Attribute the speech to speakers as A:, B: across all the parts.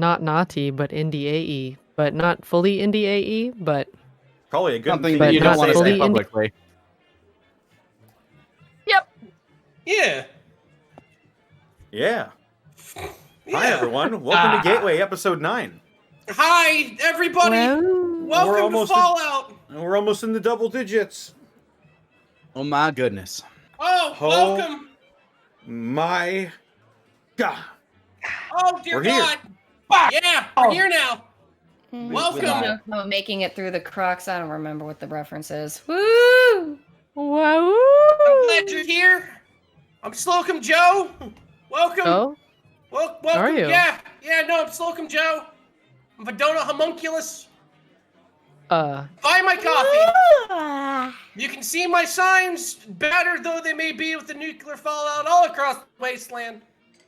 A: not naughty, but indie AE, but not fully indie AE, but
B: Probably a good
C: Something
B: thing
C: that
A: but
C: you
B: to
C: don't
A: not
C: want to
A: fully
C: say
A: indie.
C: publicly.
D: Yeah.
B: Yeah. Hi,
D: Yeah.
B: everyone. Welcome to Gateway, Episode 9.
D: Hi, everybody.
A: Well,
D: Welcome to
B: almost
D: Fallout.
B: We're almost in the double digits.
C: Oh my goodness.
D: Oh, welcome.
B: My God.
D: Oh, dear
B: We're here.
D: God. Yeah, we're here now. Welcome.
E: No, making it through the Crocs. I don't remember what the reference is. Woo!
A: wow.
D: I'm glad you're here. I'm Slocum Joe. Welcome.
A: Oh,
D: Welcome.
A: How are you?
D: Yeah, no, I'm Slocum Joe. I'm a donut homunculus. Buy my coffee. You can see my signs, battered though they may be with the nuclear fallout all across the wasteland.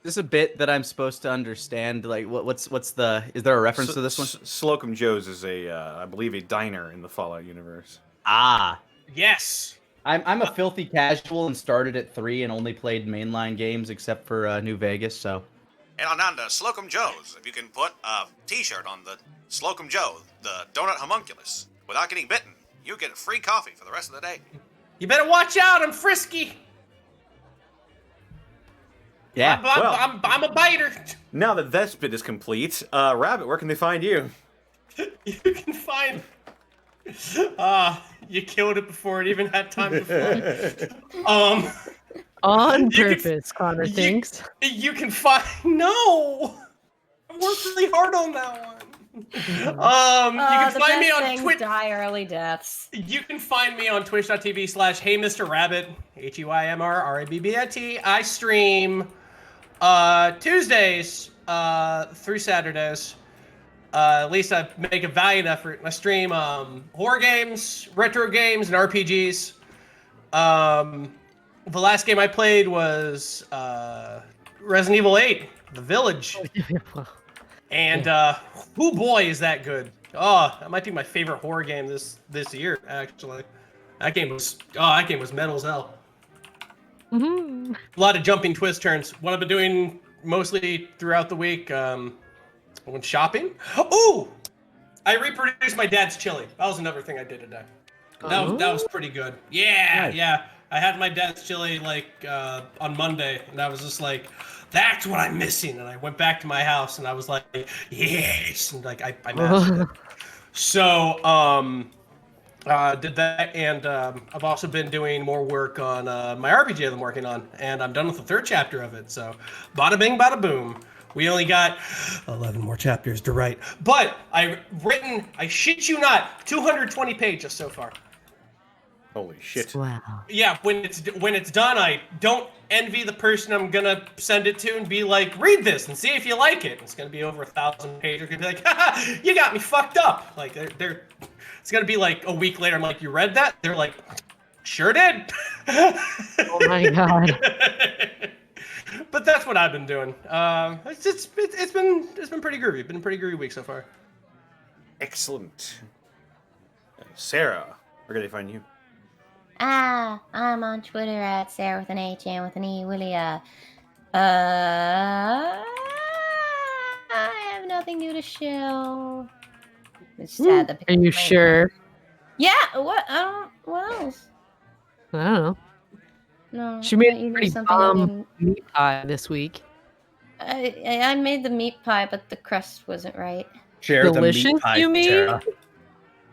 C: Is this a bit that I'm supposed to understand? Like, what's the? Is there a reference to this one?
B: Slocum Joe's is I believe, a diner in the Fallout universe.
C: Ah,
D: Yes.
C: I'm a filthy casual and started at 3 and only played mainline games except for New Vegas. So.
F: And on to Slocum Joe's. If you can put a t-shirt on the Slocum Joe, the donut homunculus, without getting bitten, you get free coffee for the rest of the day.
D: You better watch out. I'm frisky.
C: Yeah.
D: I'm a biter.
B: Now that this bit is complete, Rabbit, where can they find you?
D: You can find. You killed it before it even had time to fly.
A: on
D: You can-
A: purpose, Connor thinks.
D: You can find. No, I worked really hard on that one. You can find me on Twitch.
E: Die early deaths.
D: You can find me on twitch.tv/Hey Mr. Rabbit, HEYMRRABBIT. I stream Tuesdays through Saturdays. At least I make a valiant effort. I stream horror games, retro games, and RPGs. The last game I played was Resident Evil 8, The Village. And oh boy, is that good! Oh, that might be my favorite horror game this year. Actually, that game was metal as hell.
A: Mhm.
D: A lot of jumping twist turns. What I've been doing mostly throughout the week, I went shopping. Oh, I reproduced my dad's chili. That was another thing I did today. That was pretty good. Yeah,
C: Nice.
D: yeah. I had my dad's chili on Monday, and I was just like, "That's what I'm missing." And I went back to my house, and I was like, "Yes!" And I mastered it. So did that, and I've also been doing more work on my RPG I've been working on, and I'm done with the 3rd chapter of it. So, bada bing, bada boom. We only got 11 more chapters to write, but I shit you not, 220 pages so far.
B: Holy shit.
A: Wow.
D: Yeah, when it's done, I don't envy the person I'm gonna send it to and be like, read this and see if you like it. It's gonna be over 1,000 pages. Gonna be like, haha, you got me fucked up. Like they're it's gonna be like a week later. I'm like, you read that? They're like, sure did.
A: Oh my God.
D: But that's what I've been doing. It's been pretty groovy. Been a pretty groovy week so far.
B: Excellent. Sarah, where can they find you?
G: I'm on Twitter at Sarah with an H and with an E, Willia. I have nothing new to show. It's sad that
A: Are you sure?
G: Yeah, what? What else?
A: I don't know.
G: No.
A: She made
G: you
A: a
G: do
A: pretty
G: something
A: bomb meat pie this week.
G: I made the meat pie, but the crust wasn't right.
C: Share the
A: Delicious,
C: meat pie,
A: you mean?
C: Sarah.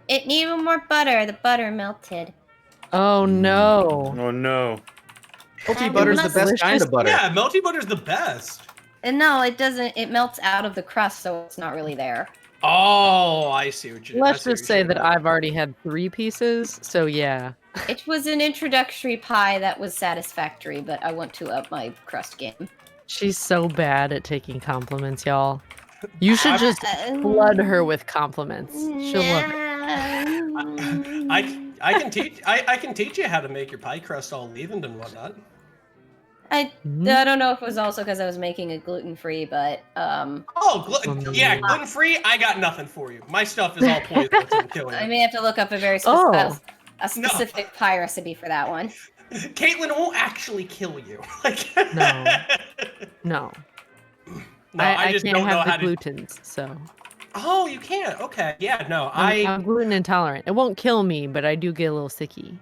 G: It needed more butter. The butter melted.
A: Oh no.
B: Oh no.
C: Melty butter's the best kind of butter.
D: Yeah, melty butter's the best.
G: And no, it doesn't. It melts out of the crust, so it's not really there.
D: Oh, I see what you.
A: Let's just say that I've already had 3 pieces, so yeah.
G: It was an introductory pie that was satisfactory, but I want to up my crust game.
A: She's so bad at taking compliments, y'all. You should just flood her with compliments. She'll love it.
D: I can teach you how to make your pie crust all leavened and whatnot.
G: I don't know if it was also because I was making it gluten-free, but
D: gluten-free. I got nothing for you. My stuff is all poisonous and killing
G: I
D: you.
G: may have to look up a specific pie recipe for that one.
D: Caitlin won't actually kill you.
A: No. No.
D: No,
A: I
D: just
A: can't
D: don't know
A: have
D: how
A: the
D: to.
A: glutens, so
D: Oh, you can't. Okay. Yeah. No.
A: I'm gluten intolerant. It won't kill me, but I do get a little sicky.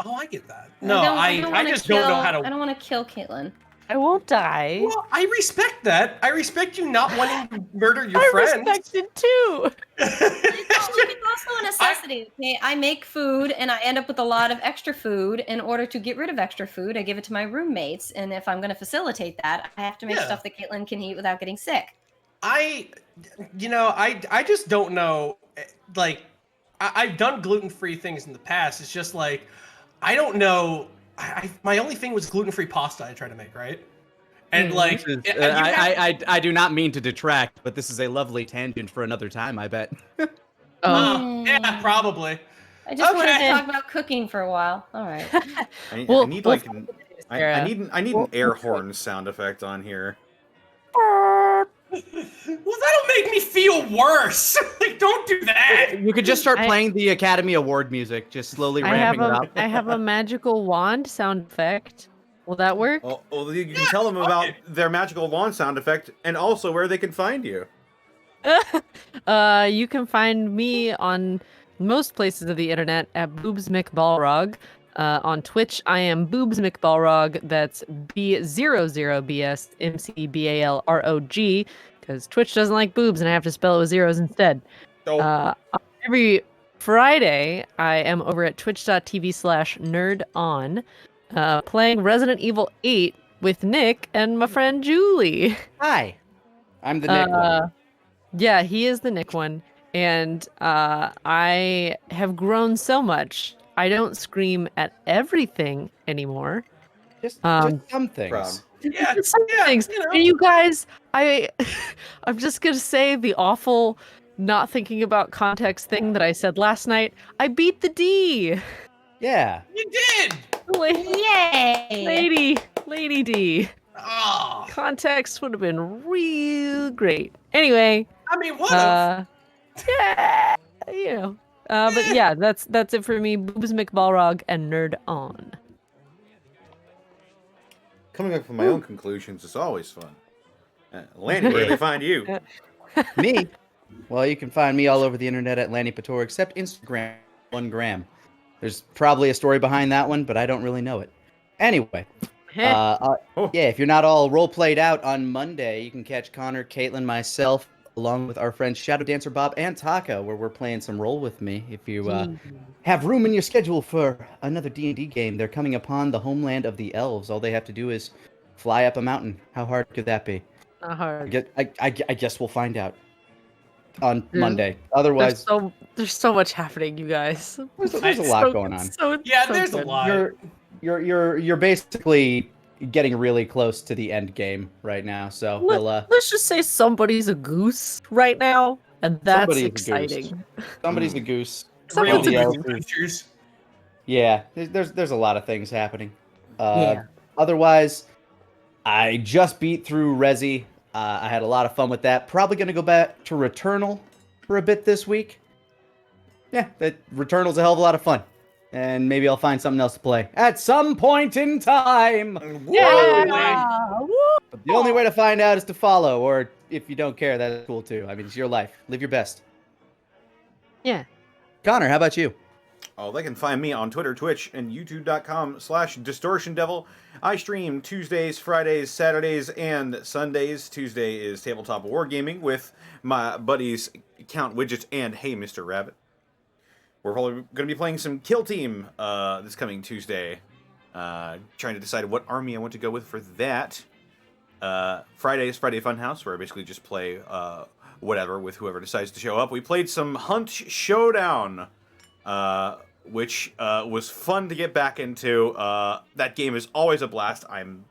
D: Oh, I get that. No, I
E: wanna
D: just don't know how to.
E: I don't want to kill Caitlin.
A: I won't die.
D: Well, I respect that. I respect you not wanting to murder your
A: I
D: friends.
A: respect it too.
E: It's also a necessity. Okay, I make food and I end up with a lot of extra food. In order to get rid of extra food, I give it to my roommates. And if I'm going to facilitate that, I have to make
D: Yeah.
E: stuff that Caitlin can eat without getting sick.
D: I just don't know. Like, I've done gluten-free things in the past. It's just like, I don't know. My only thing was gluten-free pasta I tried to make, right? And like,
C: I do not mean to detract, but this is a lovely tangent for another time, I bet.
A: Oh,
D: yeah, probably.
E: I just wanted to
D: Okay.
E: talk about cooking for a while. All right.
B: I
A: Well,
B: need
A: well,
B: like I need an air horn sound effect on here.
D: Well, that'll make me feel worse. Like, don't do that.
C: You could just start
A: I-
C: playing the Academy Award music, just slowly
A: I have
C: ramping it up.
A: I have a magical wand sound effect. Will that work?
B: Well, you can tell them about their magical wand sound effect and also where they can find you.
A: You can find me on most places of the internet at Boobs McBalrog. On Twitch, I am Boobs McBalrog. That's B00BS MCBALROG, because Twitch doesn't like boobs and I have to spell it with zeros instead.
B: Oh.
A: Every Friday, I am over at twitch.tv/nerdon, playing Resident Evil 8 with Nick and my friend Julie.
C: Hi, I'm the Nick one.
A: Yeah, he is the Nick one. And I have grown so much. I don't scream at everything anymore.
C: Just some things.
B: Proud.
D: Yeah,
A: Some things.
D: you know.
A: And you guys, I'm just gonna say the awful not thinking about context thing that I said last night. I beat the D.
C: Yeah.
D: You did.
G: Yay!
A: Lady D.
D: Oh,
A: Context would have been real great. Anyway,
D: I mean, what?
A: yeah, you know. But yeah, that's it for me. Boobs McBalrog and Nerd On.
B: Coming up with my own conclusions is always fun. Lanny, where do they find you?
C: Me? Well, you can find me all over the internet at Lanny Pator, except Instagram, 1 gram. There's probably a story behind that one, but I don't really know it. Anyway, yeah, if you're not all role played out on Monday, you can catch Connor, Caitlin, myself, along with our friends Shadow Dancer Bob and Taka, where we're playing some Roll With Me. If you have room in your schedule for another D&D game, they're coming upon the homeland of the elves. All they have to do is fly up a mountain. How hard could that be?
A: Not hard.
C: I guess we'll find out on Monday. Otherwise,
A: There's so much happening, you guys.
C: there's a lot going on.
D: There's a lot.
C: You're basically getting really close to the end game right now. So
A: Let's just say somebody's a goose right now, and that's
C: Somebody's a
A: exciting.
C: somebody's a goose.
D: Real
C: Somebody else
D: good
C: is-
D: creatures.
C: Yeah, there's a lot of things happening.
A: Yeah.
C: Otherwise, I just beat through Resi. I had a lot of fun with that. Probably going to go back to Returnal for a bit this week. Yeah, Returnal's a hell of a lot of fun. And maybe I'll find something else to play at some point in time. But the only way to find out is to follow, or if you don't care, that's cool too. I mean, it's your life. Live your best.
A: Yeah.
C: Connor, how about you?
B: Oh, they can find me on Twitter, Twitch, and YouTube.com/DistortionDevil. I stream Tuesdays, Fridays, Saturdays, and Sundays. Tuesday is Tabletop Wargaming with my buddies Count Widget and Hey Mr. Rabbit. We're probably going to be playing some Kill Team this coming Tuesday. Trying to decide what army I want to go with for that. Friday is Friday Funhouse, where I basically just play whatever with whoever decides to show up. We played some Hunt Showdown, which was fun to get back into. That game is always a blast. I'm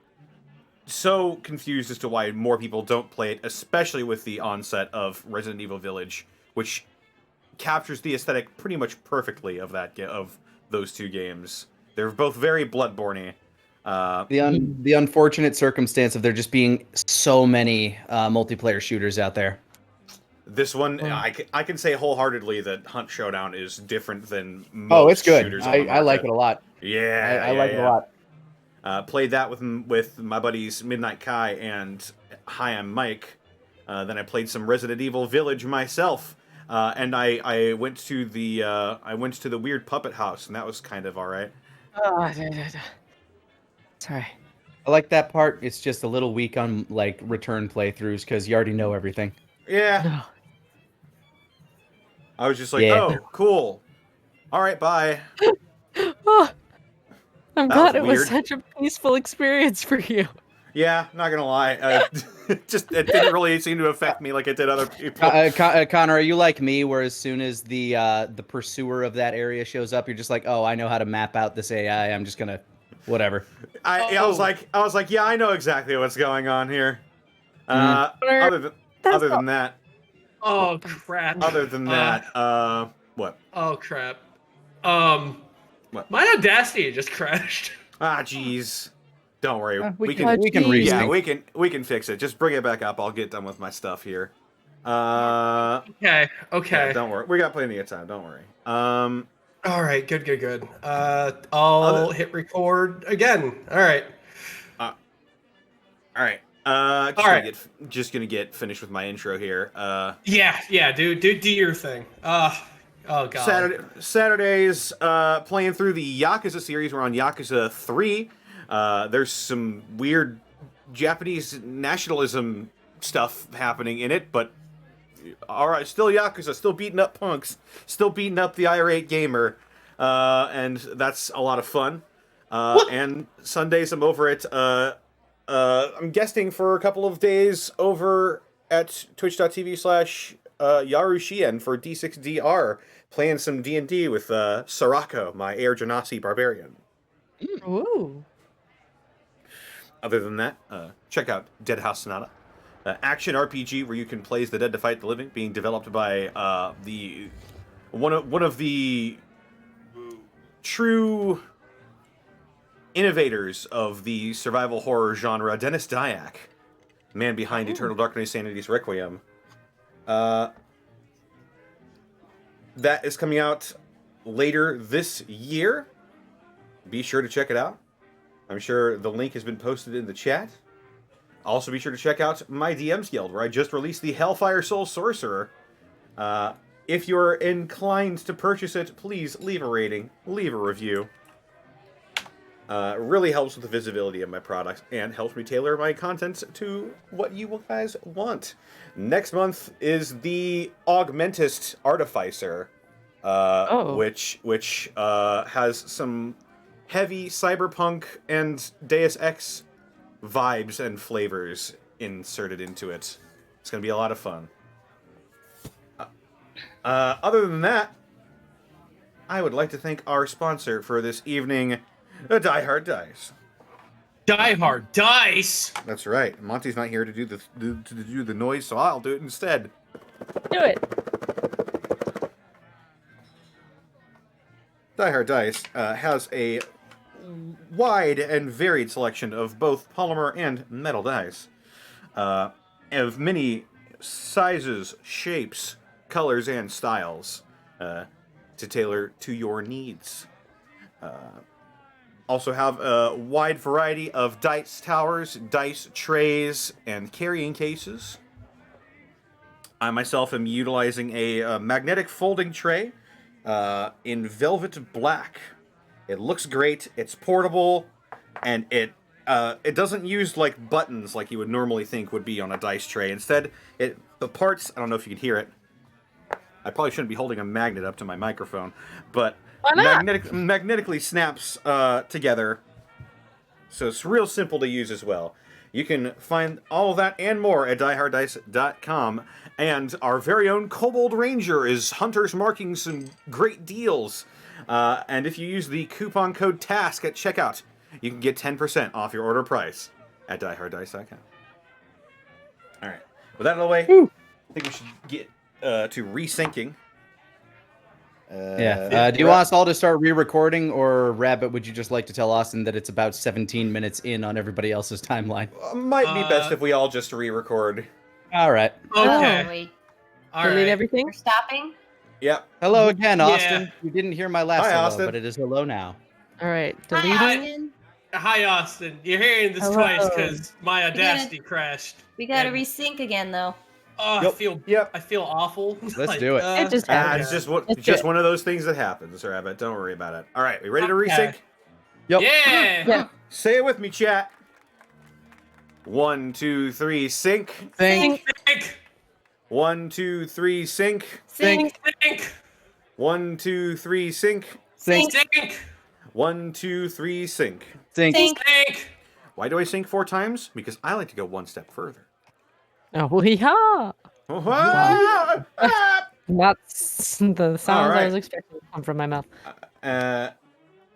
B: so confused as to why more people don't play it, especially with the onset of Resident Evil Village, which captures the aesthetic pretty much perfectly of of those two games. They're both very Bloodborne-y.
C: The unfortunate circumstance of there just being so many multiplayer shooters out there.
B: This one, I can say wholeheartedly that Hunt Showdown is different than most
C: It's good.
B: shooters on the
C: I like
B: market.
C: it a lot.
B: Yeah,
C: I like it a lot.
B: Played that with my buddies Midnight Kai and Hi, I'm Mike. Then I played some Resident Evil Village myself. And I went to the weird puppet house, and that was kind of all right.
A: Sorry.
C: I like that part. It's just a little weak on like return playthroughs because you already know everything.
B: Yeah.
A: No.
B: I was just like,
C: Yeah.
B: oh, cool. All right, bye.
A: Oh, I'm
B: That
A: glad
B: was
A: it was
B: weird.
A: such a peaceful experience for you.
B: Yeah, not gonna lie. It didn't really seem to affect me like it did other people.
C: Connor, are you like me, where as soon as the pursuer of that area shows up, you're just like, oh, I know how to map out this AI. I'm just gonna, whatever.
B: I was like, yeah, I know exactly what's going on here.
A: That's
B: Other than that,
D: Oh crap.
B: what?
D: Oh crap.
B: What?
D: My Audacity just crashed.
B: Ah, jeez. Don't worry.
C: We
B: can
C: can
A: Jeez.
B: yeah,
C: resync.
B: we can fix it. Just bring it back up. I'll get done with my stuff here.
D: Okay.
B: Yeah, don't worry. We got plenty of time. Don't worry.
D: All right. Good. I'll hit record again. All right.
B: All right. Just gonna get finished with my intro here.
D: Yeah. Do your thing. Oh god.
B: Saturdays, playing through the Yakuza series. We're on Yakuza 3. There's some weird Japanese nationalism stuff happening in it, but all right, still Yakuza, still beating up punks, still beating up the irate gamer, and that's a lot of fun. And Sundays I'm over at I'm guesting for a couple of days over at twitch.tv/Yarushien for D6DR, playing some D&D with Sorako, my Air Genasi barbarian.
A: Ooh.
B: Other than that, check out Dead House Sonata, action RPG where you can play as the dead to fight the living, being developed by one of the true innovators of the survival horror genre, Dennis Dyack, man behind Eternal Darkness, Sanity's Requiem. That is coming out later this year. Be sure to check it out. I'm sure the link has been posted in the chat. Also, be sure to check out my DM's Guild, where I just released the Hellfire Soul Sorcerer. If you're inclined to purchase it, please leave a rating, leave a review. It really helps with the visibility of my products and helps me tailor my content to what you guys want. Next month is the Augmentist Artificer, which has some heavy cyberpunk and Deus Ex vibes and flavors inserted into it. It's going to be a lot of fun. Other than that, I would like to thank our sponsor for this evening, Die Hard Dice.
D: Die Hard Dice.
B: That's right. Monty's not here to do the noise, so I'll do it instead.
A: Do it.
B: Die Hard Dice has a wide and varied selection of both polymer and metal dice, of many sizes, shapes, colors, and styles to tailor to your needs. Also have a wide variety of dice towers, dice trays, and carrying cases. I myself am utilizing a magnetic folding tray in velvet black. It looks great, it's portable, and it doesn't use like buttons like you would normally think would be on a dice tray. Instead, the parts, I don't know if you can hear it. I probably shouldn't be holding a magnet up to my microphone, but magnetically snaps together. So it's real simple to use as well. You can find all of that and more at dieharddice.com. And our very own Kobold Ranger is Hunter's marking some great deals. And if you use the coupon code TASK at checkout, you can get 10% off your order price at dieharddice.com. All right. With that out of the way, I think we should get to resyncing.
C: Do you want us all to start re-recording, or Rabbit, would you just like to tell Austin that it's about 17 minutes in on everybody else's timeline?
B: Might be best if we all just re-record.
C: All right.
D: Okay.
E: Oh, wait.
D: All
A: Delete
D: right.
A: everything.
E: We're stopping?
B: Yep.
C: Hello again,
D: Yeah.
C: Austin. You didn't hear my last
B: Hi,
C: hello,
B: Austin.
C: but it is hello now.
A: All right.
E: Hi,
A: Deleting.
E: Austin.
D: Hi, Austin. You're hearing this
A: Hello.
D: twice because my Audacity crashed.
E: We gotta
D: And-
E: resync again, though.
D: Oh,
B: Yep.
D: I feel awful.
C: Let's do it.
A: It just
B: Ah,
A: happens.
B: it's just
A: It's
B: just
A: good.
B: one of those things that happens, Rabbit. Don't worry about it. All right, we ready to
D: Okay.
B: resync?
C: Yep.
D: Yeah.
A: Yeah.
B: Say it with me, chat. 1, 2, 3, sync.
C: Think.
D: Think.
B: 1, 2, 3, sync.
C: Think.
D: Think.
B: 1, 2, 3, sync.
C: Think.
D: Think.
B: 1, 2, 3, sync.
C: Think.
D: Think.
B: Why do I sync 4 times? Because I like to go one step further.
A: Oh, yeah. Not the sounds I
B: right.
A: was expecting to come from my mouth.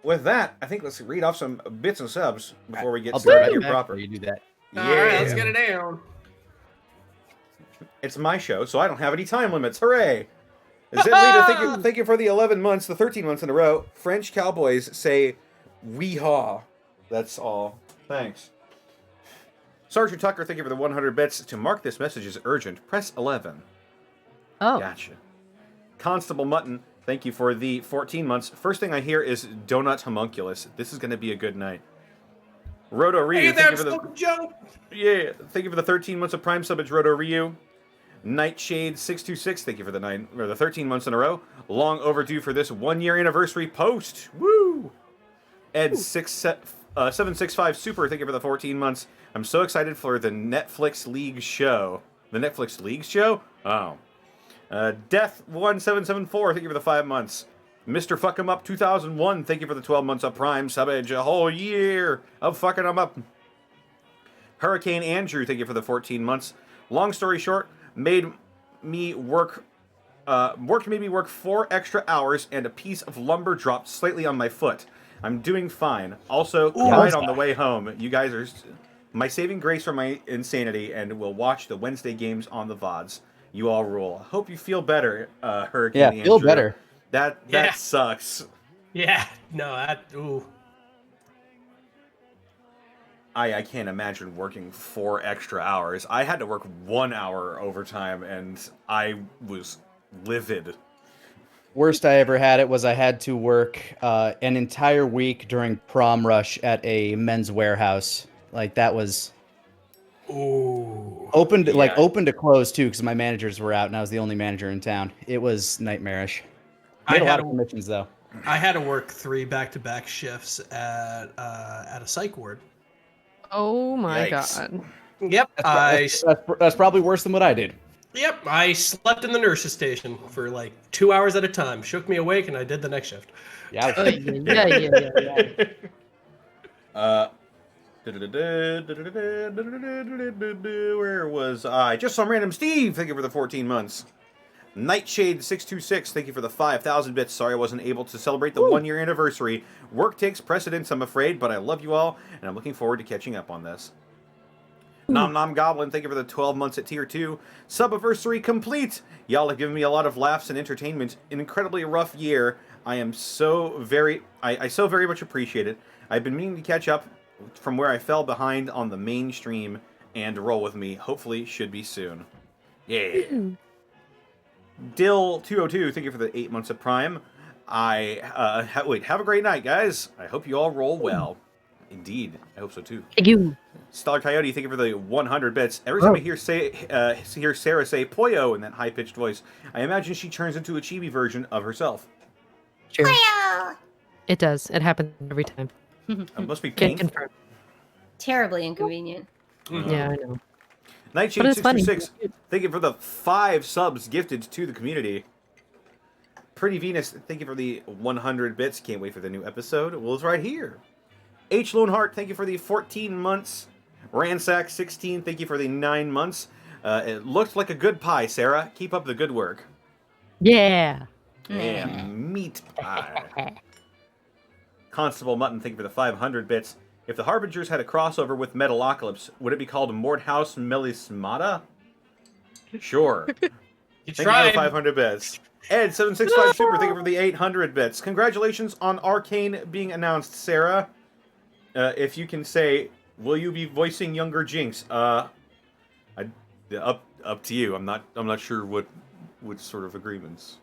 B: With that, I think let's read off some bits and subs before we get
C: I'll be
B: started
C: right
B: here
C: back
B: proper.
C: before you do that.
B: Yeah,
D: All right, let's get it down.
B: it's my show, so I don't have any time limits. Hooray! Zitlita, thank you for the 11 months, the 13 months in a row. French cowboys say, "Wee-haw." That's all. Thanks. Sergeant Tucker, thank you for the 100 bits. To mark this message as urgent, press 11.
A: Oh.
B: Gotcha. Constable Mutton, thank you for the 14 months. First thing I hear is Donut Homunculus. This is going to be a good night. Roto Ryu,
D: Hey,
B: thank you
D: that's
B: for the
D: Joe.
B: thank you for the 13 months of Prime subbage, Roto Ryu. Nightshade 626, thank you for the 13 months in a row. Long overdue for this 1-year anniversary post. Woo! Ed 765 Super, thank you for the 14 months. I'm so excited for the Netflix League show. The Netflix League show? Oh. Death 1774, thank you for the 5 months. Mr. Fuck 'em Up 2001, thank you for the 12 months of Prime subbage. A whole year of fucking 'em up. Hurricane Andrew, thank you for the 14 months. Long story short, made me work 4 extra hours and a piece of lumber dropped slightly on my foot. I'm doing fine. Also, cried on the way home. You guys are my saving grace for my insanity, and will watch the Wednesday games on the VODs. You all rule. Hope you feel better, Hurricane
C: Yeah,
B: Andrew.
C: feel better.
B: That
D: Yeah.
B: sucks.
D: Yeah. No, ooh.
B: I can't imagine working 4 extra hours. I had to work 1 hour overtime, and I was livid.
C: Worst I ever had it was I had to work an entire week during prom rush at a men's warehouse. Like that was
D: Ooh.
C: open to,
B: Yeah.
C: open to close too, because my managers were out and I was the only manager in town. It was nightmarish.
D: I
C: Made a lot
D: had
C: of
D: a-
C: commissions though.
D: I had to work 3 back-to-back shifts at a psych ward.
A: Oh my
B: Yikes.
A: god.
D: Yep.
C: That's probably worse than what I did.
D: Yep. I slept in the nurse's station for like 2 hours at a time. Shook me awake, and I did the next shift.
C: Yeah.
A: Yeah.
B: Where was I? Just some random Steve. Thank you for the 14 months. Nightshade 626. Thank you for the 5,000 bits. Sorry I wasn't able to celebrate the 1-year anniversary. Work takes precedence, I'm afraid, but I love you all, and I'm looking forward to catching up on this. Nom Nom Goblin, thank you for the 12 months at Tier 2. Subiversary complete! Y'all have given me a lot of laughs and entertainment. An incredibly rough year. I so very much appreciate it. I've been meaning to catch up from where I fell behind on the mainstream, and roll with me. Hopefully, should be soon. Yeah. Dill202, thank you for the 8 months of Prime. Have a great night, guys. I hope you all roll well. Indeed, I hope so too.
A: Thank you.
B: Stellar Coyote, thank you for the 100 bits. Every time I hear Sarah say "Poyo" in that high-pitched voice, I imagine she turns into a chibi version of herself.
A: True.
G: Hiya!
A: It does. It happens every time.
B: It must be
A: Can
B: painful.
A: confirm.
E: Terribly inconvenient.
A: Yeah, I know.
B: Nightshade
A: But it's funny.
B: 626, thank you for the 5 subs gifted to the community. Pretty Venus, thank you for the 100 bits. Can't wait for the new episode. Well, it's right here. H. Loneheart, thank you for the 14 months. Ransack 16, thank you for the 9 months. It looked like a good pie, Sarah. Keep up the good work.
A: Yeah.
B: Yeah, meat pie. Constable Mutton, thank you for the 500 bits. If the Harbingers had a crossover with Metalocalypse, would it be called Mordhaus Melismata? Sure.
D: You
B: Thank you for
D: tried.
B: the 500 bits. Ed765 Super, thank you for the 800 bits. Congratulations on Arcane being announced, Sarah. If you can say, will you be voicing younger Jinx? Up to you. I'm not sure what sort of agreements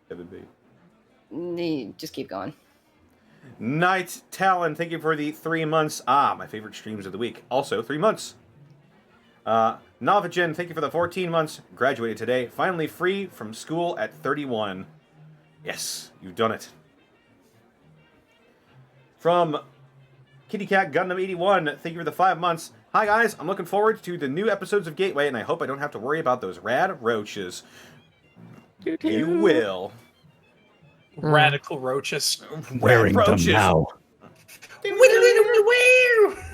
B: that would be.
E: Just keep going.
B: Night Talon, thank you for the 3 months. My favorite streams of the week. Also, 3 months. Navagen, thank you for the 14 months. Graduated today. Finally free from school at 31. Yes, you've done it. From Kitty Cat Gundam 81, thank you for the 5 months. Hi guys, I'm looking forward to the new episodes of Gateway, and I hope I don't have to worry about those rad roaches. You will.
D: Radical roaches.
C: Wearing
B: Rad
C: them
B: roaches.
C: now.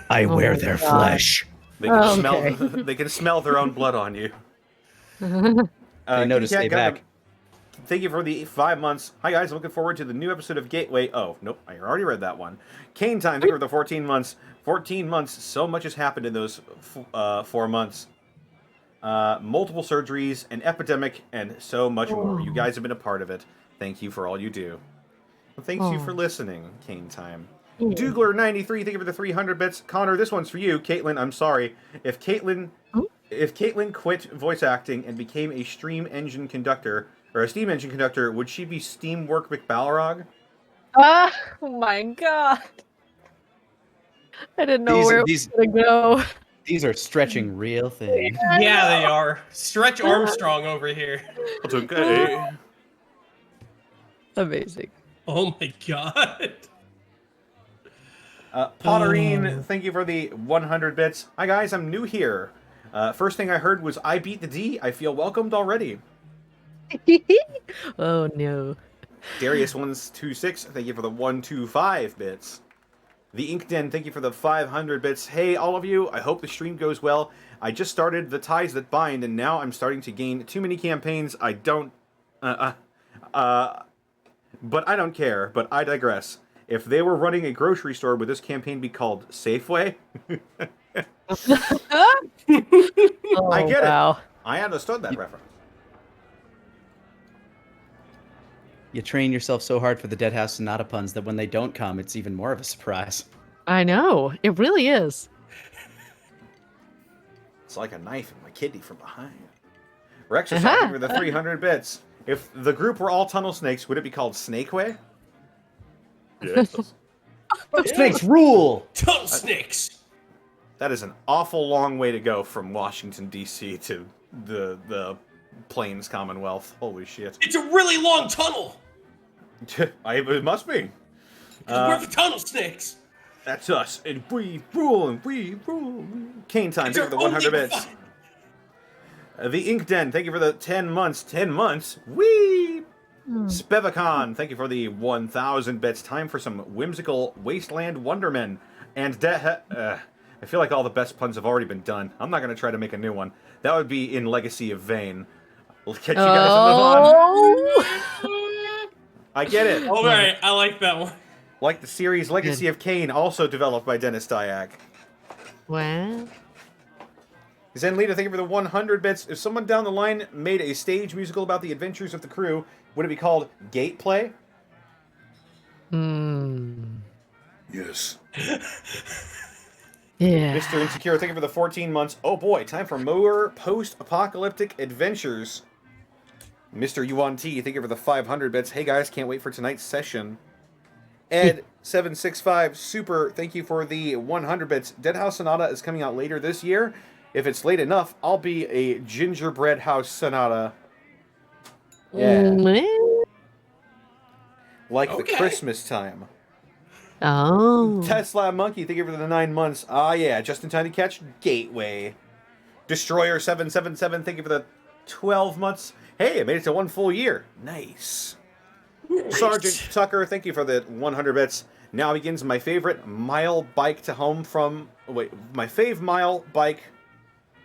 C: I
A: Oh
C: wear
A: my
C: their
A: God.
C: flesh.
B: They can
A: Oh,
B: smell.
A: okay.
B: They can smell their own blood on you.
C: They know to
B: Kitty
C: stay
B: Cat Gundam,
C: back.
B: thank you for the 5 months. Hi guys, looking forward to the new episode of Gateway. Oh, nope, I already read that one. Kane Time, thank you for the 14 months. 14 months, so much has happened in those 4 months. Multiple surgeries, an epidemic, and so much more. You guys have been a part of it. Thank you for all you do. Well, thanks you for listening, Kane Time. Dougler93, thank you for the 300 bits. Connor, this one's for you. Caitlin, I'm sorry. If Caitlin quit voice acting and became a steam engine conductor, would she be Steamwork McBalrog?
A: Oh my God. I didn't know where it was going to go.
C: These are stretching real thin.
D: Yeah, they are. Stretch Armstrong over here.
B: That's okay.
A: Amazing.
D: Oh my god.
B: Potterine, thank you for the 100 bits. Hi guys, I'm new here. First thing I heard was I beat the D. I feel welcomed already.
A: Oh no.
B: Darius126, thank you for the 125 bits. The Ink Den, thank you for the 500 bits. Hey, all of you, I hope the stream goes well. I just started The Ties That Bind, and now I'm starting to gain too many campaigns. I don't... but I don't care, but I digress. If they were running a grocery store, would this campaign be called Safeway? I get it. I understood that reference.
C: You train yourself so hard for the Dead House Sonata puns that when they don't come, it's even more of a surprise.
A: I know. It really is.
B: It's like a knife in my kidney from behind. Rexercise, thank you for the 300 bits. If the group were all tunnel snakes, would it be called Snakeway? Yes.
C: Snakes rule!
D: Tunnel snakes!
B: That is an awful long way to go from Washington, D.C. to the Plains Commonwealth. Holy shit.
D: It's a really long tunnel!
B: It must be.
D: We're the tunnel snakes!
B: That's us, and we rule, and we rule. Kane Time,
D: It's
B: thank you for the
D: our
B: 100
D: only
B: bits.
D: fight.
B: The Ink Den, thank you for the 10 months. 10 months? Whee! Spevacon, thank you for the 1,000 bits. Time for some whimsical Wasteland Wondermen. And I feel like all the best puns have already been done. I'm not going to try to make a new one. That would be in Legacy of Vane. We'll catch you guys on the fun. I get it.
D: Alright, I like that one.
B: Like the series Legacy of Kain, also developed by Dennis Dyack.
A: Well.
B: Zenlita, thank you for the 100 bits. If someone down the line made a stage musical about the adventures of the crew, would it be called Gate Play? Yes.
A: Yeah.
B: Mr. Insecure, thank you for the 14 months. Oh boy, time for more post-apocalyptic adventures. Mr. Yuan T, thank you for the 500 bits. Hey guys, can't wait for tonight's session. Ed765 Super, thank you for the 100 bits. Dead House Sonata is coming out later this year. If it's late enough, I'll be a Gingerbread House Sonata. Yeah. Like the Christmas time.
A: Oh.
B: Tesla Monkey, thank you for the 9 months. Ah, yeah, just in time to catch Gateway. Destroyer 777, thank you for the 12 months. Hey, I made it to 1 full year. Nice. Sergeant Tucker, thank you for the 100 bits. Now begins my favorite mile bike to home from... Wait, my fave mile bike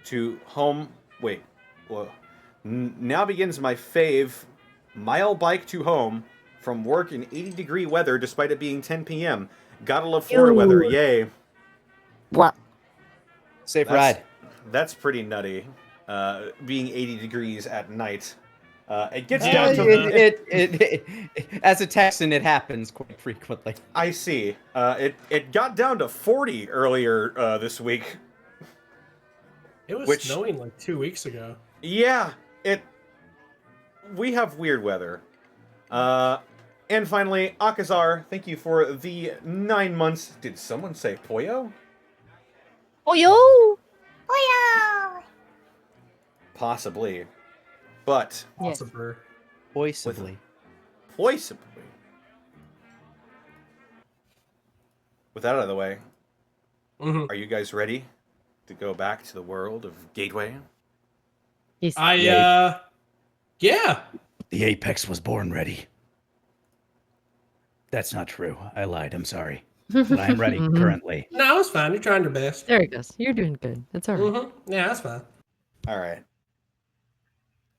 B: to home... Wait. Whoa. Now begins my fave mile bike to home from work in 80-degree weather despite it being 10 p.m. Gotta love Florida weather, yay.
A: What?
C: Safe ride.
B: That's pretty nutty, being 80 degrees at night. It gets down to...
C: As a Texan, it happens quite frequently.
B: I see. It got down to 40 earlier this week.
D: It was snowing like 2 weeks ago.
B: Yeah, we have weird weather. And finally, Akazar, thank you for the 9 months. Did someone say Poyo?
A: Oh yo.
G: Oyo!
B: possibly. But
A: Yes.
D: Possibly.
C: Possibly.
B: possibly. With that out of the way,
D: Mhm.
B: are you guys ready to go back to the world of Gateway?
A: Yes.
D: Yeah.
C: The Apex was born ready. That's not true. I lied. I'm sorry. But I'm ready
A: Mhm.
C: currently.
D: No, it's fine. You're trying your best.
A: There it goes. You're doing good. That's all right.
D: Yeah, that's fine.
B: All right.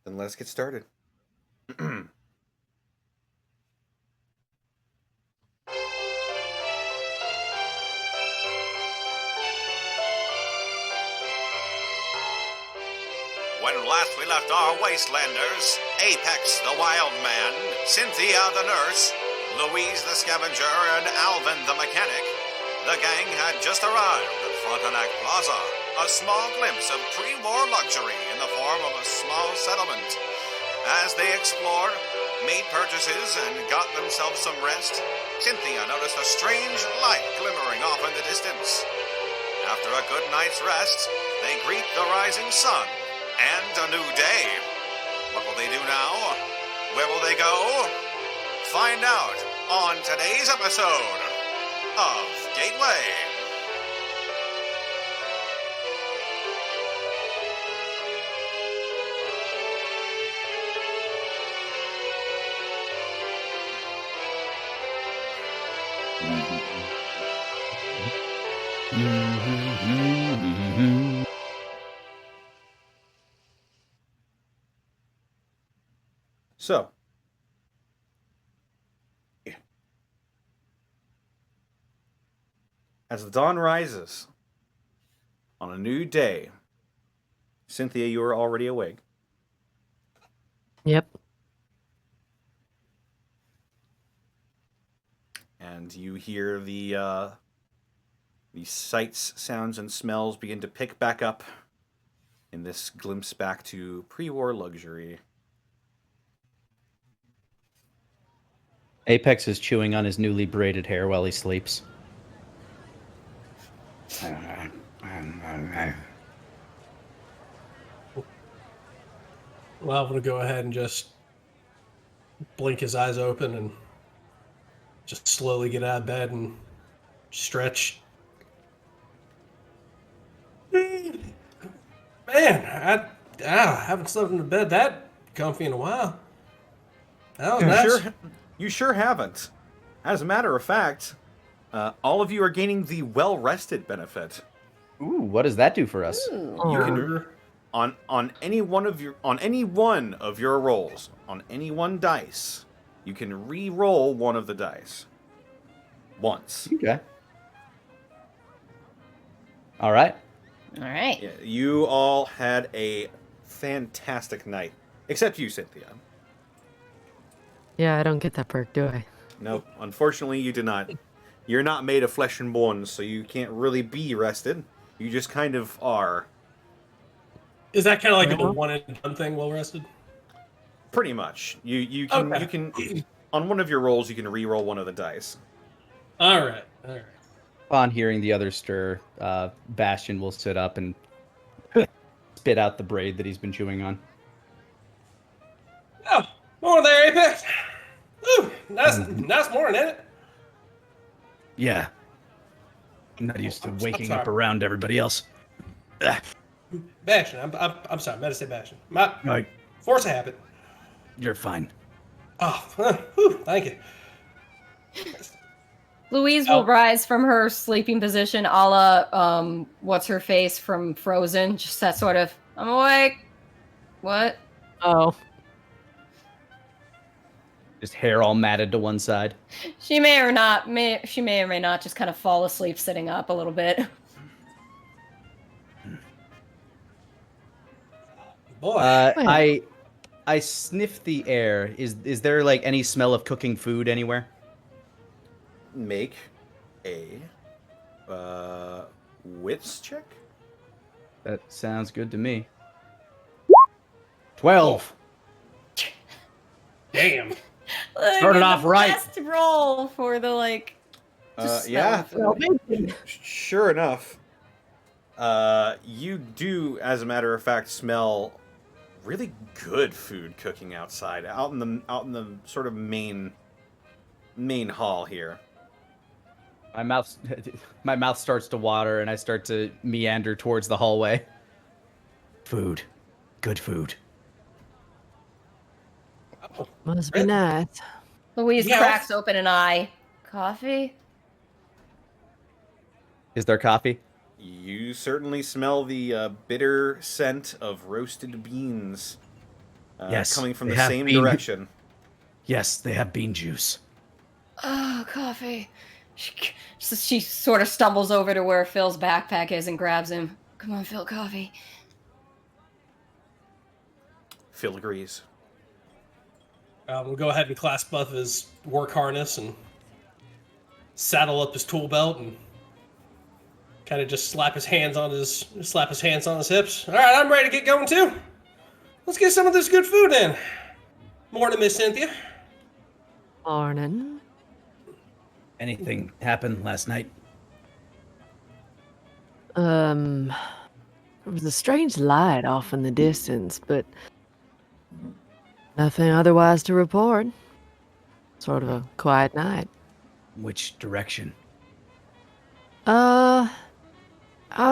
B: Then let's get started.
F: When last we left our wastelanders, Apex the wild man, Cynthia the nurse, Louise the scavenger, and Alvin the mechanic, the gang had just arrived at Frontenac Plaza, a small glimpse of pre-war luxury in the form of a small settlement. As they explored, made purchases, and got themselves some rest, Cynthia noticed a strange light glimmering off in the distance. After a good night's rest, they greet the rising sun and a new day. What will they do now? Where will they go? Find out on today's episode of Gateway.
B: So, as the dawn rises on a new day, Cynthia, you are already awake.
A: Yep.
B: And you hear the sights, sounds, and smells begin to pick back up in this glimpse back to pre-war luxury.
C: Apex is chewing on his newly braided hair while he sleeps.
D: Well, I'm gonna go ahead and just blink his eyes open and just slowly get out of bed and stretch. Man, I haven't slept in the bed that comfy in a while. That was nice.
B: You sure haven't. As a matter of fact, all of you are gaining the well-rested benefit.
C: Ooh, what does that do for us?
B: You
A: Oh.
B: can on any one of your rolls, on any one dice, you can re-roll one of the dice once.
C: Okay. All right.
E: All right.
B: Yeah, you all had a fantastic night, except you, Cynthia.
A: Yeah, I don't get that perk, do I?
B: Nope, unfortunately, you did not. You're not made of flesh and bones, so you can't really be rested. You just kind of are.
D: Is that kind of like a
A: Uh-huh.
D: one and done thing? Well rested.
B: Pretty much. You can
D: Okay.
B: you can on one of your rolls you can re-roll one of the dice.
D: All right.
C: Upon hearing the other stir, Bastion will sit up and spit out the braid that he's been chewing on.
D: Oh, morning there, Apex. Ooh, nice morning, ain't it?
C: Yeah. I'm not used to
D: I'm
C: waking
D: sorry.
C: up around everybody else. Ugh.
D: Bastion. I'm sorry. I meant to say Bastion. My
C: Right.
D: force of habit.
C: You're fine.
D: Oh, whew, thank you.
E: Louise
D: Oh.
E: will rise from her sleeping position, a la what's her face from Frozen. Just that sort of, I'm awake. What?
A: Oh.
C: Just hair all matted to one side.
E: She may or may not just kind of fall asleep sitting up a little bit.
D: Boy.
C: I sniff the air. Is there like any smell of cooking food anywhere?
B: Make a wits check.
C: That sounds good to me. 12.
D: Damn.
C: Started
E: The
C: off right.
E: Best roll for the just
B: Yeah,
E: smell the food.
B: sure enough. You do, as a matter of fact, smell really good food cooking outside, out in the sort of main hall here.
C: My mouth starts to water, and I start to meander towards the hallway. Food, good food.
D: Oh,
A: Must be
D: really?
A: nice.
E: Louise
D: Yeah.
E: cracks open an eye. Coffee?
C: Is there coffee?
B: You certainly smell the bitter scent of roasted beans
C: Yes,
B: coming from
C: they
B: the
C: have
B: same
C: bean-
B: direction.
C: Yes, they have bean juice.
E: Oh, coffee. She sort of stumbles over to where Phil's backpack is and grabs him. Come on, Phil, coffee.
B: Phil agrees.
D: We'll go ahead and clasp both of his work harness and saddle up his tool belt and kind of just slap his hands on his hips. All right, I'm ready to get going too. Let's get some of this good food in. Morning, Miss Cynthia.
A: Morning.
C: Anything happened last night?
A: There was a strange light off in the distance, but nothing otherwise to report. Sort of a quiet night.
C: Which direction?
A: Out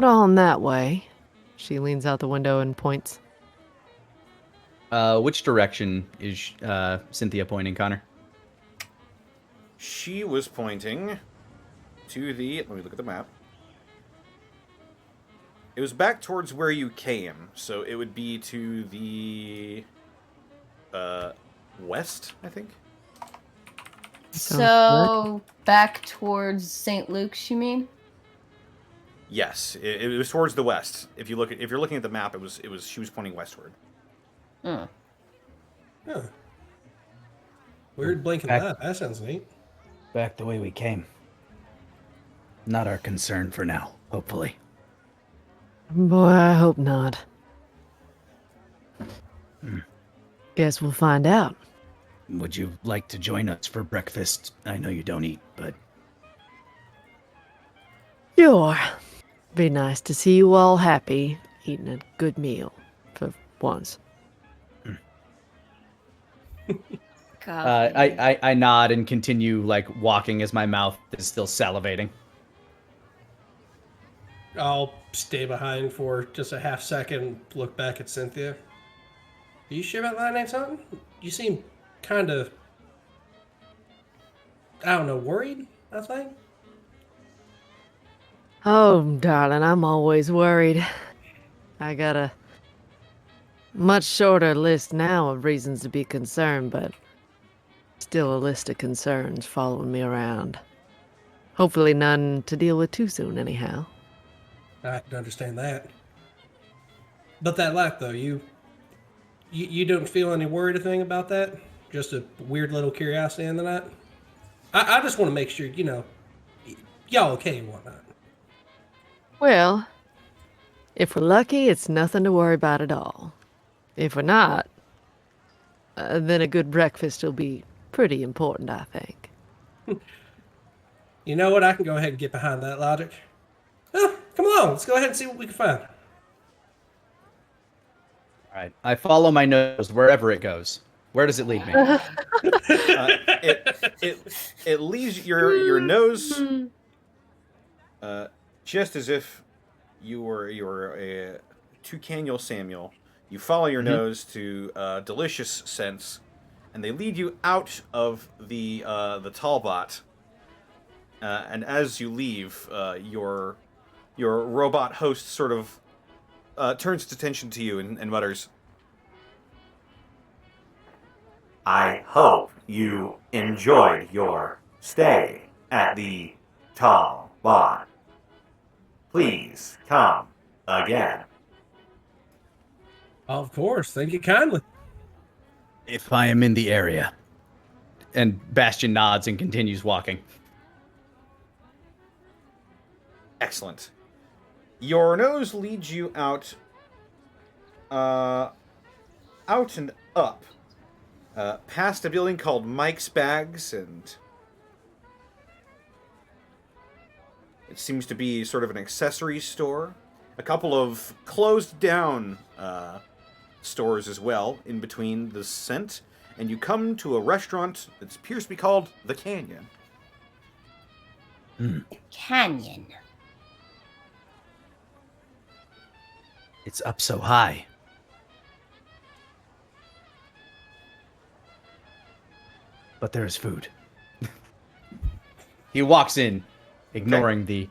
A: on that way. She leans out the window and points.
C: Which direction is Cynthia pointing, Connor?
B: She was pointing to the... Let me look at the map. It was back towards where you came, so it would be to the west, I think.
E: So, back towards St. Luke's, you mean?
B: Yes, it was towards the west. If you're looking at the map, it was she was pointing westward.
E: Hmm.
D: Huh. Weird blinking
C: Back-
D: that. That sounds neat.
C: Back the way we came. Not our concern for now, hopefully.
A: Boy, I hope not. Guess we'll find out.
C: Would you like to join us for breakfast? I know you don't eat, but
A: Sure. Be nice to see you all happy, eating a good meal for once.
E: Coffee.
C: I nod and continue walking as my mouth is still salivating.
D: I'll stay behind for just a half second, look back at Cynthia. Are you sure about that name something? You seem kind of, I don't know, worried, I think?
A: Oh, darling, I'm always worried. I got a much shorter list now of reasons to be concerned, but still a list of concerns following me around. Hopefully none to deal with too soon, anyhow.
D: I can understand that. But that lack, though, you don't feel any worried or thing about that? Just a weird little curiosity in the night? I just want to make sure, y'all okay and whatnot.
A: Well, if we're lucky, it's nothing to worry about at all. If we're not, then a good breakfast will be pretty important, I think.
D: You know what? I can go ahead and get behind that logic. Well, come along. Let's go ahead and see what we can find.
C: All right. I follow my nose wherever it goes. Where does it lead me?
B: It leaves your nose just as if you were a toucannial Samuel. You follow your nose to delicious scents, and they lead you out of the Talbot. And as you leave, your robot host sort of turns its attention to you and mutters,
F: I hope you enjoyed your stay at the Tall Lot. Please come again.
D: Of course. Thank you kindly.
C: If I am in the area. And Bastion nods and continues walking.
B: excellent. Your nose leads you out and up, past a building called Mike's Bags, and it seems to be sort of an accessory store. A couple of closed down stores as well in between the scent, and you come to a restaurant that appears to be called The Canyon.
G: Canyon.
C: It's up so high. But there is food. He walks in, ignoring the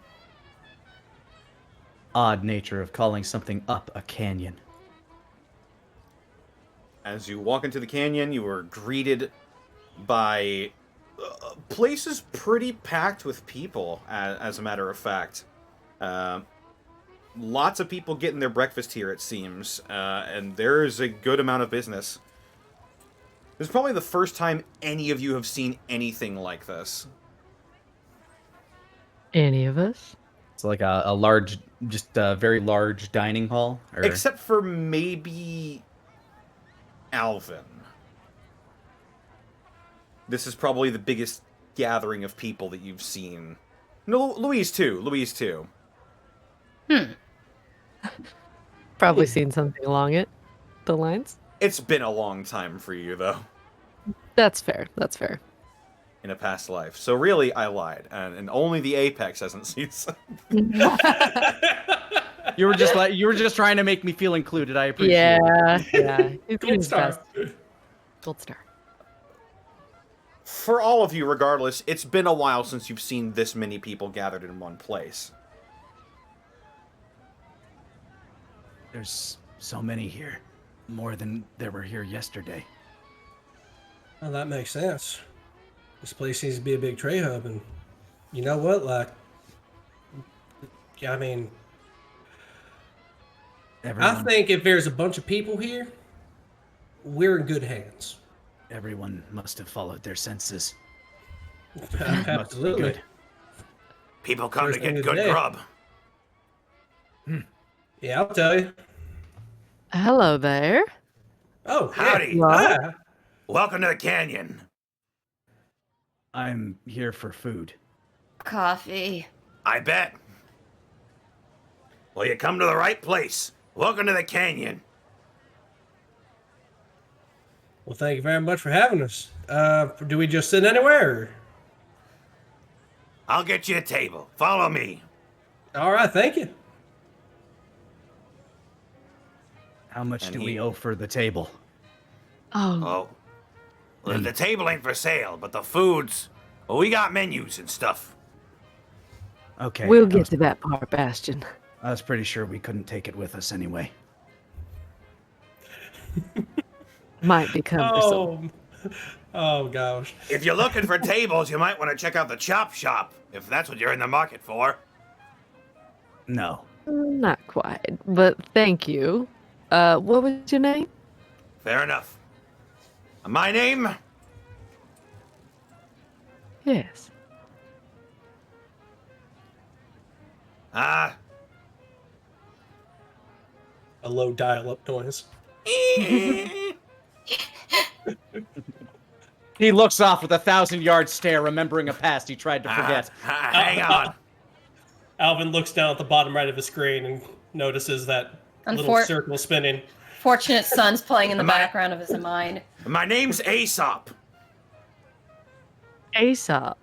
C: odd nature of calling something up a canyon.
B: As you walk into the canyon, you are greeted by places pretty packed with people, as a matter of fact. Lots of people getting their breakfast here, it seems, and there's a good amount of business. This is probably the first time any of you have seen anything like this.
A: Any of us?
C: It's like a large, just a very large dining hall. Or...
B: Except for maybe Alvin. This is probably the biggest gathering of people that you've seen. No, Louise too. Louise too.
A: Probably seen something along the lines.
B: It's been a long time for you, though.
A: That's fair. That's fair.
B: In a past life. So really, I lied. And only the Apex hasn't seen something.
C: You were just trying to make me feel included. I appreciate it.
A: Yeah.
D: Gold star.
A: Gold star.
B: For all of you, regardless, it's been a while since you've seen this many people gathered in one place.
C: There's so many here. More than there were here yesterday.
D: Well, that makes sense. This place seems to be a big trade hub, and you know what? Like, I mean, I think if there's a bunch of people here, we're in good hands.
C: Everyone must have followed their senses.
D: Absolutely.
C: Good.
F: People come
D: First
F: to
D: thing
F: get
D: of the
F: good
D: day.
F: grub.
D: Yeah, I'll tell you.
A: Hello there.
D: Oh,
F: Howdy.
D: Yeah. Hi.
F: Welcome to the canyon.
C: I'm here for food.
G: Coffee.
F: I bet. Well, you come to the right place. Welcome to the canyon.
D: Well, thank you very much for having us. Do we just sit anywhere? Or...
F: I'll get you a table. Follow me.
D: All right, thank you.
C: How much
B: And
C: do
B: he-
C: we owe for the table?
A: Oh,
F: Oh. Well, the table ain't for sale, but the food's... Well, we got menus and stuff.
C: Okay.
A: we'll get to that part, Bastion.
C: I was pretty sure we couldn't take it with us anyway.
A: Might be cumbersome.
D: Oh gosh.
F: If you're looking for tables, you might want to check out the chop shop, if that's what you're in the market for.
C: No.
A: Not quite, but thank you. What was your name?
F: Fair enough. My name?
A: Yes.
F: Ah,
D: A low dial-up noise.
C: He looks off with a 1,000-yard stare, remembering a past he tried to forget.
F: hang on.
D: Alvin looks down at the bottom right of the screen and notices that little
E: Unfor-
D: circle spinning.
E: Fortunate Son's playing in the
F: Am I-
E: background of his mind.
F: My name's Aesop.
A: Aesop.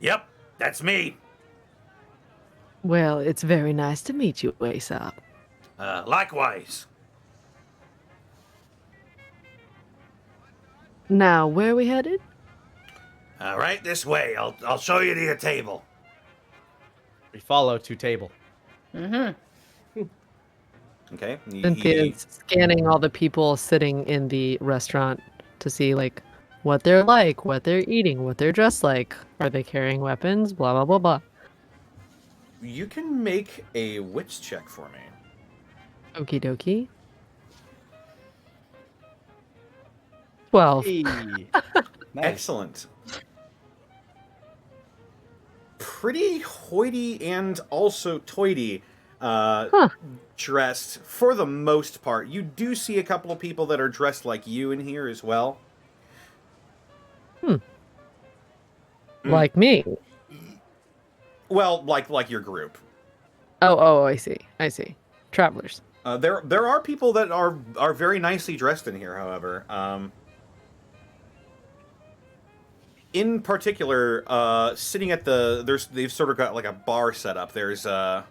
F: Yep, that's me.
A: Well, it's very nice to meet you, Aesop.
F: Likewise.
A: Now, where are we headed?
F: Right this way. I'll show you to your table.
C: We follow to table.
B: Okay.
A: Cynthia's scanning all the people sitting in the restaurant to see, like, what they're like, what they're eating, what they're dressed like. Are they carrying weapons? Blah, blah, blah, blah.
B: You can make a wits check for me.
A: Okie dokie. 12.
C: Hey. Nice.
B: Excellent. Pretty hoity and also toity dressed for the most part. You do see a couple of people that are dressed like you in here as well.
A: Like me.
B: Well, like your group.
A: Oh, I see. I see. Travelers.
B: There are people that are very nicely dressed in here, however. In particular, sitting at they've sort of got like a bar set up. There's a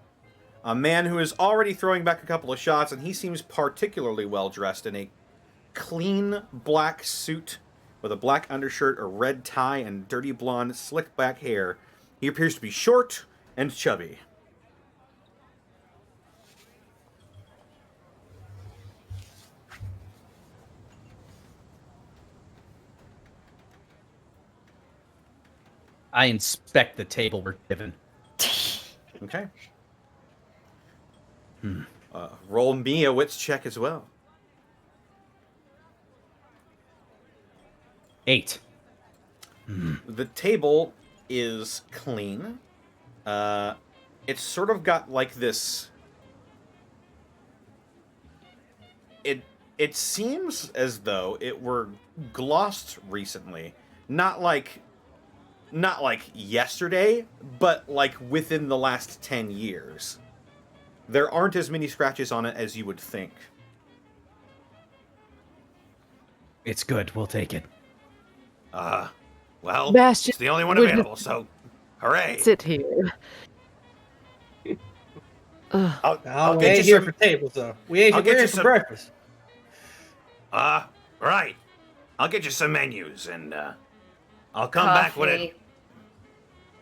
B: man who is already throwing back a couple of shots, and he seems particularly well dressed in a clean black suit with a black undershirt, a red tie, and dirty blonde slick back hair. He appears to be short and chubby.
C: I inspect the table we're given.
B: Okay. Roll me a wits check as well.
C: 8.
B: The table is clean. It's sort of got like this. It seems as though it were glossed recently, not like yesterday, but like within the last 10 years. There aren't as many scratches on it as you would think.
C: It's good. We'll take it.
F: Well,
A: Bastion,
F: it's the only one
A: would-
F: available, so hooray.
A: Sit here.
D: No,
B: I'll
D: we
B: get
D: ain't
B: you
D: here
B: some-
D: for tables, though. We're
F: I'll get
D: here
F: you
D: for
F: some-
D: breakfast.
F: Right. I'll get you some menus, and I'll come back with it.
E: Coffee.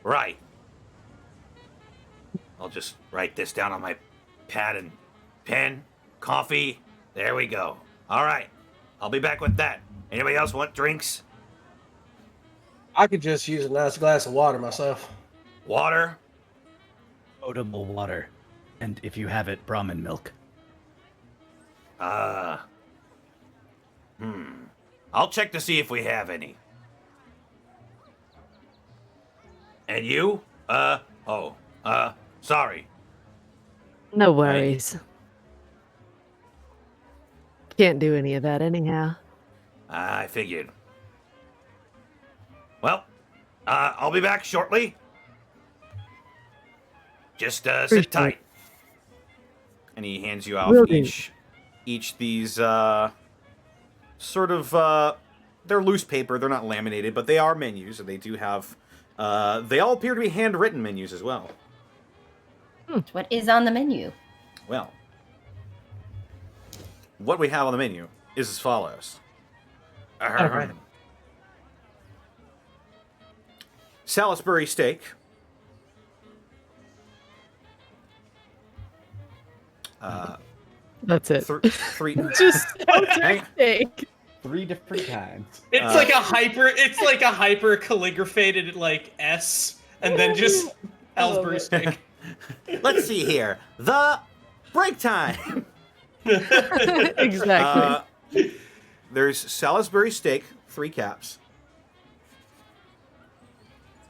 F: Right. I'll just write this down on my pad and pen. Coffee. There we go. All right. I'll be back with that. Anybody else want drinks?
D: I could just use a nice glass of water myself.
F: Water?
C: Potable water. And if you have it, Brahmin milk.
F: I'll check to see if we have any. And you? Sorry.
A: No worries. Can't do any of that anyhow.
F: I figured. Well, I'll be back shortly. Just
A: Appreciate
F: sit
A: it.
F: tight.
B: And he hands you out
A: Will do.
B: each these sort of they're loose paper, they're not laminated, but they are menus, and they do have they all appear to be handwritten menus as well.
E: What is on the menu?
B: Well, what we have on the menu is as follows.
D: right.
B: Salisbury steak.
A: That's it.
B: Three.
A: Just
B: Hang-
A: steak.
C: 3 different kinds.
D: It's like a hyper calligraphated like S, and then just Salisbury steak.
B: Let's see here. The break time.
A: Exactly.
B: There's Salisbury steak, 3 caps.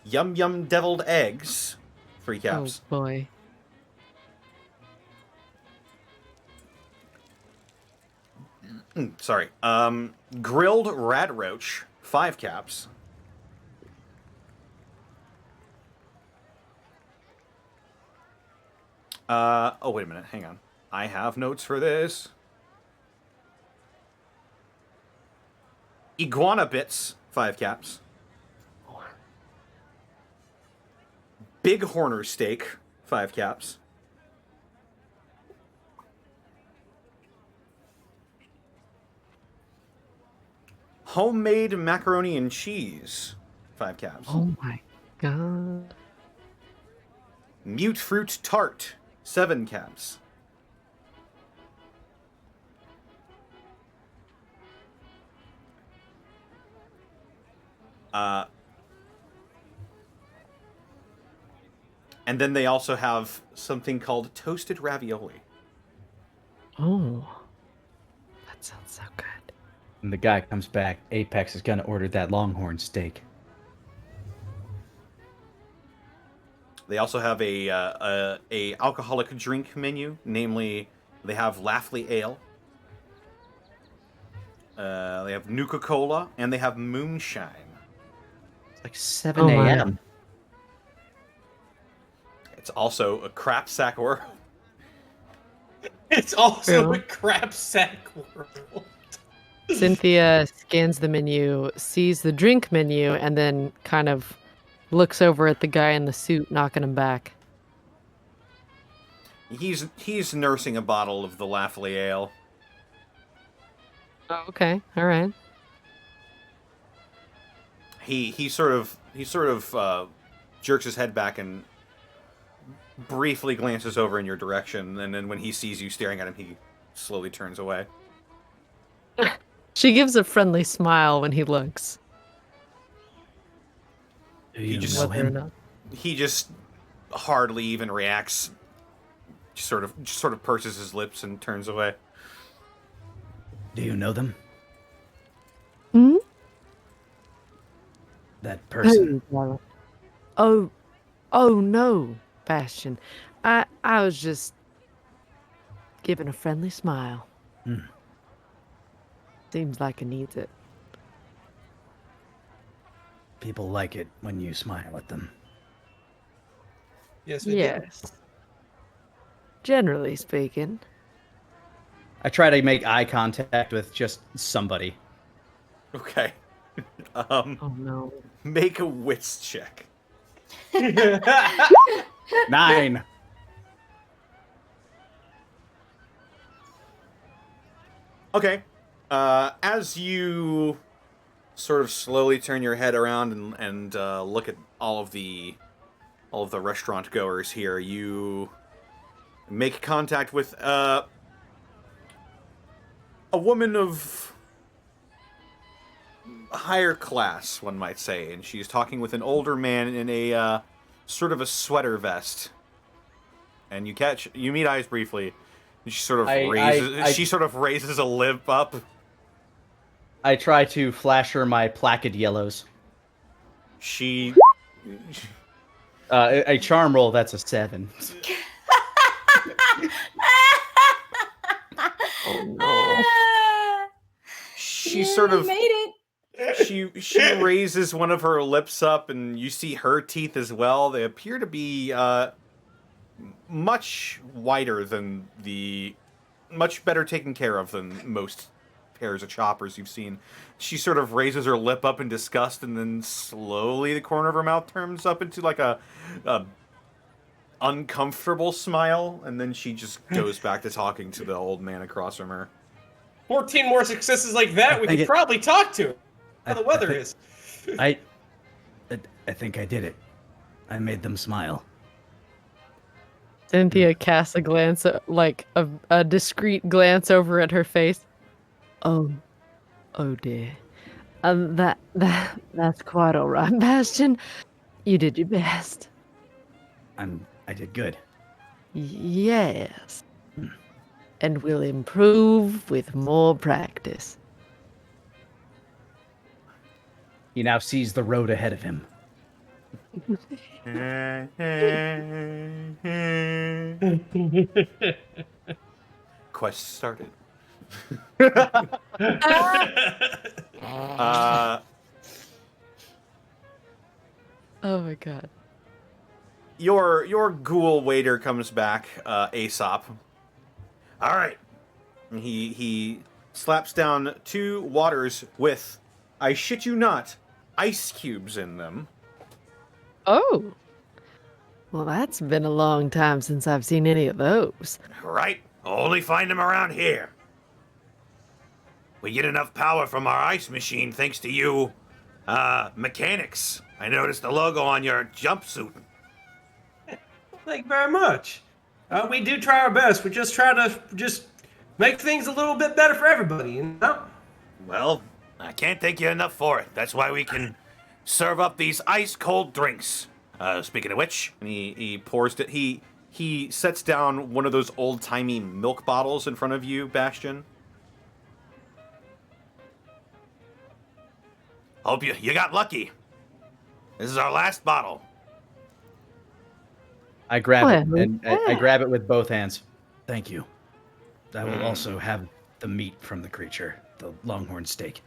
B: Yum Yum deviled eggs, 3
A: Oh
B: caps.
A: boy.
B: Sorry. Grilled rat roach, 5 caps. Oh, wait a minute. Hang on. I have notes for this. Iguana bits, 5 caps. Big Horner steak, 5 caps. Homemade macaroni and cheese, 5 caps.
A: Oh my god.
B: Mute fruit tart, 7 caps. And then they also have something called toasted ravioli.
A: Oh. That sounds so good.
C: When the guy comes back, Apex is gonna order that longhorn steak.
B: They also have a alcoholic drink menu, namely they have Laughley Ale, they have Nuka Cola, and they have Moonshine.
C: It's like 7
A: Oh my.
C: a.m.
B: It's also a crap sack or
D: It's also
A: Yeah.
D: a crap sack world.
A: Cynthia scans the menu, sees the drink menu, and then kind of looks over at the guy in the suit, knocking him back.
B: He's nursing a bottle of the Laughley Ale.
A: Oh, okay, all right.
B: He sort of jerks his head back and briefly glances over in your direction, and then when he sees you staring at him, he slowly turns away.
A: She gives a friendly smile when he looks.
C: Do you
B: just-
C: know
A: Whether or
C: him?
A: not.
B: He just hardly even reacts. Just sort of purses his lips and turns away.
C: Do you know them?
A: Hmm?
C: That person?
A: Oh, oh no, Bastion. I was just giving a friendly smile.
C: Hmm.
A: Seems like he needs it.
C: People like it when you smile at them.
D: Yes, we did.
A: Yes. Generally speaking.
C: I try to make eye contact with just somebody.
B: Okay.
A: Oh no.
B: Make a wits check.
C: 9.
B: Okay. As you sort of slowly turn your head around and look at all of the restaurant goers here, you make contact with a woman of higher class, one might say, and she's talking with an older man in a sort of a sweater vest. And you meet eyes briefly. And she sort of she sort of raises a lip up.
C: I try to flash her my placid yellows.
B: She
C: A charm roll, that's a 7.
A: Oh no.
E: Ah,
B: she sort of
E: made it.
B: she raises one of her lips up, and you see her teeth as well. They appear to be much whiter than much better taken care of than most pairs of choppers you've seen. She sort of raises her lip up in disgust, and then slowly the corner of her mouth turns up into like a uncomfortable smile, and then she just goes back to talking to the old man across from her.
D: 14 more successes like that, we could probably talk to him. How the weather is.
C: I think I did it. I made them smile.
A: Cynthia casts a glance, like a discreet glance over at her face. Oh dear. That's quite all right, Bastion. You did your best.
C: I did good.
A: Yes. And we'll improve with more practice.
C: He now sees the road ahead of him.
B: Quest started.
A: Oh my god.
B: Your ghoul waiter comes back, Aesop. All right. He slaps down 2 waters with, I shit you not, ice cubes in them.
A: Oh. Well, that's been a long time since I've seen any of those.
F: Right? Only find them around here. We get enough power from our ice machine thanks to you, mechanics. I noticed the logo on your jumpsuit.
D: Thank you very much. We do try our best. We just try to make things a little bit better for everybody, you know?
F: Well, I can't thank you enough for it. That's why we can serve up these ice-cold drinks. Speaking of which,
B: And he pours it. He sets down one of those old-timey milk bottles in front of you, Bastion.
F: hope you got lucky. This is our last bottle.
C: I grab it,
A: Well,
C: and I
A: yeah.
C: grab it with both hands. Thank you. I will also have the meat from the creature, the longhorn steak.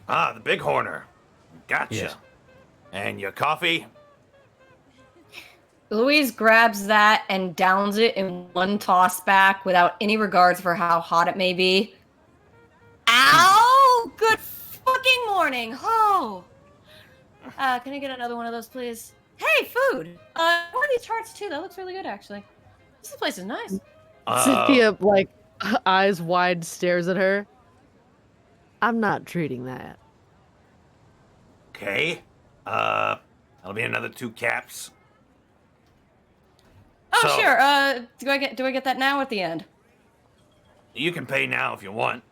F: Ah, the bighorner. Gotcha.
C: Yes.
F: And your coffee?
E: Louise grabs that and downs it in one toss back without any regards for how hot it may be. Ow! Good fucking morning. Oh. Can I get another one of those, please? Hey, food. One of these charts too. That looks really good, actually. This place is nice.
A: Cynthia, like, eyes wide, stares at her. I'm not treating that.
F: Okay. That'll be another 2 caps.
E: Oh,
F: So-
E: sure. Do I get that now or at the end?
F: You can pay now if you want.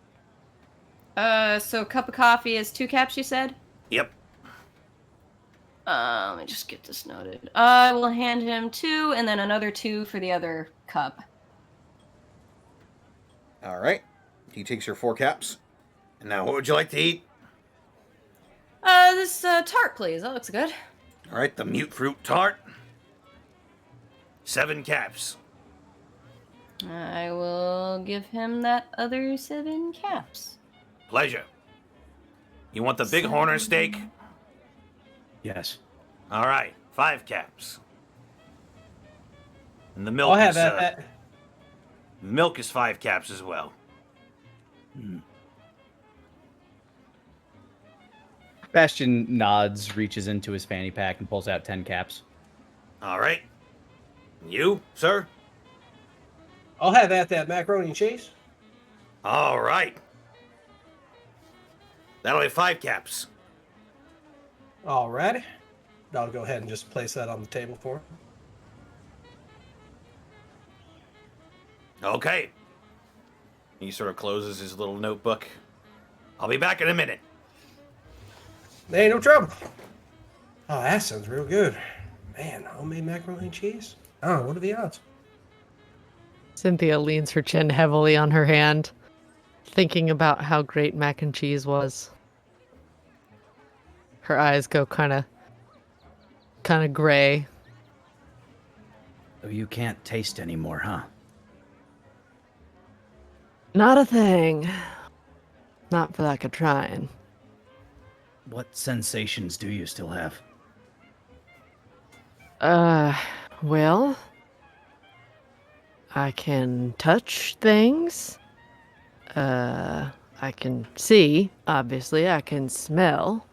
E: So a cup of coffee is 2 caps, you said?
F: Yep.
E: Let me just get this noted. I will hand him 2 and then another 2 for the other cup.
B: All right. He takes your 4 caps. And now, what would you like to eat?
E: This tart, please. That looks good.
F: All right, the mute fruit tart. 7 caps.
E: I will give him that other 7 caps.
F: Pleasure. You want the big horner steak?
C: Yes.
F: All right, 5 caps. And the milk
D: I'll have
F: is
D: that.
F: milk is 5 caps as well.
C: Bastion nods, reaches into his fanny pack, and pulls out 10 caps.
F: All right. You, sir?
D: I'll have that macaroni and cheese.
F: All right. That'll be 5 caps.
D: Alrighty. I'll go ahead and just place that on the table for him.
F: Okay.
B: He sort of closes his little notebook.
F: I'll be back in a minute.
D: Ain't no trouble. Oh, that sounds real good. Man, homemade macaroni and cheese? Oh, what are the odds?
A: Cynthia leans her chin heavily on her hand, thinking about how great mac and cheese was. Her eyes go kind of gray.
C: Oh, you can't taste anymore, huh?
A: Not a thing. Not for lack of trying.
C: What sensations do you still have?
A: Well, I can touch things. I can see, obviously. I can smell.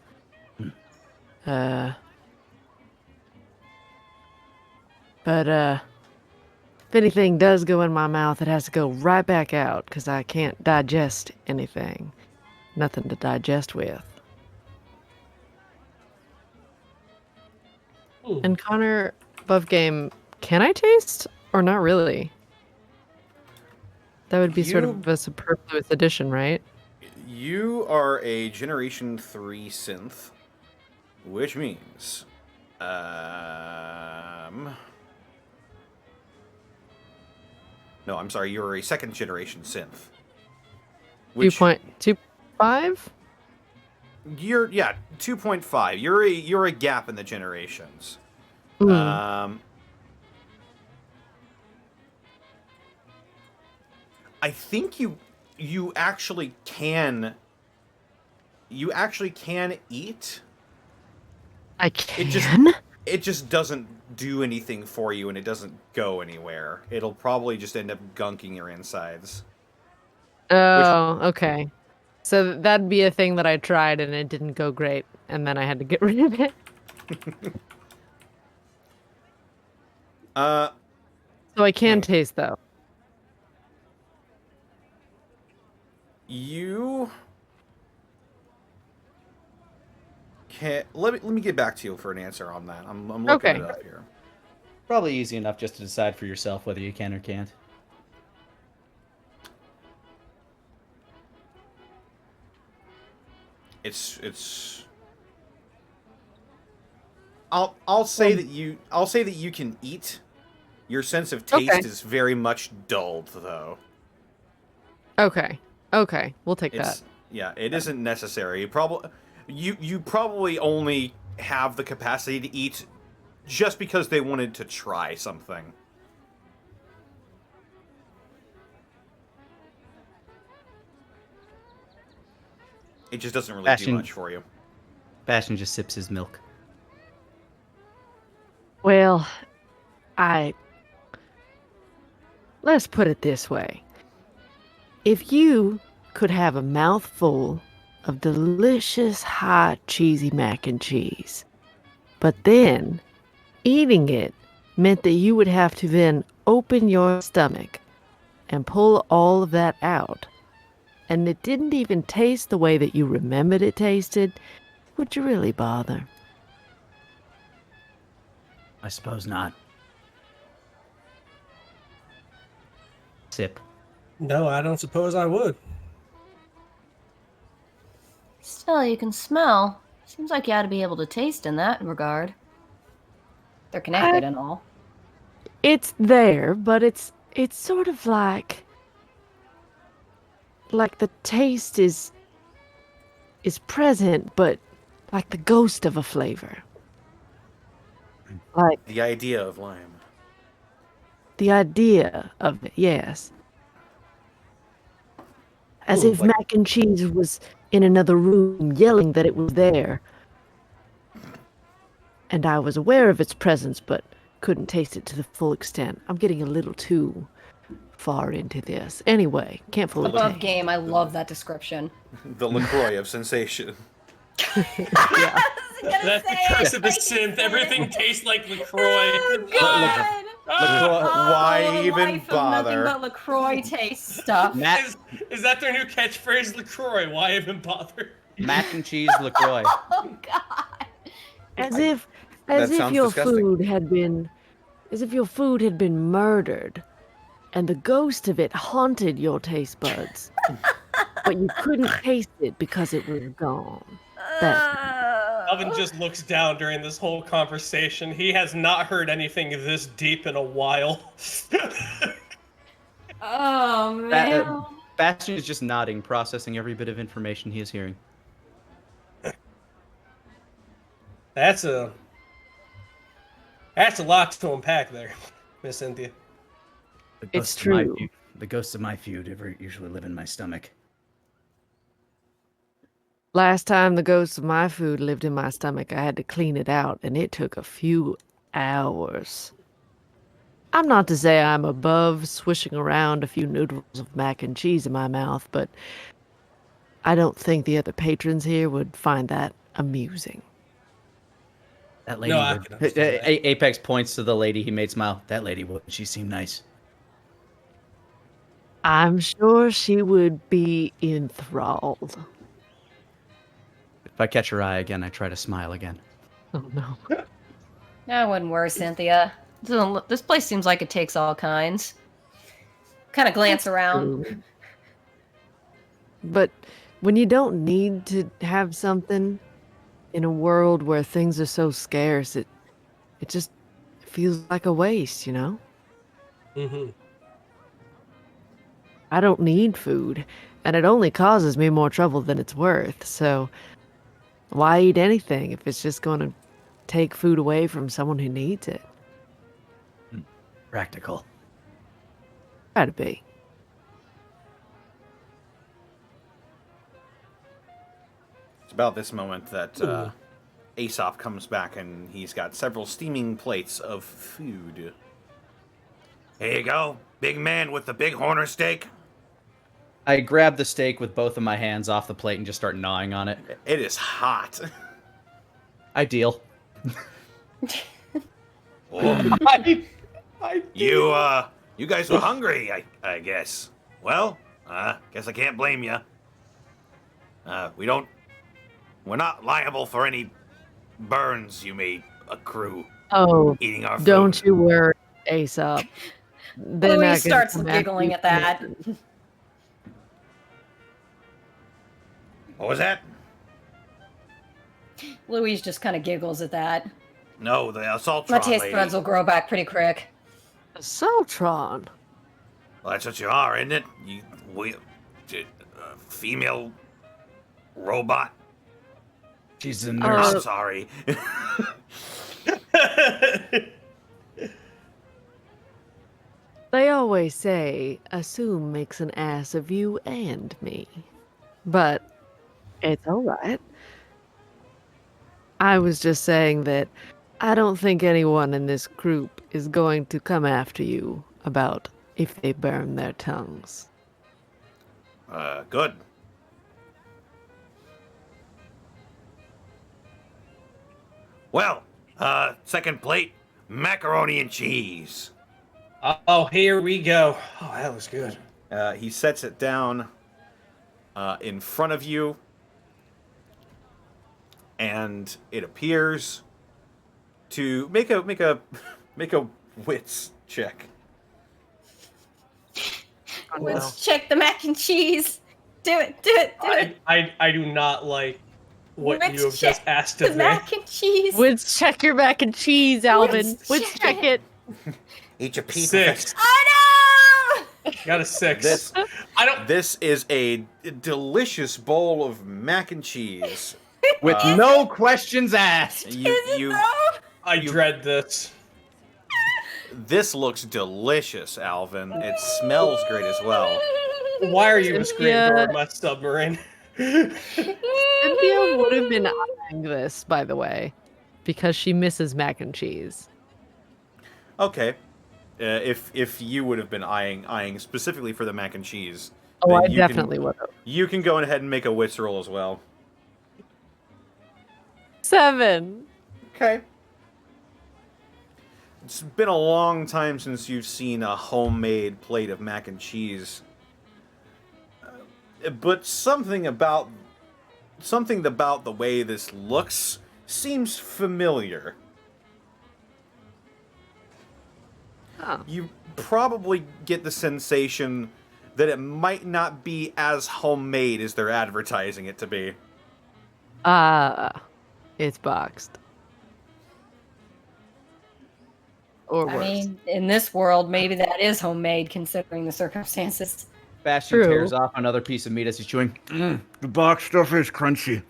A: But if anything does go in my mouth, it has to go right back out because I can't digest anything. Nothing to digest with. And Connor, above game, can I taste or not really? That would be sort of a superfluous addition, right?
B: You are a Generation 3 synth, which means, no, I'm sorry, you're a 2nd generation synth. Which
A: 2.25?
B: You're 2.5. You're a gap in the generations. I think you actually can eat.
A: I can?
B: It just doesn't do anything for you, and it doesn't go anywhere. It'll probably just end up gunking your insides.
A: Oh, okay. So that'd be a thing that I tried and it didn't go great, and then I had to get rid of it. So I can taste though.
B: You can let me get back to you for an answer on that. I'm looking
A: Okay.
B: it up here.
C: Probably easy enough just to decide for yourself whether you can or can't.
B: It's I'll say that you can eat. Your sense of taste
A: Okay.
B: is very much dulled though.
A: Okay. Okay. We'll take that.
B: Yeah, it isn't necessary. You probably only have the capacity to eat just because they wanted to try something. It just doesn't really do
C: Bastion.
B: much for you.
C: Bastion just sips his milk.
A: Well, Let's put it this way. If you could have a mouthful of delicious, hot, cheesy mac and cheese, but then eating it meant that you would have to then open your stomach and pull all of that out, and it didn't even taste the way that you remembered it tasted, would you really bother?
C: I suppose not. Sip.
D: No, I don't suppose I would.
E: Still, you can smell. Seems like you ought to be able to taste in that regard. They're connected and all.
A: It's there, but it's sort of like the taste is present, but like the ghost of a flavor. Like
B: The idea of lime.
A: the idea of it, yes. As
B: Ooh,
A: if
B: like-
A: mac and cheese was in another room yelling that it was there. And I was aware of its presence, but couldn't taste it to the full extent. I'm getting a little too far into this. Anyway, can't fully
E: Above
A: taste.
E: game, I love that description.
B: The LaCroix of sensation.
A: Yeah.
D: That's the curse of the synth. Everything tastes like LaCroix.
E: Oh, God.
B: Why
E: the
B: even
E: life of
B: bother?
E: Nothing but LaCroix taste stuff.
D: Is that their new catchphrase, LaCroix? Why even bother?
C: Mac and cheese LaCroix.
E: Oh, God.
A: As if
B: That sounds
A: your
B: disgusting.
A: food had been murdered, and the ghost of it haunted your taste buds, but you couldn't taste it because it was gone.
D: Alvin just looks down during this whole conversation. He has not heard anything this deep in a while.
E: Oh, man.
C: Bastion is just nodding, processing every bit of information he is hearing.
D: That's a lot to unpack there, Miss Cynthia.
C: The
A: It's
C: ghosts of my
A: true.
C: feud- The ghosts of my feud usually live in my stomach.
A: Last time the ghost of my food lived in my stomach, I had to clean it out, and it took a few hours. I'm not to say I'm above swishing around a few noodles of mac and cheese in my mouth, but I don't think the other patrons here would find that amusing.
C: That lady
D: No, I
C: would.
D: can understand that.
C: Apex points to the lady he made smile. That lady would. She seemed nice.
A: I'm sure she would be enthralled.
C: If I catch her eye again, I try to smile again.
A: Oh no.
E: I wouldn't worry, Cynthia. This place seems like it takes all kinds. Kind of glance around.
A: True. But when you don't need to have something in a world where things are so scarce, it just feels like a waste, you know?
D: Mm-hmm.
A: I don't need food, and it only causes me more trouble than it's worth, so why eat anything if it's just going to take food away from someone who needs it?
C: Practical.
A: Try to be.
B: It's about this moment that Aesop comes back and he's got several steaming plates of food. Here you go, big man with the big horner steak.
C: I grab the steak with both of my hands off the plate and just start gnawing on it.
B: It is hot.
C: Ideal.
B: Oh, you guys were hungry, I guess. Well, guess I can't blame you. We're not liable for any burns you may accrue
A: Oh,
B: eating our food.
A: don't you worry, Aesop. They're not gonna
E: Louise starts
A: come after
E: giggling
A: you
E: at that.
B: What was that?
E: Louise just kind of giggles at that.
B: No, the assaultron
E: My taste
B: lady.
E: buds will grow back pretty quick.
A: Saltron.
B: Well, that's what you are, isn't it? Female robot.
C: She's a
B: Oh,
C: nurse.
B: I'm sorry.
A: They always say, assume makes an ass of you and me. But it's all right. I was just saying that I don't think anyone in this group is going to come after you about if they burn their tongues.
F: Good. Well, second plate, macaroni and cheese.
D: Oh, here we go. Oh, that was good.
B: He sets it down in front of you, and it appears to make a wits check.
E: Let's check the mac and cheese. Do it.
D: I do not like what
E: Let's
D: you have
E: check
D: just asked
E: The
D: of me.
E: mac and cheese.
A: Woods, check your mac and cheese, Alvin.
E: Woods,
A: Woods,
E: check
A: check it.
F: Eat your pea.
D: 6.
E: Oh no!
D: Got a 6.
B: This
D: I don't.
B: this is a delicious bowl of mac and cheese.
C: With no questions asked.
E: Is it though?
D: I dread this.
B: This looks delicious, Alvin. It smells great as well.
D: Why are you a screen
A: Cynthia-
D: door in my submarine?
A: Cynthia would have been eyeing this, by the way, because she misses mac and cheese.
B: Okay, if you would have been eyeing specifically for the mac and cheese,
A: Oh,
B: then
A: I
B: you
A: definitely would have.
B: You can go ahead and make a wits roll as well.
A: 7.
B: Okay. It's been a long time since you've seen a homemade plate of mac and cheese. But something about the way this looks seems familiar.
A: Oh.
B: You probably get the sensation that it might not be as homemade as they're advertising it to be.
A: It's boxed. Or
E: I
A: worse.
E: mean, in this world, maybe that is homemade considering the circumstances.
C: Bastion
A: True.
C: tears off another piece of meat as he's chewing. The box stuff is crunchy.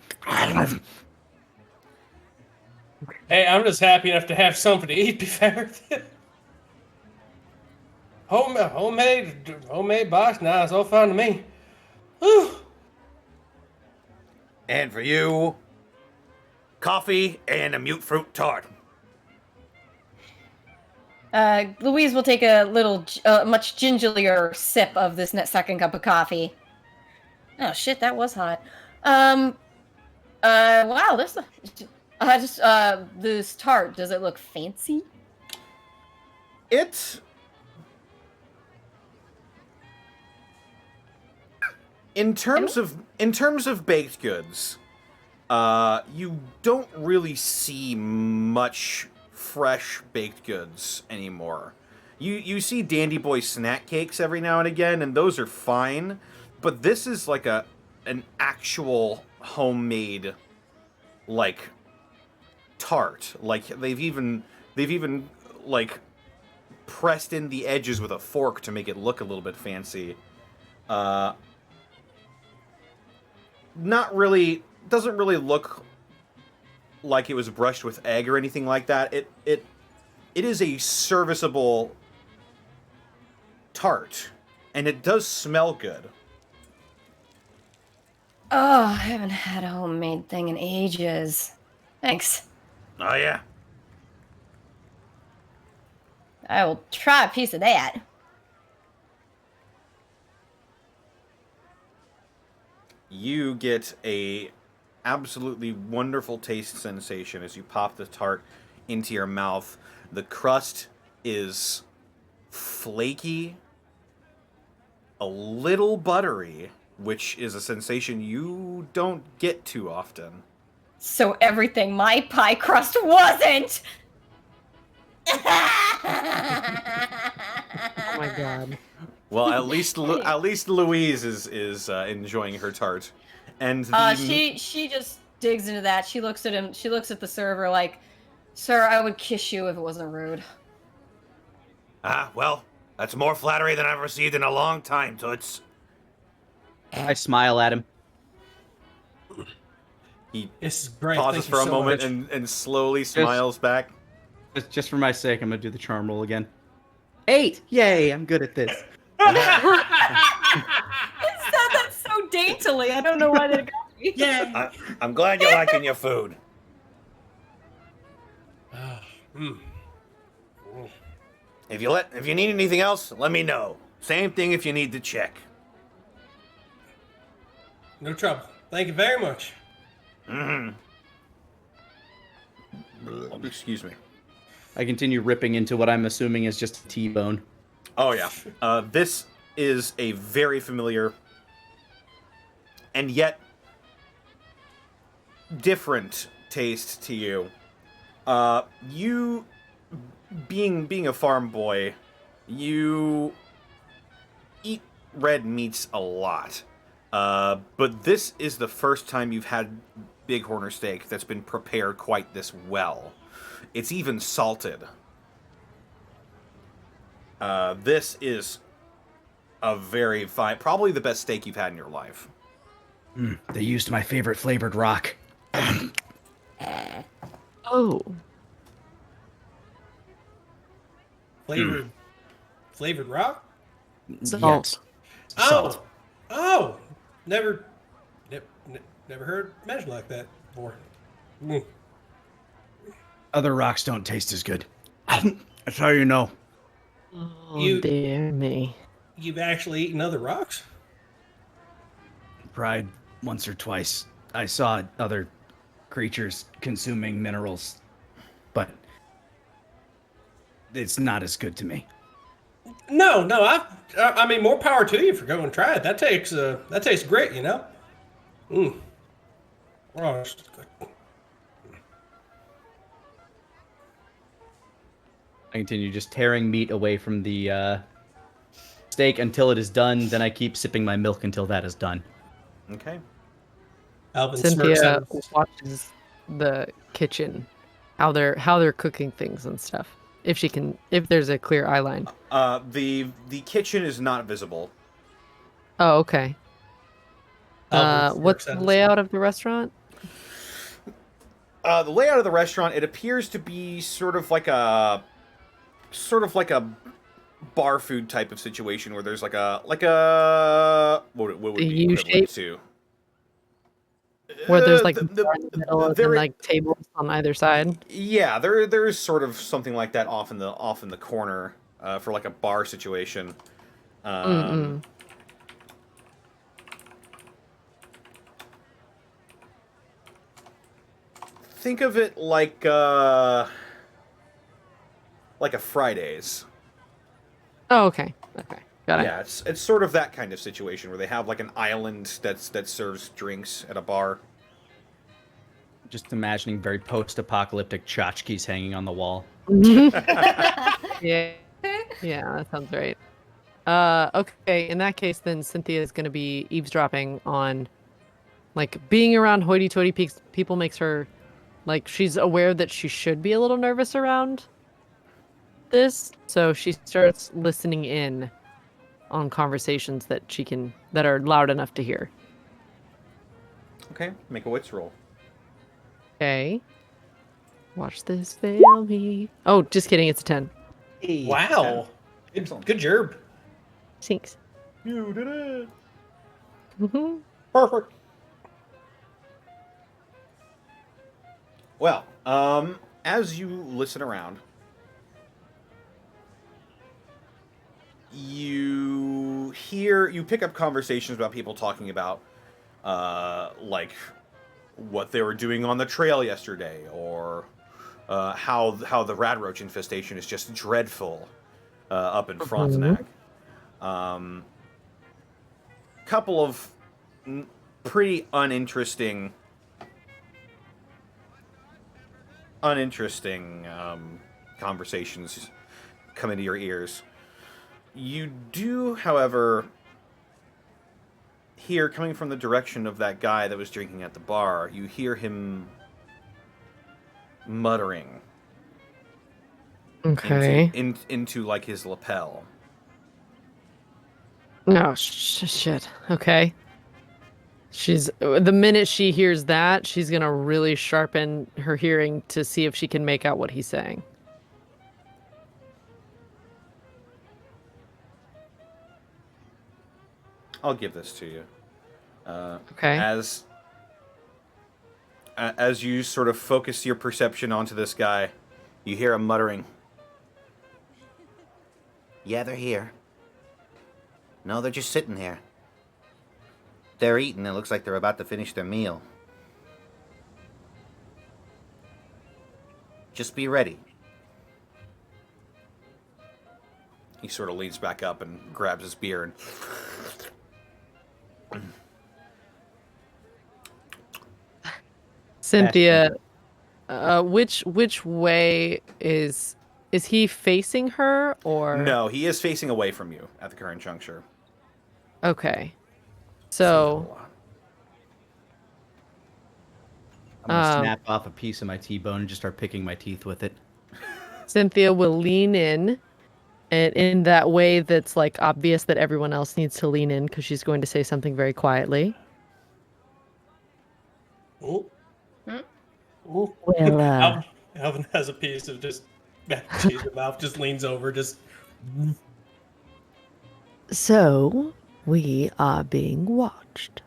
D: Hey, I'm just happy enough to have something to eat. Be fair. Homemade box. Nah, it's all fine to me. Whew.
F: And for you, coffee and a mute fruit tart.
E: Louise will take a little, much gingerlier sip of this second cup of coffee. Oh shit, that was hot. Wow, this tart, does it look fancy?
B: It in terms of baked goods, you don't really see much fresh baked goods anymore. You see Dandy Boy snack cakes every now and again, and those are fine, but this is like an actual homemade like tart. Like they've even like pressed in the edges with a fork to make it look a little bit fancy. Not really, doesn't really look like it was brushed with egg or anything like that. It is a serviceable tart, and it does smell good.
E: Oh, I haven't had a homemade thing in ages. Thanks.
F: Oh yeah.
E: I will try a piece of that.
B: You get a absolutely wonderful taste sensation as you pop the tart into your mouth. The crust is flaky, a little buttery, which is a sensation you don't get too often.
E: So everything my pie crust wasn't!
A: Oh my god.
B: Well, at least Louise is enjoying her tart, and
E: She just digs into that. She looks at him. She looks at the server like, "Sir, I would kiss you if it wasn't rude."
F: Well, that's more flattery than I've received in a long time, Toots.
C: I smile at him.
B: he
D: This is great.
B: pauses
D: Thank you
B: for a
D: so
B: moment
D: much.
B: and slowly smiles back.
C: Just for my sake, I'm gonna do the charm roll again. 8! Yay, I'm good at this.
E: It said that so daintily. I don't know why that got me.
F: I'm glad you're liking your food.
D: Mm.
B: If you need anything else, let me know. Same thing if you need to check.
D: No trouble. Thank you very much.
B: Excuse me.
C: I continue ripping into what I'm assuming is just a T-bone.
B: Oh yeah. This is a very familiar and yet different taste to you. You being a farm boy, you eat red meats a lot. But this is the first time you've had bighorn steak that's been prepared quite this well. It's even salted. This is a very fine, probably the best steak you've had in your life.
C: They used my favorite flavored rock.
A: Oh.
D: Flavored rock?
A: Salt.
C: Salt.
D: Oh, never heard it mentioned like that before. Mm.
C: Other rocks don't taste as good. That's how you know.
A: Oh, dear me.
D: You've actually eaten other rocks?
C: Tried once or twice. I saw other creatures consuming minerals, but it's not as good to me.
D: No. I mean, more power to you for going and try it. That tastes great, you know. Mm. Oh, that's good.
C: I continue just tearing meat away from the steak until it is done. Then I keep sipping my milk until that is done.
B: Okay.
D: Alvin smirks
A: Cynthia
D: at him.
A: watches the kitchen, how they're cooking things and stuff. If there's a clear eye line.
B: The kitchen is not visible.
A: Oh, okay.
D: Alvin
A: What's
D: smirks at
A: the
D: him.
A: layout of the restaurant?
B: The layout of the restaurant, it appears to be sort of like a bar food type of situation where there's like a what would
A: The
B: be
A: U
B: equivalent
A: shape?
B: to
A: Where there's like
B: the
A: bar in the middle and
B: there
A: then,
B: is-
A: like tables on either side.
B: yeah, there's sort of something like that off in the corner for like a bar situation. Think of it like a Fridays.
A: Oh, okay. Okay. Got it.
B: Yeah, it's sort of that kind of situation where they have like an island that serves drinks at a bar.
C: Just imagining very post-apocalyptic tchotchkes hanging on the wall.
A: Yeah. Yeah, that sounds right. Okay, in that case, then Cynthia is going to be eavesdropping on, like, being around hoity-toity people makes her, like, she's aware that she should be a little nervous around this, so she starts listening in on conversations that are loud enough to hear.
B: Okay, make a wits roll.
A: Okay. Watch this fail me. Oh, just kidding, it's a 10.
D: Wow. Good job.
A: Thanks.
B: You did it.
D: Perfect.
B: Well, as you listen around, you pick up conversations about people talking about, like, what they were doing on the trail yesterday, or how the rat roach infestation is just dreadful up in Frontenac. Couple of pretty uninteresting conversations come into your ears. You do, however, hear, coming from the direction of that guy that was drinking at the bar, you hear him muttering
A: Okay.
B: into like his lapel.
A: Oh, shit. Okay. The minute she hears that, she's going to really sharpen her hearing to see if she can make out what he's saying.
B: I'll give this to you.
A: Okay.
B: As you sort of focus your perception onto this guy, You hear him muttering. Yeah, they're here. No, they're just sitting here. They're eating. It looks like they're about to finish their meal. Just be ready. He sort of leans back up and grabs his beer and...
A: Cynthia, which way is he facing her or?
B: No, he is facing away from you at the current juncture.
A: Okay. So
C: I'm gonna snap off a piece of my T-bone and just start picking my teeth with it.
A: Cynthia will lean in, and in that way that's like obvious that everyone else needs to lean in because she's going to say something very quietly.
D: Oh.
E: Hmm?
D: Oh.
A: Well,
D: Alvin has a piece of just mac and cheese in his mouth, just leans over, just.
A: so we are being watched.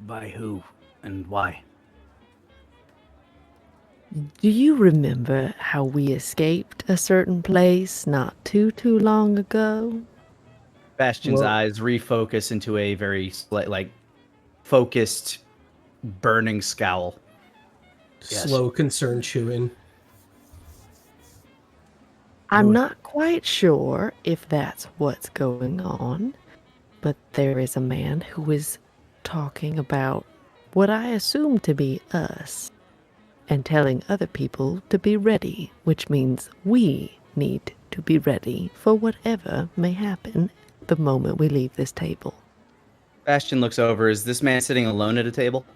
C: By who and why?
A: Do you remember how we escaped a certain place not too long ago?
C: Bastion's
D: Well-
C: eyes refocus into a very focused, burning scowl. Yes.
D: Slow, concerned chewing.
A: I'm not quite sure if that's what's going on, but there is a man who is talking about what I assume to be us and telling other people to be ready, which means we need to be ready for whatever may happen the moment we leave this table.
C: Bastion looks over. Is this man sitting alone at a table?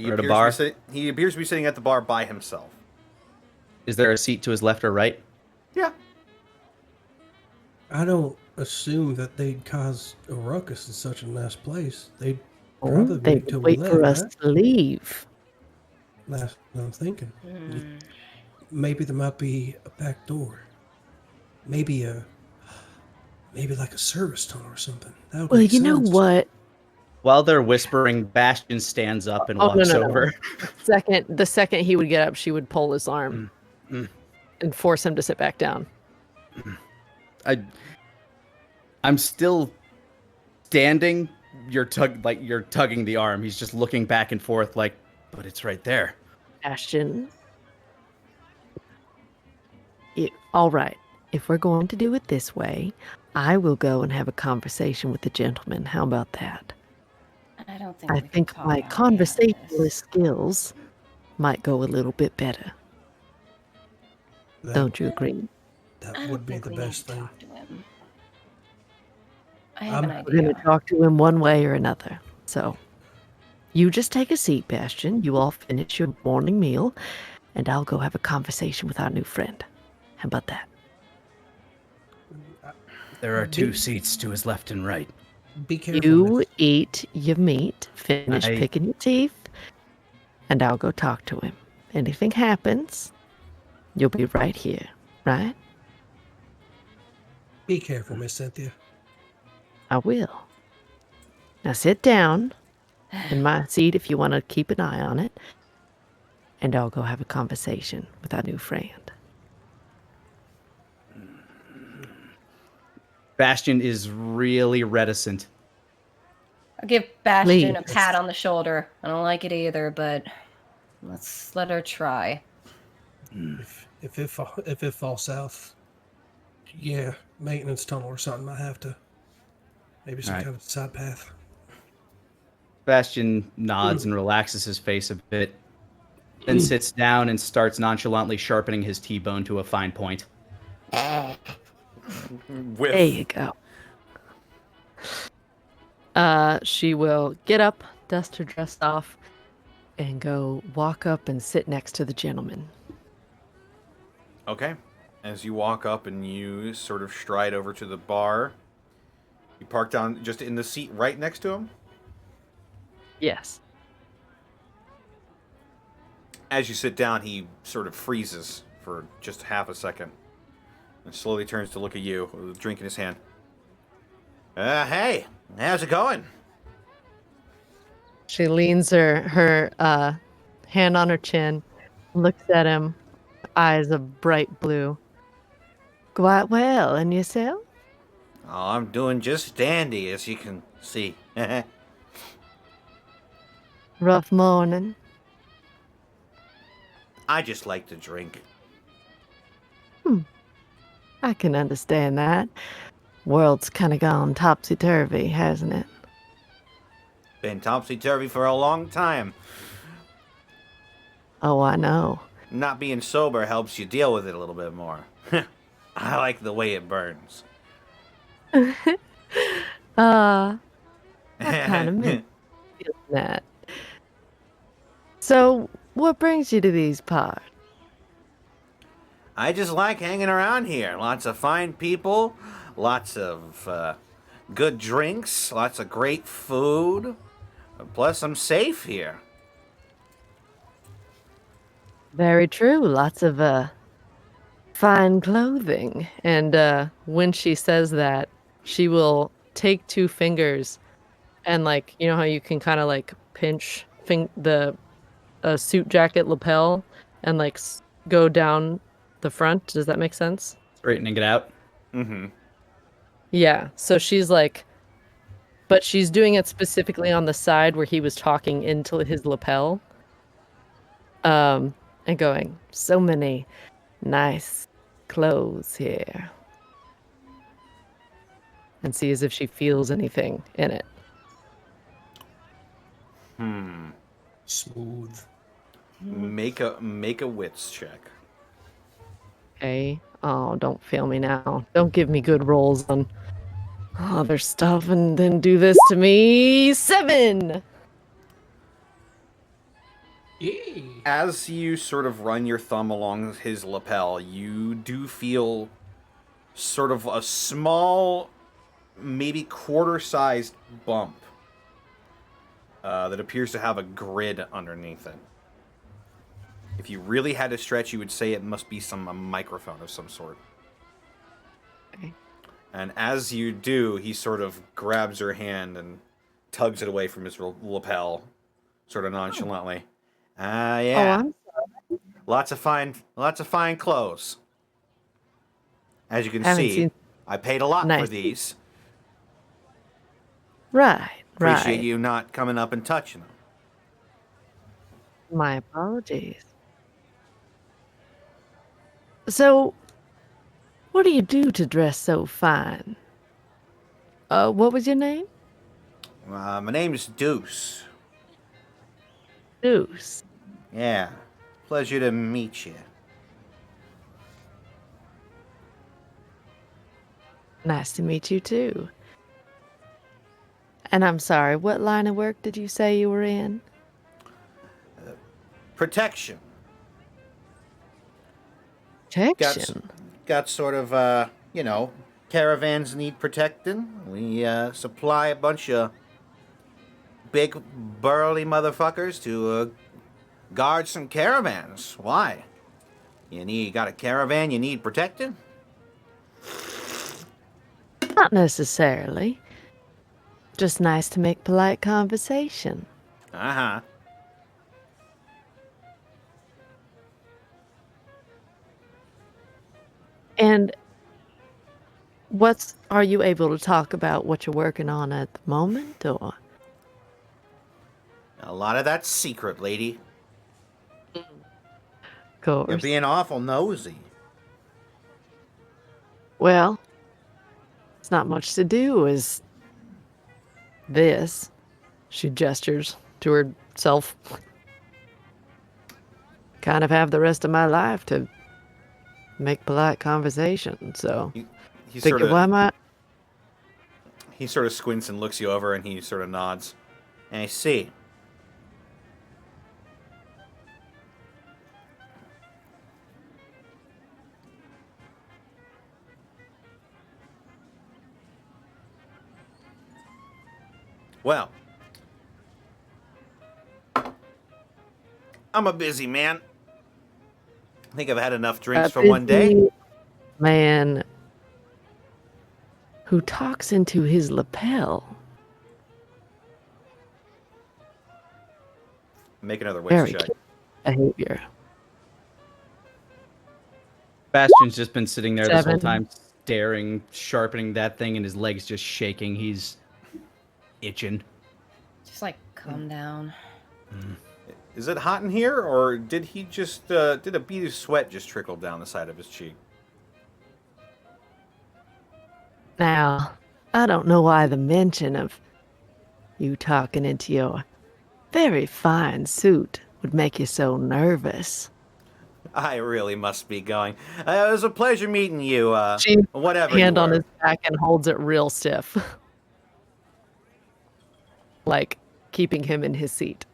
C: Or at a bar?
B: He appears to be sitting at the bar by himself.
C: Is there a seat to his left or right?
B: Yeah.
D: I don't assume that they'd cause a ruckus in such a nice place. They'd
A: Oh,
D: probably
A: they
D: wait till we
A: wait
D: left,
A: for us
D: right?
A: to leave.
D: That's what I'm thinking.
E: Hmm.
D: Maybe there might be a back door. Maybe like a service tunnel or something. That would
A: Well,
D: make
A: you know
D: sense.
A: what?
C: While they're whispering, Bastion stands up and
A: Oh,
C: walks
A: no.
C: over.
A: The second he would get up, she would pull his arm and force him to sit back down.
C: I'm still standing. You're tugging the arm. He's just looking back and forth like, but it's right there.
A: Ashton. All right. If we're going to do it this way, I will go and have a conversation with the gentleman. How about that?
E: I don't think.
A: I
E: we can
A: think
E: talk
A: my
E: our way out of
A: conversationalist
E: this.
A: skills might go a little bit better.
D: That,
A: Don't you agree?
D: that
E: I don't
D: would be
E: think
D: the
E: we need
D: best
E: to
D: thing.
E: talk to him. I have an
D: I'm-
A: We're going
E: idea.
A: to talk to him one way or another. So, you just take a seat, Bastion. You all finish your morning meal, and I'll go have a conversation with our new friend. How about that?
C: There are two seats to his left and right.
D: Be careful.
A: You
D: miss.
A: eat your meat, finish
C: I-
A: picking your teeth, and I'll go talk to him. Anything happens, you'll be right here, right?
D: Be careful, Miss Cynthia.
A: I will. Now sit down in my seat if you want to keep an eye on it, and I'll go have a conversation with our new friend.
C: Bastion is really reticent.
E: I'll give Bastion a
A: Please.
E: pat on the shoulder. I don't like it either, but let's let her try.
D: If it falls south, yeah, maintenance tunnel or something. I have to. Maybe some
C: Alright.
D: kind of side path.
C: Bastion nods and relaxes his face a bit, then sits down and starts nonchalantly sharpening his T-bone to a fine point.
B: With
A: There you go. She will get up, dust her dress off, and go walk up and sit next to the gentleman.
B: Okay. As you walk up and you sort of stride over to the bar, you park down just in the seat right next to him.
A: Yes.
B: As you sit down, he sort of freezes for just half a second and slowly turns to look at you with a drink in his hand. Hey, how's it going?
A: She leans her hand on her chin, looks at him, eyes a bright blue. Quite well, and yourself?
B: Oh, I'm doing just dandy, as you can see.
A: Rough morning.
B: I just like to drink.
A: I can understand that. World's kind of gone topsy-turvy, hasn't it?
B: Been topsy-turvy for a long time.
A: Oh, I know.
B: Not being sober helps you deal with it a little bit more. I like the way it burns.
A: I kind of miss feeling that. So, what brings you to these parts?
B: I just like hanging around here. Lots of fine people, lots of good drinks, lots of great food. Plus, I'm safe here.
A: Very true. Lots of fine clothing. And when she says that, she will take two fingers and like you know how you can kind of like pinch the suit jacket lapel and like go down the front. Does that make sense?
C: Straightening it out.
B: Mm-hmm.
A: Yeah. So she's like, but she's doing it specifically on the side where he was talking into his lapel. And going, so many nice clothes here. And see as if she feels anything in it.
D: Smooth.
B: Make a wits check.
A: Okay. Oh, don't fail me now. Don't give me good rolls on other stuff and then do this to me. 7!
D: Yay.
B: As you sort of run your thumb along his lapel, you do feel sort of a small, maybe quarter-sized bump that appears to have a grid underneath it. If you really had to stretch, you would say it must be a microphone of some sort.
A: Okay.
B: And as you do, he sort of grabs your hand and tugs it away from his lapel, sort of nonchalantly. Yeah.
A: I'm
B: Lots of fine clothes. As you can
A: Haven't
B: see,
A: seen-
B: I paid a lot for
A: Nice.
B: these.
A: right.
B: Appreciate you not coming up and touching them.
A: My apologies. So, what do you do to dress so fine? What was your name?
B: My name's Deuce.
A: Deuce.
B: Yeah. Pleasure to meet you.
A: Nice to meet you too. And I'm sorry, what line of work did you say you were in?
B: Protection.
A: Protection.
B: Got sort of, caravans need protecting. We supply a bunch of big, burly motherfuckers to guard some caravans. Why? You got a caravan you need protected?
A: Not necessarily. Just nice to make polite conversation.
B: Uh-huh.
A: And are you able to talk about what you're working on at the moment, or?
B: A lot of that's secret, lady.
A: Of course.
B: You're being awful nosy.
A: Well, it's not much to do as this. She gestures to herself. Kind of have the rest of my life to make polite conversation, so
B: He
A: think
B: sort of
A: why am I?
B: he sort of squints and looks you over, and he sort of nods. I see. Well, I'm a busy man. I think I've had enough drinks for one day.
A: Busy man who talks into his lapel.
B: Make another
A: Very
B: wits check.
A: cute behavior.
C: Bastion's just been sitting there this whole
A: 7.
C: time, staring, sharpening that thing, and his leg's just shaking. He's itching.
E: Just like calm down.
B: Is it hot in here, or did he just did a bead of sweat just trickle down the side of his cheek?
A: Now, I don't know why the mention of you talking into your very fine suit would make you so nervous.
B: I really must be going. It was a pleasure meeting you.
A: She
B: Whatever
A: hand
B: you
A: on
B: were.
A: his back and holds it real stiff. Like keeping him in his seat.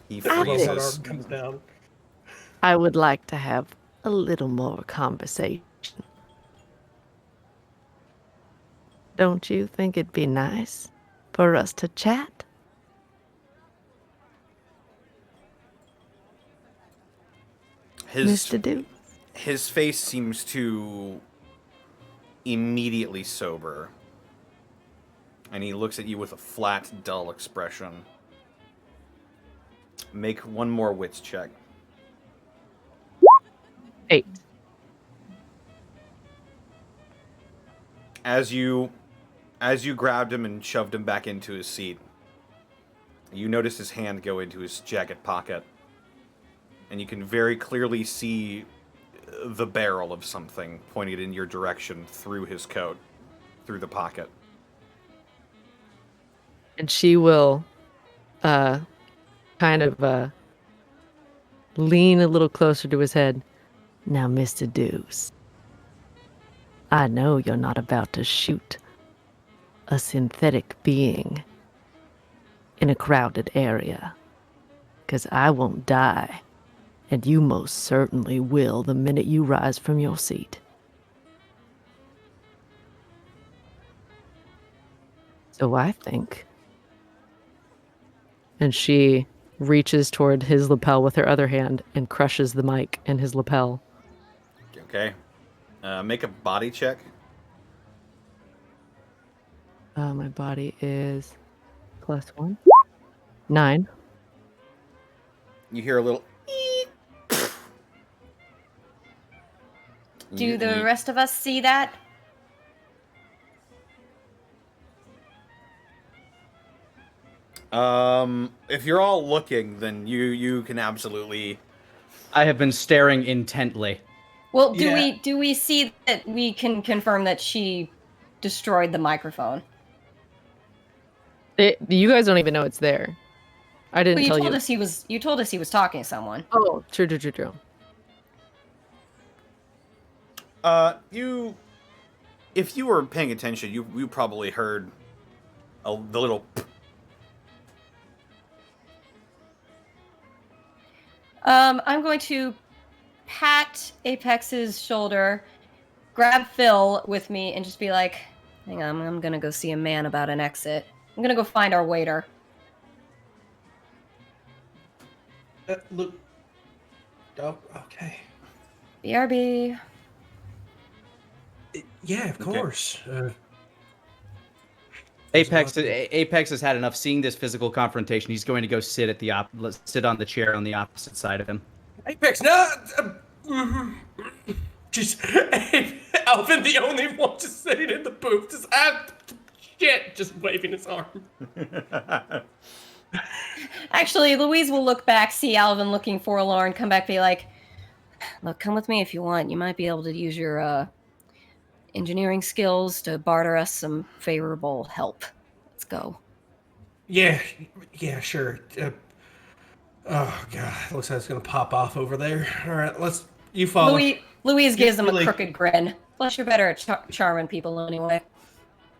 B: He
A: I
D: That
B: freezes.
D: arm comes down.
A: I would like to have a little more conversation. Don't you think it'd be nice for us to chat? Mr. Duke?
B: His face seems to immediately sober. And he looks at you with a flat, dull expression. Make one more wits check.
A: 8.
B: As you grabbed him and shoved him back into his seat, you notice his hand go into his jacket pocket. And you can very clearly see the barrel of something pointed in your direction through his coat, through the pocket.
A: And she will kind of lean a little closer to his head. Now, Mr. Deuce, I know you're not about to shoot a synthetic being in a crowded area, 'cause I won't die, and you most certainly will the minute you rise from your seat. So I think... And she reaches toward his lapel with her other hand and crushes the mic in his lapel.
B: Okay. Make a body check.
A: My body is +1. 9.
B: You hear a little...
E: Do the rest of us see that?
B: If you're all looking, then you can absolutely...
C: I have been staring intently.
E: Well,
D: Yeah.
E: do we see that we can confirm that she destroyed the microphone?
A: You guys don't even know it's there. I didn't
E: Well,
A: tell
E: you told us he was talking to someone.
A: Oh, true.
B: If you were paying attention, you probably heard the little...
E: I'm going to pat Apex's shoulder, grab Phil with me, and just be like, hang on, I'm gonna go see a man about an exit. I'm gonna go find our waiter.
D: Look. Oh, okay.
E: BRB.
D: Yeah, of
B: Okay.
D: course.
C: Apex has had enough seeing this physical confrontation. He's going to go sit at sit on the chair on the opposite side of him.
D: Apex, no. Just Alvin, the only one just sitting in the booth, just shit, just waving his arm.
E: Actually, Louise will look back, see Alvin looking forlorn, come back, be like, look, come with me if you want. You might be able to use your engineering skills to barter us some favorable help. Let's go.
D: Yeah, sure. Oh god, looks like it's gonna pop off over there. All right, you follow.
E: Louise gives him a
D: Like-
E: crooked grin. Plus, you're better at charming people anyway.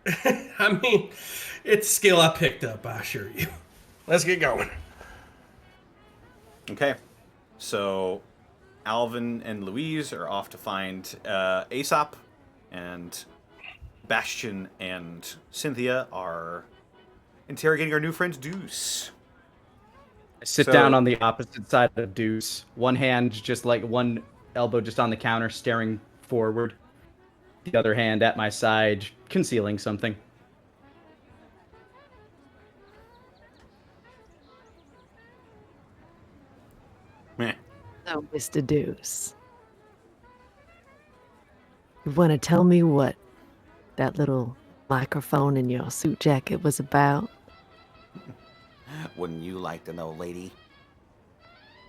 D: I mean, it's skill I picked up, I assure you. Let's get going.
B: Okay. So, Alvin and Louise are off to find Aesop, and Bastion and Cynthia are interrogating our new friend Deuce.
C: I sit
B: So-
C: down on the opposite side of Deuce. One hand just like one elbow just on the counter, staring forward. The other hand at my side, concealing something.
B: Meh.
A: So, Mr. Deuce, you want to tell me what that little microphone in your suit jacket was about?
F: Wouldn't you like to know, lady?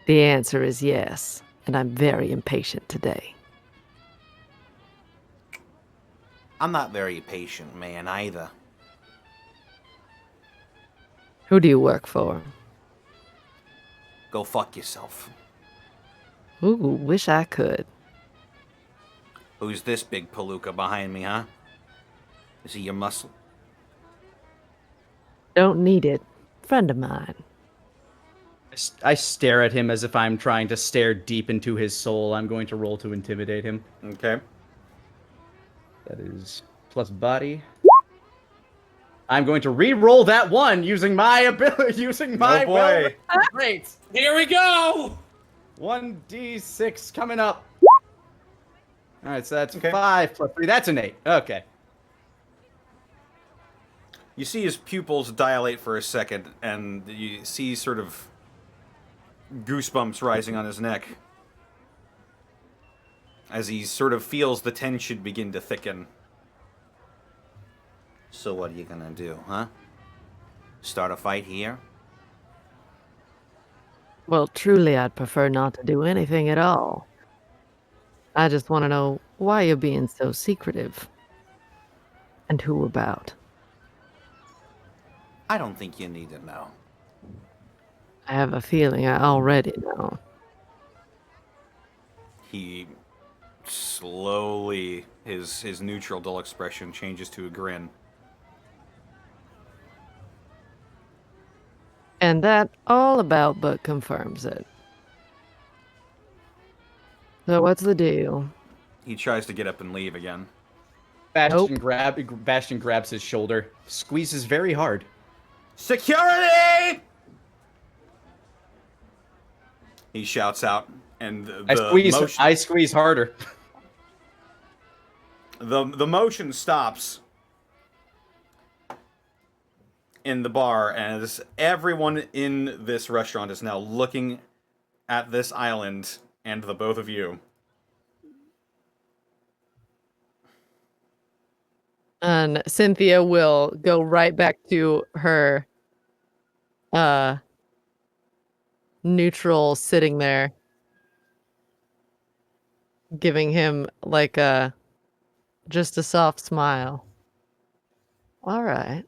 A: The answer is yes, and I'm very impatient today.
F: I'm not very patient, man, either.
A: Who do you work for?
F: Go fuck yourself.
A: Ooh, wish I could.
F: Who's this big palooka behind me, huh? Is he your muscle?
A: Don't need it. Friend of mine.
C: I stare at him as if I'm trying to stare deep into his soul. I'm going to roll to intimidate him.
B: Okay.
C: That is plus body. I'm going to re-roll that one using my ability, using my
B: boy.
C: Great.
D: Here we go.
C: 1d6 coming up. All right, so that's
B: Okay.
C: 5 plus 3. That's an 8. Okay.
B: You see his pupils dilate for a second, and you see sort of goosebumps rising on his neck as he sort of feels the tension begin to thicken.
F: So what are you gonna do, huh? Start a fight here?
A: Well, truly, I'd prefer not to do anything at all. I just want to know why you're being so secretive. And who about.
F: I don't think you need to know.
A: I have a feeling I already know.
B: He slowly, his neutral dull expression changes to a grin.
A: And that all about but confirms it. So what's the deal?
B: He tries to get up and leave again.
C: Bastion
A: Nope.
C: Bastion grabs his shoulder, squeezes very hard.
B: Security! He shouts out, and
C: I squeeze harder.
B: the motion stops in the bar, as everyone in this restaurant is now looking at this island and the both of you.
A: And Cynthia will go right back to her neutral sitting there, giving him like just a soft smile. All right.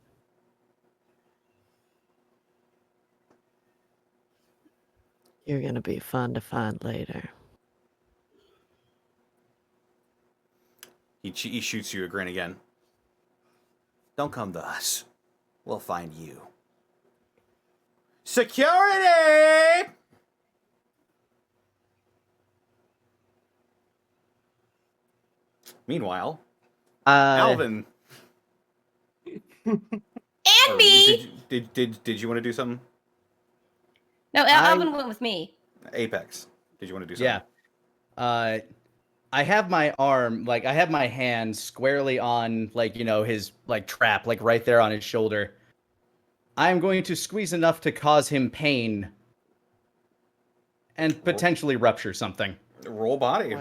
A: You're gonna be fun to find later.
B: He shoots you a grin again.
F: Don't come to us. We'll find you.
B: Security! Meanwhile, Alvin.
E: And
B: or
E: me.
B: Did you want to do something?
E: No, Alvin went with me.
B: Apex. Did you want to do something?
C: Yeah. I have my arm, I have my hand squarely on, his, trap, right there on his shoulder. I'm going to squeeze enough to cause him pain and potentially rupture something.
B: Roll body.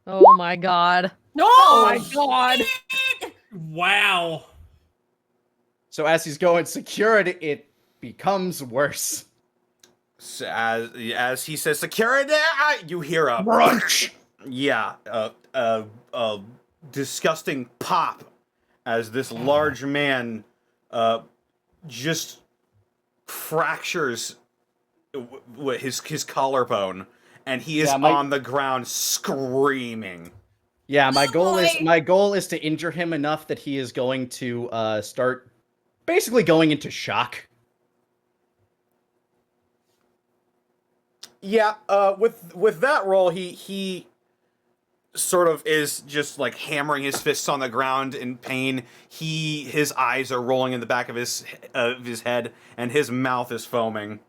A: Oh my god.
E: No!
A: Oh my god.
D: Wow.
C: So as he's going security, it becomes worse.
B: So as he says security, you hear a
C: Brunch!
B: Yeah, a disgusting pop as this large man just fractures his collarbone, and he is on the ground screaming.
C: Yeah, my goal is to injure him enough that he is going to start basically going into shock.
B: Yeah, with that roll, he sort of is just like hammering his fists on the ground in pain. His eyes are rolling in the back of his head, and his mouth is foaming.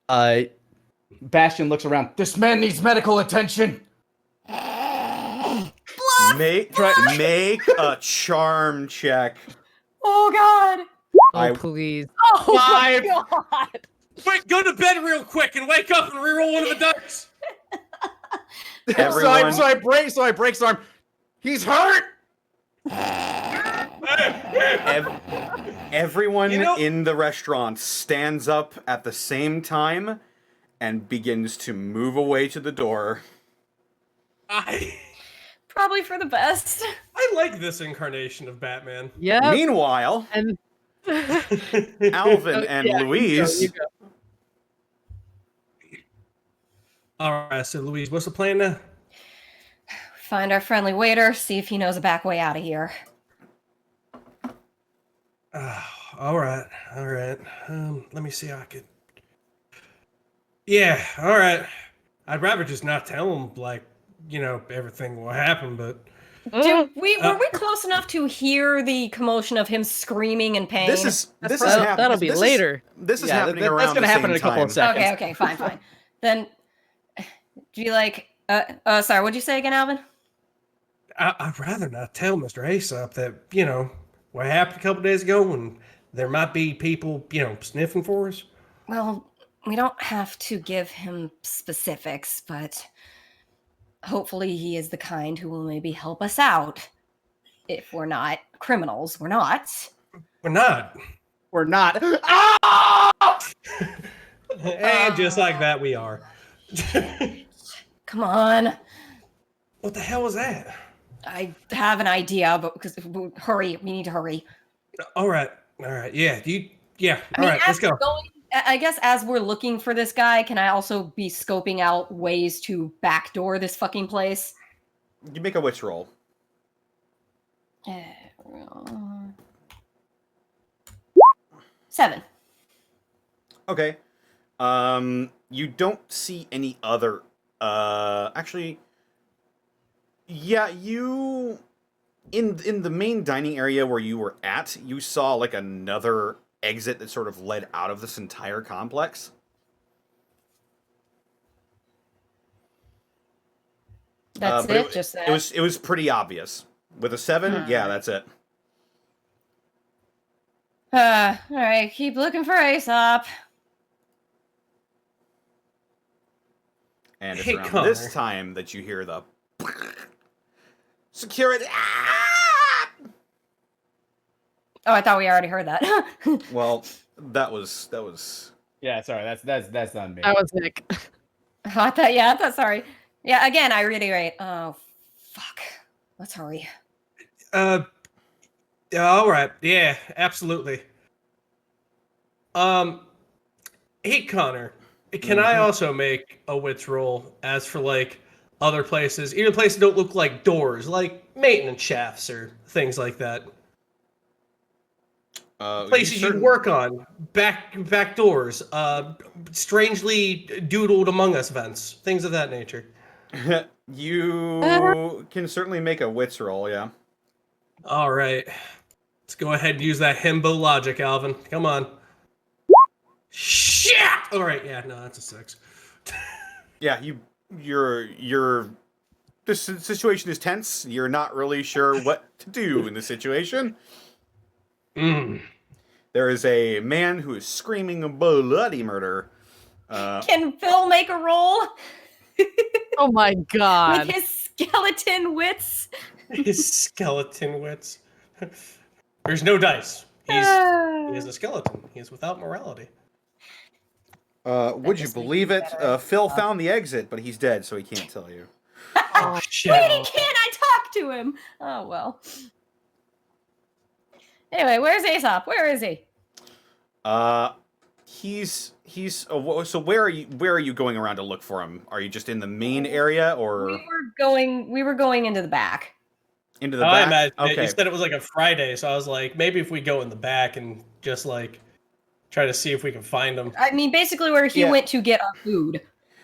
C: Bastion looks around. This man needs medical attention.
B: Make a charm check.
E: Oh god.
A: Oh, please.
E: Oh
C: 5.
E: my god.
D: Quick, go to bed real quick and wake up and reroll one of the dice.
B: Everyone,
C: So I break his arm. He's hurt.
B: everyone
D: You know-
B: in the restaurant stands up at the same time and begins to move away to the door.
E: Probably for the best.
D: I like this incarnation of Batman.
A: Yep.
B: Meanwhile,
A: And
B: Alvin and
A: yeah,
B: Louise.
A: you go.
D: All right, so Louise, what's the plan now?
E: Find our friendly waiter, see if he knows a back way out of here.
D: All right. Let me see how I could. Yeah, all right. I'd rather just not tell him, like, everything will happen, but.
E: Were we close enough to hear the commotion of him screaming in pain?
B: This is
A: That'll be later.
B: This is
C: Yeah,
B: happening
C: that's
B: around
C: gonna
B: the
C: happen
B: same
C: in a couple of
B: time.
C: seconds.
E: Okay, fine. Then, do you like? Sorry, what'd you say again, Alvin?
D: I'd rather not tell Mr. Aesop that, what happened a couple days ago and there might be people, sniffing for us.
E: Well, we don't have to give him specifics, but hopefully he is the kind who will maybe help us out. If we're not criminals, we're not.
D: We're not.
C: We're not.
D: And just like that, we are.
E: Come on.
D: What the hell was that?
E: I have an idea, but hurry, we need to hurry.
D: All right. Yeah. All right, let's go.
E: I guess as we're looking for this guy, can I also be scoping out ways to backdoor this fucking place?
B: You make a witch roll.
E: 7.
B: Okay. You don't see any other. Actually, yeah, you in the main dining area where you were at, you saw like another exit that sort of led out of this entire complex.
E: That's
B: But
E: it. Just that.
B: It was pretty obvious. With a 7, yeah, that's it.
E: All right, keep looking for Aesop.
B: And it's
D: Hey,
B: around
D: Connor.
B: this time that you hear the security. Ah!
E: Oh, I thought we already heard that.
B: Well, that was.
C: Yeah, sorry. That's not me.
A: That was Nick.
E: I thought, sorry. Yeah, again, I reiterate. Oh, fuck. Let's hurry.
D: All right. Yeah, absolutely. Hey, Connor, can I also make a wits roll as for, like, other places, even places that don't look like doors, like maintenance shafts or things like that? Places you'd work on, back doors, strangely doodled Among Us vents, things of that nature.
B: You can certainly make a wits roll, yeah.
D: All right. Let's go ahead and use that himbo logic, Alvin. Come on. Shit! All right, yeah, no, that's a 6.
B: Yeah, this situation is tense. You're not really sure what to do in this situation. There is a man who is screaming bloody murder.
E: Can Phil make a roll
A: Oh my god.
E: with his skeleton wits?
D: His skeleton wits. There's no dice. He is a skeleton. He is without morality.
B: Would you believe it? Phil found the exit, but he's dead, so he can't tell you.
D: Oh, shit.
E: Wait, can't I talk to him? Oh, well. Anyway, where's Aesop? Where is he?
B: He's so where are you going around to look for him? Are you just in the main area or
E: We were going into the back.
B: into the
D: I
B: back?
D: imagine it.
B: Okay.
D: You said it was like a Friday, so I was like, maybe if we go in the back and just like try to see if we can find him.
E: I mean, basically where he
B: Yeah.
E: went to get our food.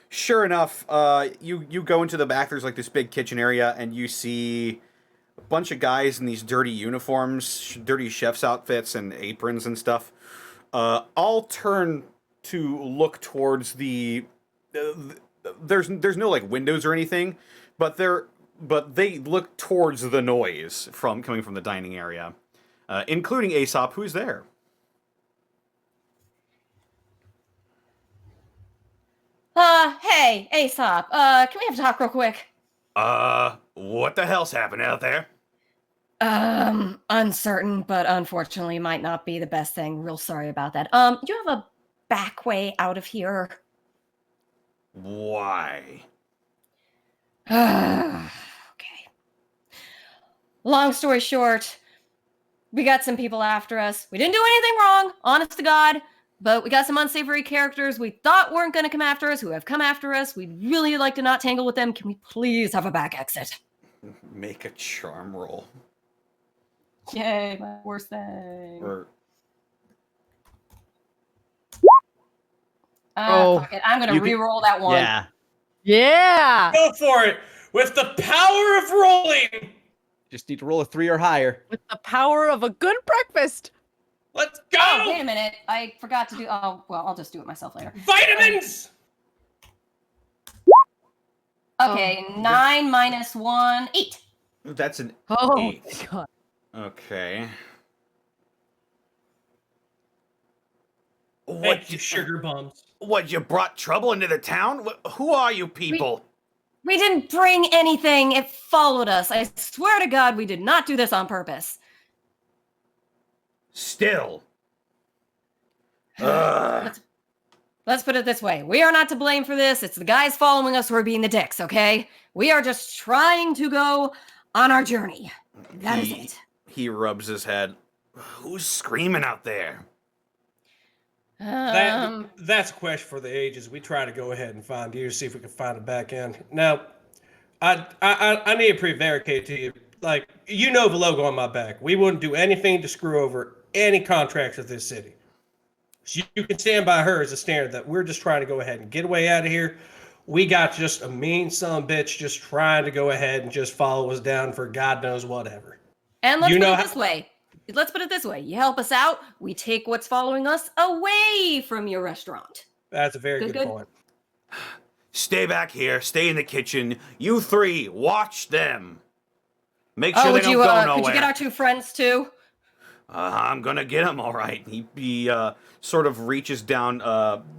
B: Sure enough, you go into the back. There's like this big kitchen area, and you see a bunch of guys in these dirty uniforms, dirty chef's outfits, and aprons and stuff. All turn to look towards the. There's no like windows or anything, but they look towards the noise coming from the dining area, including Aesop, who's there.
E: Hey, Aesop, can we have a talk real quick?
F: What the hell's happening out there?
E: Uncertain, but unfortunately might not be the best thing. Real sorry about that. Do you have a back way out of here?
F: Why?
E: Okay. Long story short, we got some people after us. We didn't do anything wrong, honest to God, but we got some unsavory characters we thought weren't going to come after us who have come after us. We'd really like to not tangle with them. Can we please have a back exit?
B: Make a charm roll.
E: Yay, my worst thing.
B: Or
E: Fuck it. I'm going to
C: You can-
E: re-roll that one.
C: Yeah.
A: Yeah.
D: Go for it with the power of rolling.
C: Just need to roll a 3 or higher.
A: With the power of a good breakfast.
D: Let's go.
E: Oh, wait a minute. I forgot to do... Oh, well, I'll just do it myself later.
D: Vitamins.
E: Okay, 9 minus 1, 8.
B: that's an
A: Oh
B: 8.
A: my god.
B: Okay.
D: Thank you, sugar bums.
F: What, you brought trouble into the town? Who are you people?
E: We didn't bring anything. It followed us. I swear to God, we did not do this on purpose.
F: Still. Ugh.
E: Let's put it this way. We are not to blame for this. It's the guys following us who are being the dicks, okay? We are just trying to go on our journey. That is it.
B: He rubs his head.
F: Who's screaming out there?
D: That's a question for the ages. We try to go ahead and find you, see if we can find a back end. Now, I need to prevaricate to you. Like, you know the logo on my back. We wouldn't do anything to screw over any contracts with this city. So you can stand by her as a standard that we're just trying to go ahead and get away out of here. We got just a mean son of a bitch just trying to go ahead and just follow us down for God knows whatever.
E: And let's
D: You
E: put
D: know
E: it
D: how-
E: this way. Let's put it this way. You help us out, we take what's following us away from your restaurant.
D: That's a very
E: Good,
D: good
E: good.
D: point.
F: Stay back here. Stay in the kitchen. You three, watch them. Make sure
E: Oh,
F: they
E: would
F: don't
E: you,
F: go nowhere.
E: could you get our 2 friends too?
F: I'm gonna get them, all right.
B: He sort of reaches down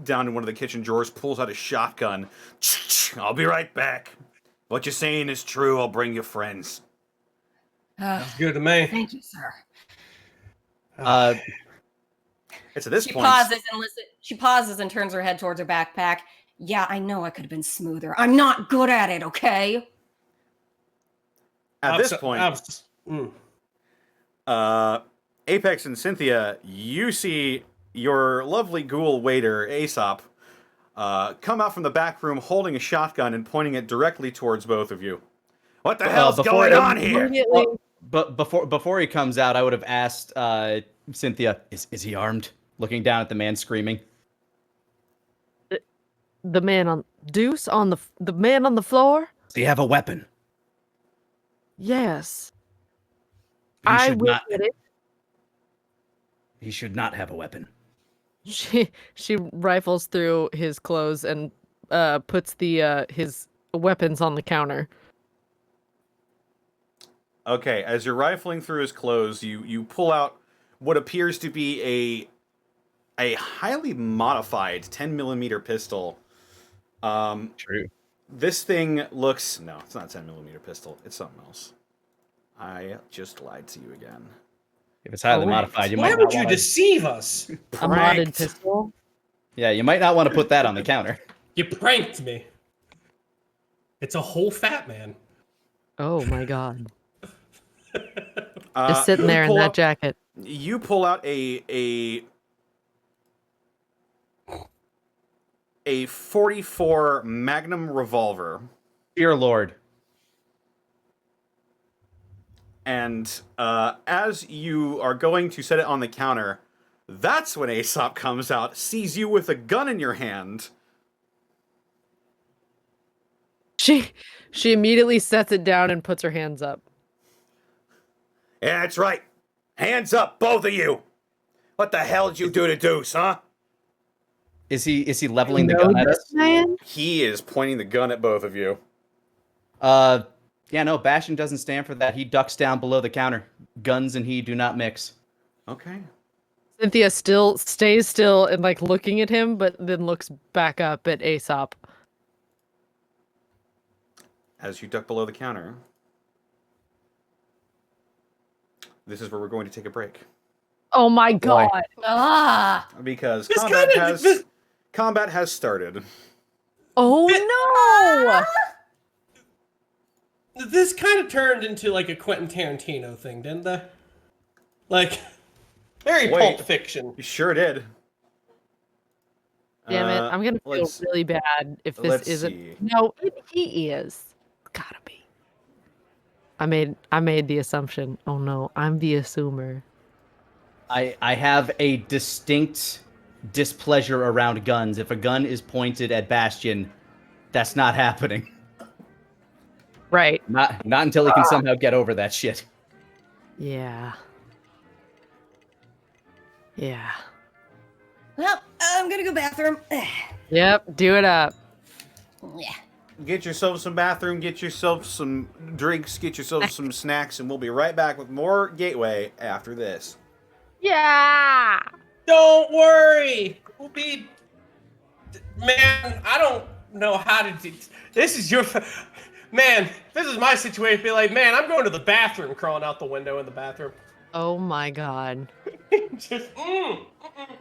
B: down in one of the kitchen drawers, pulls out a shotgun.
F: I'll be right back. What you're saying is true. I'll bring you friends.
D: That's good to me.
E: Thank you, sir.
B: It's at this
E: She
B: point.
E: pauses and turns her head towards her backpack. Yeah, I know I could have been smoother. I'm not good at it, okay?
B: At this point, Apex and Cynthia, you see your lovely ghoul waiter, Aesop, come out from the back room holding a shotgun and pointing it directly towards both of you.
F: What the hell's going on here?
A: Immediately.
C: But before he comes out, I would have asked Cynthia, is he armed? Looking down at the man screaming.
A: The man on Deuce on the man on the floor?
C: Does he have a weapon?
A: Yes.
C: He
A: I
C: should
A: will
C: not.
A: get it.
C: He should not have a weapon.
A: She rifles through his clothes and puts the his weapons on the counter.
B: Okay, as you're rifling through his clothes, you pull out what appears to be a highly modified 10mm pistol.
C: True.
B: This thing looks... No, it's not a 10mm pistol. It's something else. I just lied to you again.
C: If it's highly
A: Oh,
C: modified, you
D: Why
C: might
D: would
C: not
D: you
C: wanna-
D: deceive us?
A: A modded
B: Pranked.
A: pistol.
C: Yeah, you might not want to put that on the counter.
D: You pranked me. It's a whole fat man.
A: Oh my god.
B: Uh,
A: Just sitting
B: you
A: there in
B: pull
A: that
B: out-
A: jacket.
B: You pull out a 44 Magnum revolver,
C: Dear Lord.
B: and as you are going to set it on the counter, that's when Aesop comes out, sees you with a gun in your hand.
A: She immediately sets it down and puts her hands up.
F: Yeah, that's right. Hands up, both of you. What the hell did you do to Deuce, huh?
C: Is he leveling the
A: Know
C: gun at
A: this
C: us?
A: man?
B: He is pointing the gun at both of you.
C: Yeah, no, Bastion doesn't stand for that. He ducks down below the counter. Guns and he do not mix.
B: Okay.
A: Cynthia still stays still and like looking at him, but then looks back up at Aesop.
B: as you duck below the counter, this is where we're going to take a break.
A: Oh my
C: boy.
A: god.
E: Ah,
B: Because
D: This
B: combat has started.
A: Oh
D: This kind of turned into like a Quentin Tarantino thing, didn't they? Like, very
B: Wait.
D: Pulp Fiction.
B: You sure did.
A: no! Damn it! I'm gonna feel
B: let's-
A: really bad if this
B: let's
A: isn't.
B: see.
A: No, he is. It's gotta be. I made the assumption. Oh no, I'm the assumer.
C: I have a distinct displeasure around guns. If a gun is pointed at Bastion, that's not happening.
A: Right.
C: Not until he can somehow get over that shit.
A: Yeah. Yeah.
E: well, I'm gonna go bathroom.
A: Yep. Do it up.
E: Yeah.
B: Get yourself some bathroom, get yourself some drinks, get yourself some snacks, and we'll be right back with more Gateway after this.
A: Yeah.
D: Don't worry. We'll be. Man, I don't know how to do. This is your. Man, this is my situation. Be like, man, I'm going to the bathroom, crawling out the window in the bathroom.
A: Oh my god.
D: Just,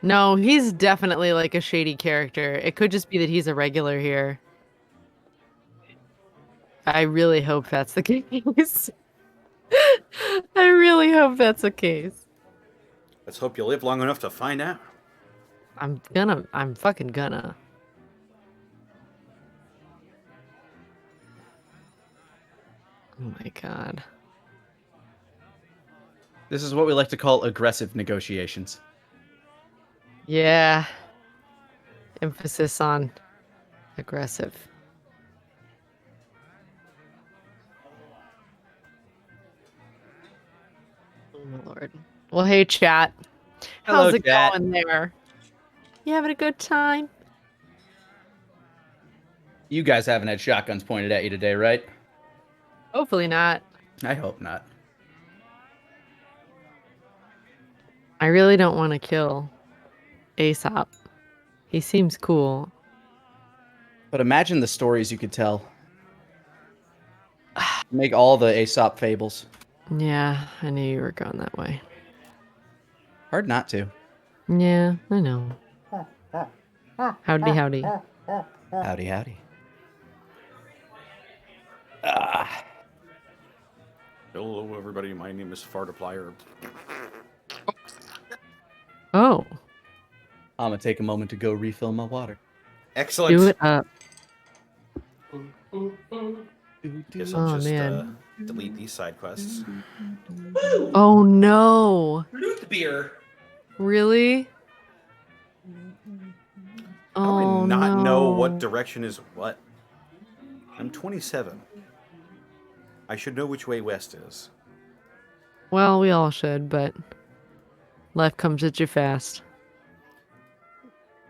A: No, he's definitely like a shady character. It could just be that he's a regular here. I really hope that's the case. I really hope that's the case.
B: Let's hope you live long enough to find out.
A: I'm fucking gonna. Oh my god.
C: This is what we like to call aggressive negotiations.
A: Yeah. Emphasis on aggressive. Oh my lord. Well, hey chat.
C: Hello,
A: How's it
C: chat.
A: going there? You having a good time?
C: You guys haven't had shotguns pointed at you today, right?
A: Hopefully not.
C: I hope not.
A: I really don't want to kill Aesop. He seems cool.
C: But imagine the stories you could tell. Make all the Aesop fables.
A: Yeah, I knew you were going that way.
C: Hard not to.
A: Yeah, I know. Howdy, howdy.
C: Howdy, howdy. Ah.
B: Hello, everybody. My name is Fartiplier.
A: Oh,
C: I'm gonna take a moment to go refill my water.
B: Excellent.
A: do it up.
B: Guess I'll
A: Oh,
B: just
A: man.
B: delete these side quests.
A: Oh no.
D: root beer.
A: Really?
B: How do
A: Oh
B: I not know what
A: no.
B: direction is what? I'm 27. I should know which way west is.
A: Well, we all should, but life comes at you fast.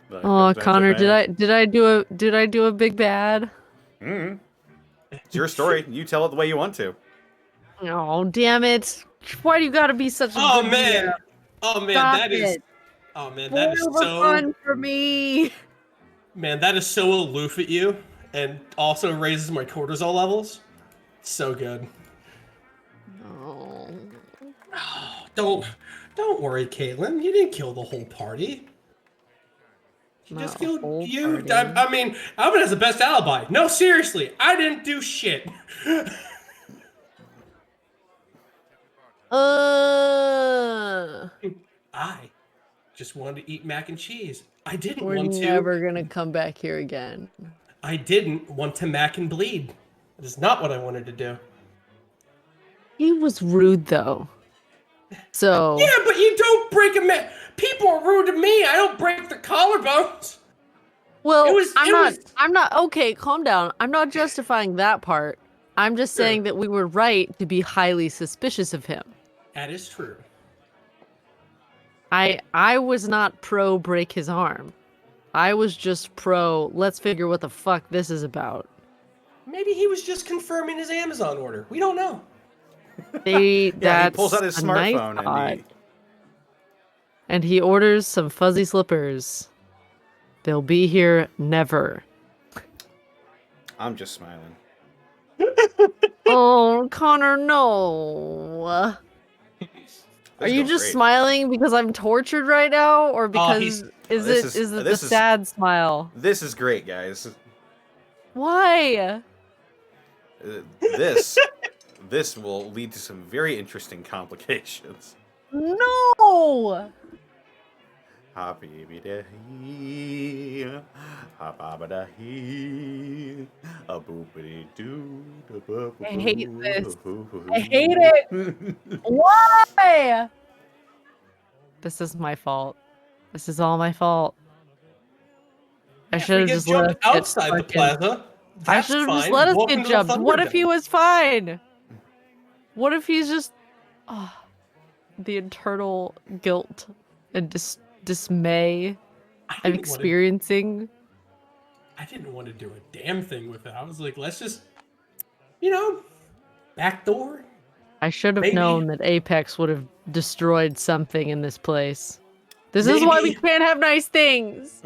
B: But
A: Oh, Connor, did I do a big bad?
B: Mm-hmm. It's your story. You tell it the way you want to.
A: Oh, damn it. Why do you gotta be such a
D: Oh
A: good
D: man.
A: DM?
D: Oh man,
A: Stop
D: that is.
A: it.
D: Oh man, that is
A: Spoil the
D: so.
A: fun for me.
D: Man, that is so aloof at you, and also raises my cortisol levels. So good.
A: Oh.
D: Don't worry, Caitlin. You didn't kill the whole party. You
A: Not
D: just
A: a
D: killed
A: whole
D: you.
A: party.
D: I mean, Alvin has the best alibi. No, seriously, I didn't do shit. I just wanted to eat mac and cheese. I didn't
A: We're
D: want to.
A: never gonna come back here again.
D: I didn't want to mac and bleed. That is not what I wanted to do.
A: He was rude though. So
D: Yeah, but you don't break a man. People are rude to me. I don't break the collarbones.
A: well,
D: it was-
A: I'm not okay, calm down. I'm not justifying that part. I'm just
D: Sure.
A: saying that we were right to be highly suspicious of him.
D: That is true.
A: I was not pro break his arm. I was just pro let's figure what the fuck this is about.
D: Maybe he was just confirming his Amazon order. We don't know.
A: They
B: Yeah,
A: that's
B: he pulls out his
A: a nice
B: smartphone
A: thought.
B: and
A: And he orders some fuzzy slippers. They'll be here never.
B: I'm just smiling.
A: Oh, Connor, no. Are
B: This is
A: you
B: going
A: just
B: great.
A: smiling because I'm tortured right now, or because
D: he's-
A: is
B: this
A: it
B: is-
A: the
B: this is-
A: sad smile?
B: This is great, guys.
A: Why?
B: This will lead to some very interesting complications.
A: No.
B: Happy be-da-hee, ha-ba-ba-da-hee, a boopity-doo, da-ba-ba-boo,
A: I hate this.
B: hoo-hoo-hoo.
A: I hate it. Why? This is my fault. This is all my fault. I
D: If
A: should
D: we
A: have
D: get
A: just let us
D: jumped
A: get
D: outside the
A: fucking-
D: plaza.
A: I
D: That's
A: should have just
D: fine.
A: let us
D: Welcome
A: get
D: to the
A: jumped. What if he
D: Thunderdome.
A: was fine? What if he's just the internal guilt and dismay
D: I
A: I'm
D: didn't wanna-
A: experiencing?
D: I didn't want to do a damn thing with it. I was like, let's just, backdoor.
A: I should have
D: Maybe.
A: known that Apex would have destroyed something in this place. This is why we
D: Maybe.
A: can't have nice things.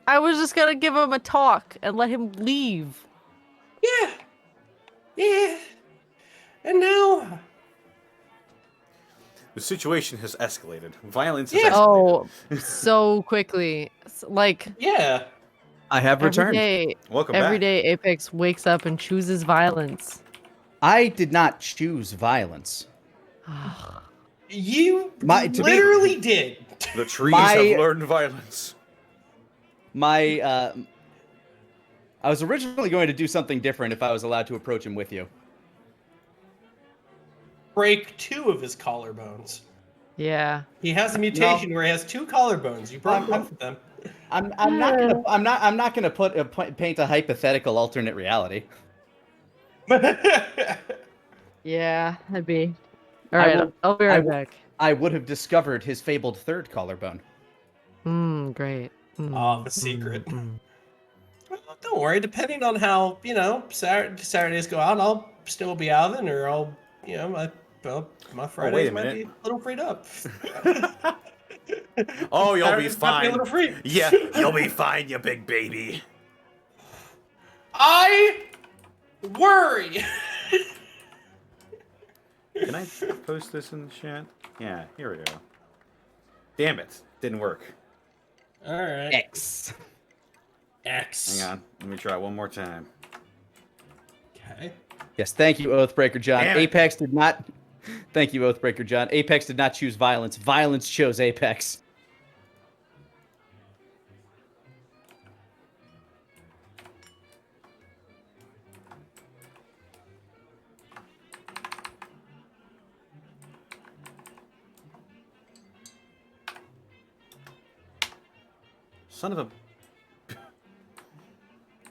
A: I was just gonna give him a talk and let him leave.
D: Yeah. And now,
B: The situation has escalated. Violence has
D: Yeah.
B: escalated.
A: Oh, so quickly. Like
D: yeah.
C: I have returned.
B: Welcome
A: every
B: back.
A: day Apex wakes up and chooses violence.
C: I did not choose violence.
D: You
C: My- to be-
D: literally did.
B: The trees
C: My-
B: have learned violence.
C: I was originally going to do something different if I was allowed to approach him with you.
D: Break 2 of his collarbones.
A: Yeah.
D: He has a mutation where he has 2 collarbones. You broke both of them.
C: I'm not gonna paint a hypothetical alternate reality.
A: Yeah, that'd be.
C: I
A: Alright,
C: will-
A: I'll be
C: I
A: right
C: will-
A: back.
C: I would have discovered his fabled third collarbone.
A: Great.
D: The secret.
A: mm.
D: Well, don't worry. Depending on how Saturdays go out, I'll still be Alvin, or I'll my Fridays might
B: minute.
D: be a little freed up.
B: Oh, you'll be
D: Saturdays might be a
B: fine.
D: little free.
B: Yeah, you'll be fine, you big baby.
D: I worry.
B: Can I post this in the chat? Yeah, here we go. Damn it. Didn't work.
D: All right.
C: X.
D: X.
B: Hang on. Let me try one more time.
D: Okay.
C: Yes, thank you, Oathbreaker John.
B: Damn it.
C: Apex did not. Thank you, Oathbreaker John. Apex did not choose violence. Violence chose Apex.
B: Son of a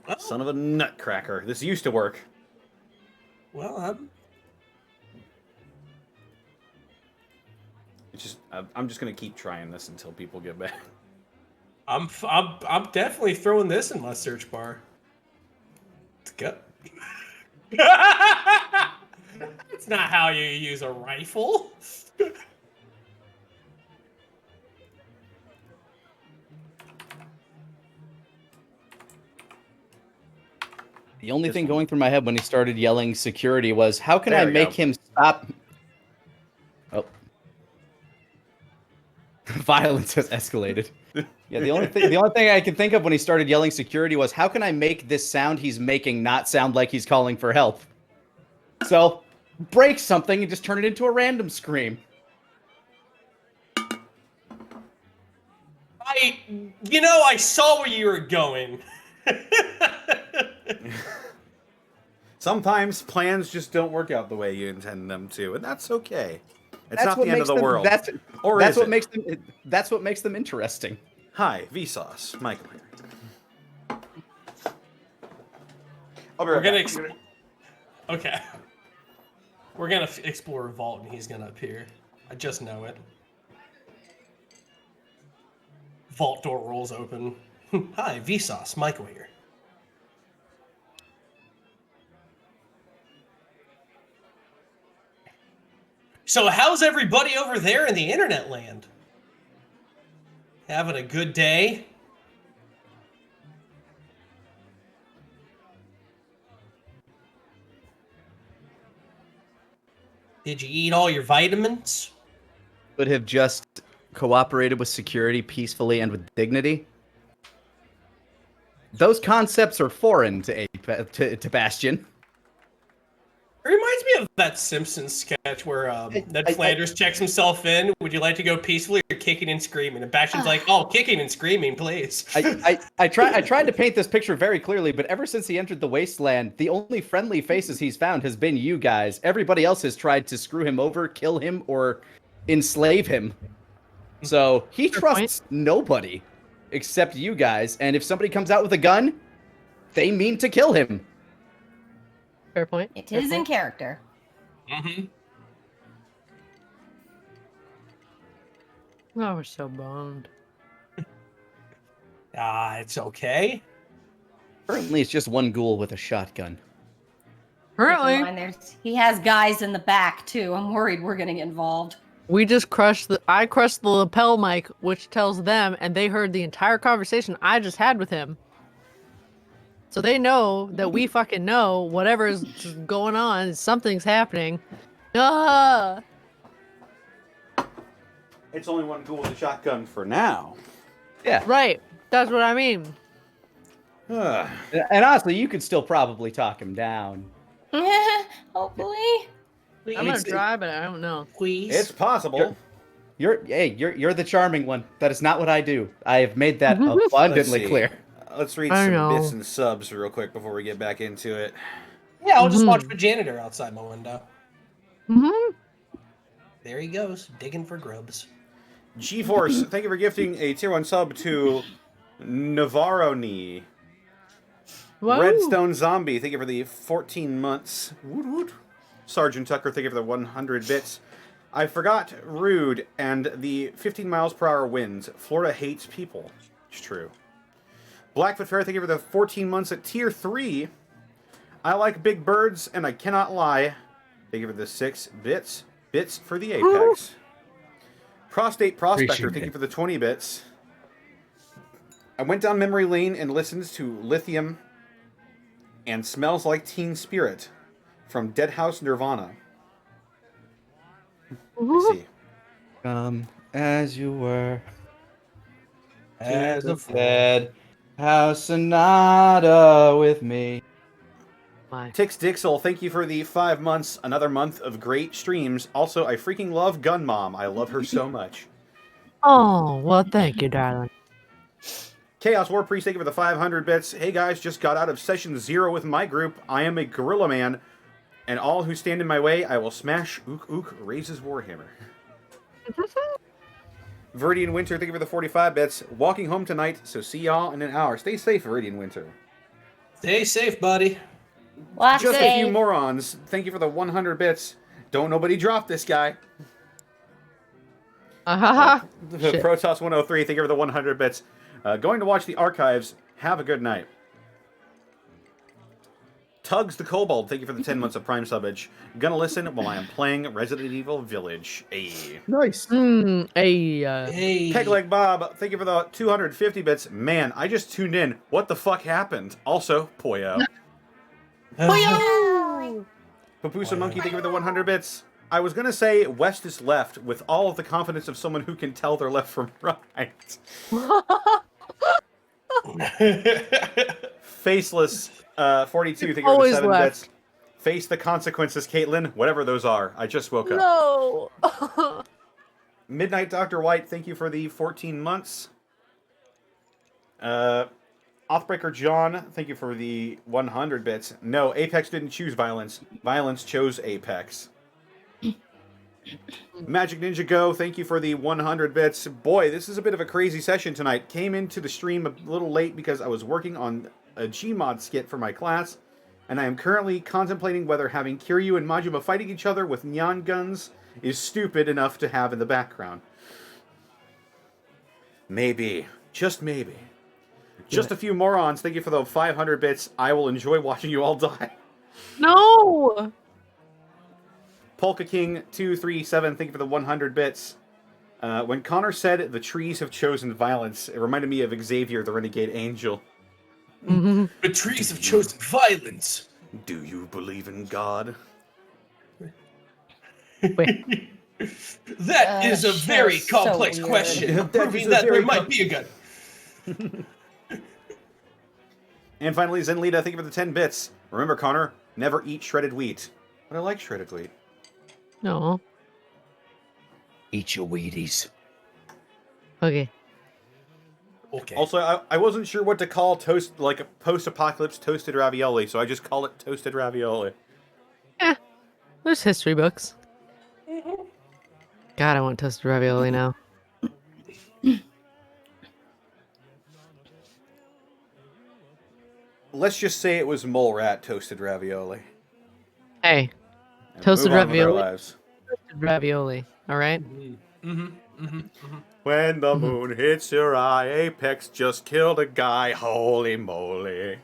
D: Oh,
B: son of a nutcracker. This used to work.
D: well,
B: It's just I'm just gonna keep trying this until people get back.
D: I'm definitely throwing this in my search bar. Let's go. That's not how you use a rifle.
C: The only
B: This
C: thing
B: one.
C: going through my head when he started yelling security was, how can
B: There
C: I
B: we
C: make
B: go.
C: him stop? Oh. Violence has escalated. Yeah, the only thing I can think of when he started yelling security was, how can I make this sound he's making not sound like he's calling for help? So, break something and just turn it into a random scream.
D: I saw where you were going.
B: Sometimes plans just don't work out the way you intend them to, and that's okay. It's
C: That's
B: not
C: what
B: the end of
C: makes
B: the
C: them-
B: world. Or
C: That's
B: is
C: what
B: it?
C: makes them. That's what makes them interesting.
B: Hi, Vsauce. Michael here. I'll be
D: We're
B: right
D: gonna
B: back.
D: Okay. We're gonna explore a vault, and he's gonna appear. I just know it. Vault door rolls open. Hi, Vsauce. Michael here. So how's everybody over there in the internet land? Having a good day? Did you eat all your vitamins?
C: Could have just cooperated with security peacefully and with dignity. Those concepts are foreign to Bastion.
D: It reminds me of that Simpsons sketch where Ned Flanders checks himself in. Would you like to go peacefully or kicking and screaming? And Bastion's like, "Oh, kicking and screaming, please."
C: I tried to paint this picture very clearly, but ever since he entered the wasteland, the only friendly faces he's found has been you guys. Everybody else has tried to screw him over, kill him, or enslave him. So he trusts nobody except you guys, and if somebody comes out with a gun, they mean to kill him.
A: Fair point.
E: It is in character.
D: Mm-hmm.
A: Oh, we're so bummed.
D: It's okay.
C: Currently, it's just one ghoul with a shotgun.
E: Keep in
A: Currently,
E: mind, he has guys in the back too. I'm worried we're gonna get involved.
A: we just I crushed the lapel mic, which tells them, and they heard the entire conversation I just had with him. So they know that we fucking know whatever is going on, something's happening. Ah!
B: It's only one ghoul with a shotgun for now.
C: Yeah.
A: Right. That's what I mean.
B: Ugh.
C: And honestly, you could still probably talk him down.
E: Hopefully.
A: I'm gonna try, but I don't know.
D: Please.
B: It's possible.
C: You're the charming one. That is not what I do. I have made that
B: Let's
C: abundantly
B: see.
C: clear.
B: Let's read
A: I
B: some
A: know.
B: bits and subs real quick before we get back into it.
D: Yeah, I'll just watch the janitor outside my window.
A: Mm-hmm.
D: There he goes, digging for grubs.
B: GeForce, thank you for gifting a tier 1 sub to Navarro-ni. Redstone Zombie, thank you for the 14 months. Woot woot. Sergeant Tucker, thank you for the 100 bits. I forgot Rude and the 15 miles per hour winds. Florida hates people. It's true. Blackfoot Fair, thank you for the 14 months at tier 3. I like big birds, and I cannot lie. Thank you for the 6 bits. Bits for the Apex. Prostate Prospector, thank you for the 20 bits. I went down memory lane and listened to Lithium and Smells Like Teen Spirit from Deadhouse Nirvana. Let's see.
C: Come as you were,
D: As a
C: dead house sonata with me.
B: Tix Dixel, thank you for the 5 months. Another month of great streams. Also, I freaking love Gun Mom. I love her so much.
A: Oh, well, thank you, darling.
B: Chaos War Priest, thank you for the 500 bits. Hey guys, just got out of session 0 with my group. I am a gorilla man, and all who stand in my way, I will smash. Ook Ook raises Warhammer. Viridian Winter, thank you for the 45 bits. Walking home tonight, so see y'all in an hour. Stay safe, Viridian Winter.
D: Stay safe, buddy.
G: Walk
B: Just a
G: safe.
B: few morons. Thank you for the 100 bits. Don't nobody drop this guy.
A: Shit.
B: Protoss 103, thank you for the 100 bits. Going to watch the archives. Have a good night. Tugs the Kobold, thank you for the 10 months of Prime Subbage. Gonna listen while I am playing Resident Evil Village. Ayy.
C: Nice.
D: Hey.
B: Pegleg Bob, thank you for the 250 bits. Man, I just tuned in. What the fuck happened? Also, Poyo. Papusa Monkey, thank you for the 100 bits. I was gonna say West is left with all of the confidence of someone who can tell their left from right. Faceless 42, thank you for the
A: Always
B: 7
A: left.
B: bits. Face the consequences, Caitlin. Whatever those are. I just woke up.
A: No.
B: Midnight Dr. White, thank you for the 14 months. Oathbreaker John, thank you for the 100 bits. No, Apex didn't choose violence. Violence chose Apex. Magic Ninja Go, thank you for the 100 bits. Boy, this is a bit of a crazy session tonight. Came into the stream a little late because I was working on a Gmod skit for my class, and I am currently contemplating whether having Kiryu and Majima fighting each other with neon guns is stupid enough to have in the background. Maybe. Just maybe. Just a few morons. Thank you for the 500 bits. I will enjoy watching you all die.
A: No.
B: Polka King 237, thank you for the 100 bits. When Connor said the trees have chosen violence, it reminded me of Xavier, the Renegade Angel.
A: Mm-hmm.
D: The trees have chosen violence.
B: Do you believe in God?
D: That is a very
E: so
D: complex
E: weird.
D: question,
B: That
D: proving
B: is a
D: that there
B: very
D: might be a gun.
B: And finally, Zenlita, thank you for the 10 bits. Remember, Connor, never eat shredded wheat. But I like shredded wheat.
A: No.
C: Eat your Wheaties.
A: Okay.
D: Okay.
B: Also, I wasn't sure what to call toast, like a post-apocalypse toasted ravioli, so I just call it toasted ravioli.
A: There's history books. God, I want toasted ravioli now.
B: Let's just say it was mole rat toasted ravioli.
A: Hey,
B: And
A: Toasted
B: move on with our
A: ravioli?
B: lives.
A: toasted ravioli. All right.
B: When the moon hits your eye, Apex just killed a guy. Holy moly.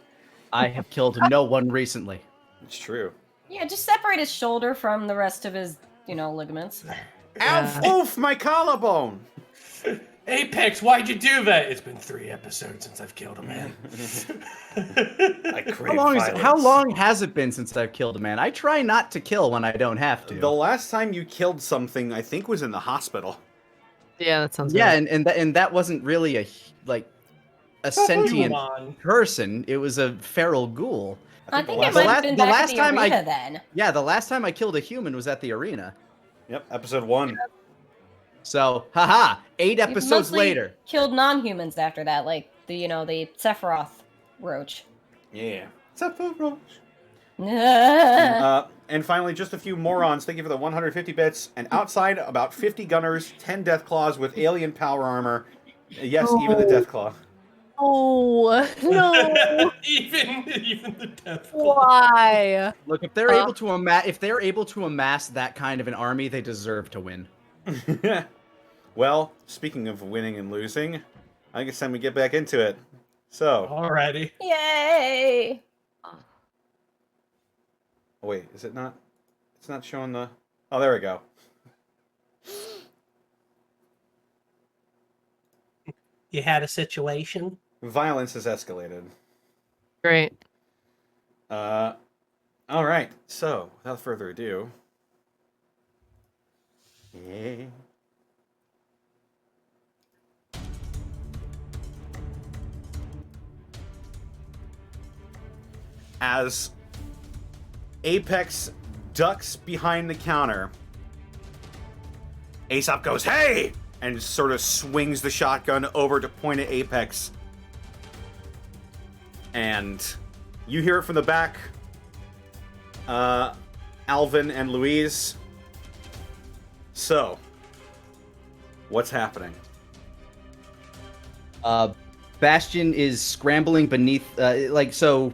C: I have killed no one recently.
B: It's true.
E: Yeah, just separate his shoulder from the rest of his, ligaments.
B: Alf, oof, my collarbone.
D: Apex, why'd you do that? It's been 3 episodes since I've killed a man.
B: I crave
C: How long has it been since I've killed a man? I try not to kill when I don't have to.
B: The last time you killed something, I think, was in the hospital.
A: Yeah, that sounds
C: Yeah,
A: right.
C: and that wasn't really a sentient
D: Come on.
C: person. It was a feral ghoul.
E: I think
B: the
E: it might
C: last-
E: have been
C: the
E: back
C: last
E: at the
C: time I-
E: arena then.
C: Yeah, the last time I killed a human was at the arena.
B: Yep, episode 1.
C: So, haha, 8
E: You've
C: episodes
E: mostly
C: later.
E: killed non-humans after that, like the Sephiroth roach.
B: Yeah. What's up, Roach?
E: Yeah,
B: And finally, just a few morons. Thank you for the 150 bits. And outside, about 50 gunners, 10 Deathclaws with alien power armor. Yes, even the Deathclaw.
A: Oh no!
D: even the death.
A: Why?
C: Look, if they're able to amass that kind of an army, they deserve to win.
B: Well, speaking of winning and losing, I think it's time we get back into it. So,
D: Alrighty.
E: yay!
B: oh, wait, is it not? It's not showing the... Oh, there we go.
D: You had a situation?
B: Violence has escalated.
A: Great.
B: Alright, so, without further ado... Yeah. As Apex ducks behind the counter, Aesop goes, "Hey!" and sort of swings the shotgun over to point at Apex. And you hear it from the back. Alvin and Louise. So, what's happening?
C: Bastion is scrambling beneath, so.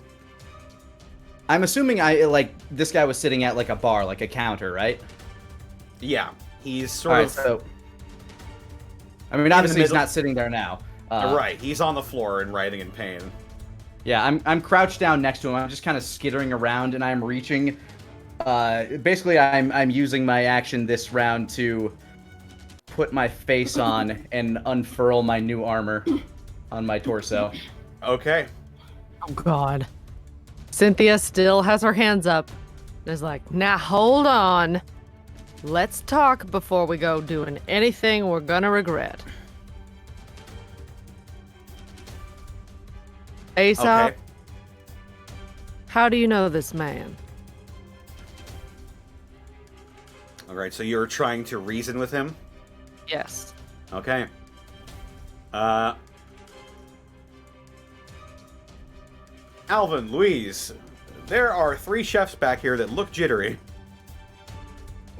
C: I'm assuming this guy was sitting at like a bar, like a counter, right?
B: Yeah, he's sort of...
C: So, I mean, obviously he's
B: middle.
C: not sitting there now.
B: right, he's on the floor and writhing in pain.
C: Yeah, I'm crouched down next to him. I'm just kind of skittering around, and I'm reaching. Basically, I'm using my action this round to put my face on and unfurl my new armor on my torso.
B: Okay.
A: Oh God. Cynthia still has her hands up. There's like, now hold on. Let's talk before we go doing anything we're gonna regret. Aesop,
B: Okay.
A: how do you know this man?
B: Alright, so you're trying to reason with him?
A: Yes.
B: Okay. Alvin, Louise, there are 3 chefs back here that look jittery.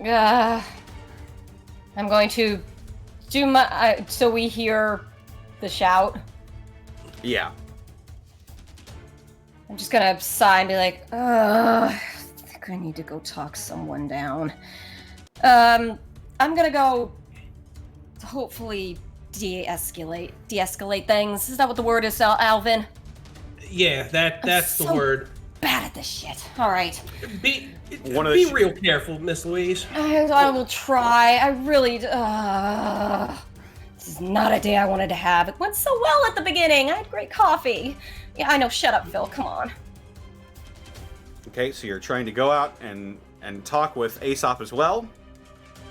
E: I'm going to do my so we hear the shout.
B: Yeah.
E: I'm just gonna sigh and be like, I think I need to go talk someone down. I'm gonna go hopefully de-escalate things. Is that what the word is, Alvin?
D: Yeah, that's the
E: so
D: word.
E: Bad at this shit. All right.
D: Be
B: One of the
D: real careful, Miss Louise.
E: I will try. I really. This is not a day I wanted to have. It went so well at the beginning. I had great coffee. Yeah, I know. Shut up, Phil. Come on.
B: Okay, so you're trying to go out and talk with Aesop as well.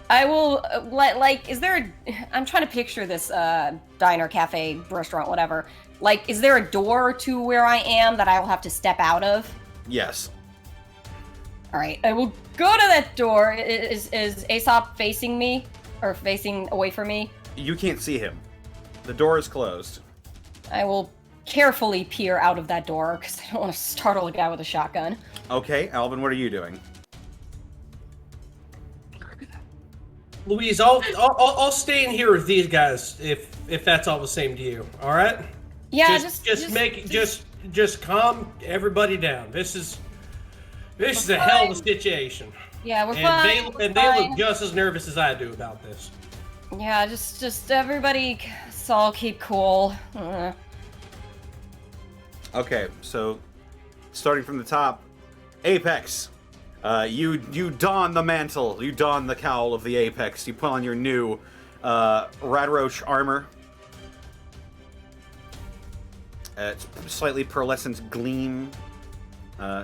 E: I will is there I'm trying to picture this diner, cafe, restaurant, whatever. Like, is there a door to where I am that I will have to step out of?
B: Yes.
E: All right, I will go to that door. Is Aesop facing me or facing away from me?
B: You can't see him. The door is closed.
E: I will carefully peer out of that door because I don't want to startle a guy with a shotgun.
B: Okay, Alvin, what are you doing?
D: Louise, I'll stay in here with these guys if that's all the same to you. All right?
E: Yeah,
D: just calm everybody down. This is a hell of a situation.
E: Yeah, we're fine.
D: They look just as nervous as I do about this.
E: Yeah, just everybody, all keep cool.
B: Okay, so starting from the top, Apex. You don the mantle, you don the cowl of the Apex. You put on your new Radroach armor. It's slightly pearlescent gleam,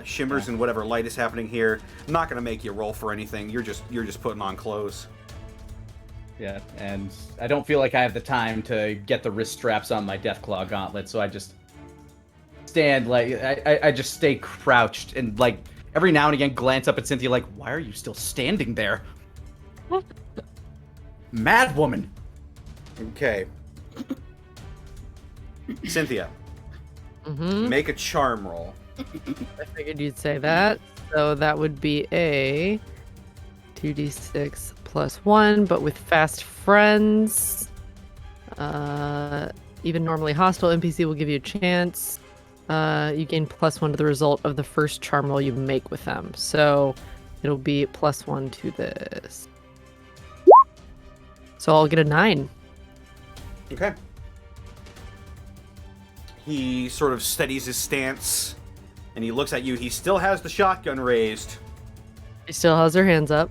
B: shimmers in whatever light is happening here. I'm not gonna make you roll for anything. You're just putting on clothes.
C: Yeah, and I don't feel like I have the time to get the wrist straps on my Deathclaw gauntlet, so I just stand like I just stay crouched and like every now and again glance up at Cynthia like, why are you still standing there? Mad woman.
B: Okay. Cynthia, make a charm roll.
A: I figured you'd say that. So that would be a 2d6 plus 1, but with fast friends. Even normally hostile NPC will give you a chance. You gain +1 to the result of the first charm roll you make with them. So it'll be +1 to this. So I'll get a 9.
B: Okay. He sort of steadies his stance, and he looks at you. He still has the shotgun raised.
A: She still has her hands up.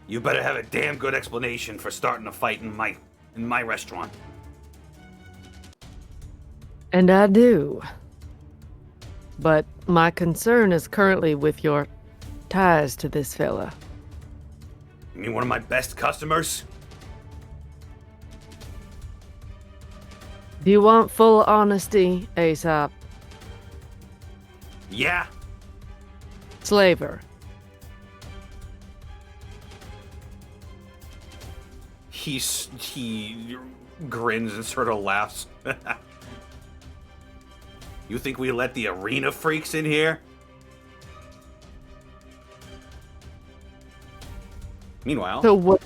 F: You better have a damn good explanation for starting a fight in my restaurant.
A: And I do. But my concern is currently with your ties to this fella.
F: You mean one of my best customers?
A: Do you want full honesty, Aesop?
F: Yeah.
A: Slaver.
B: He grins and sort of laughs.
F: You think we let the arena freaks in here?
B: Meanwhile,
A: So what?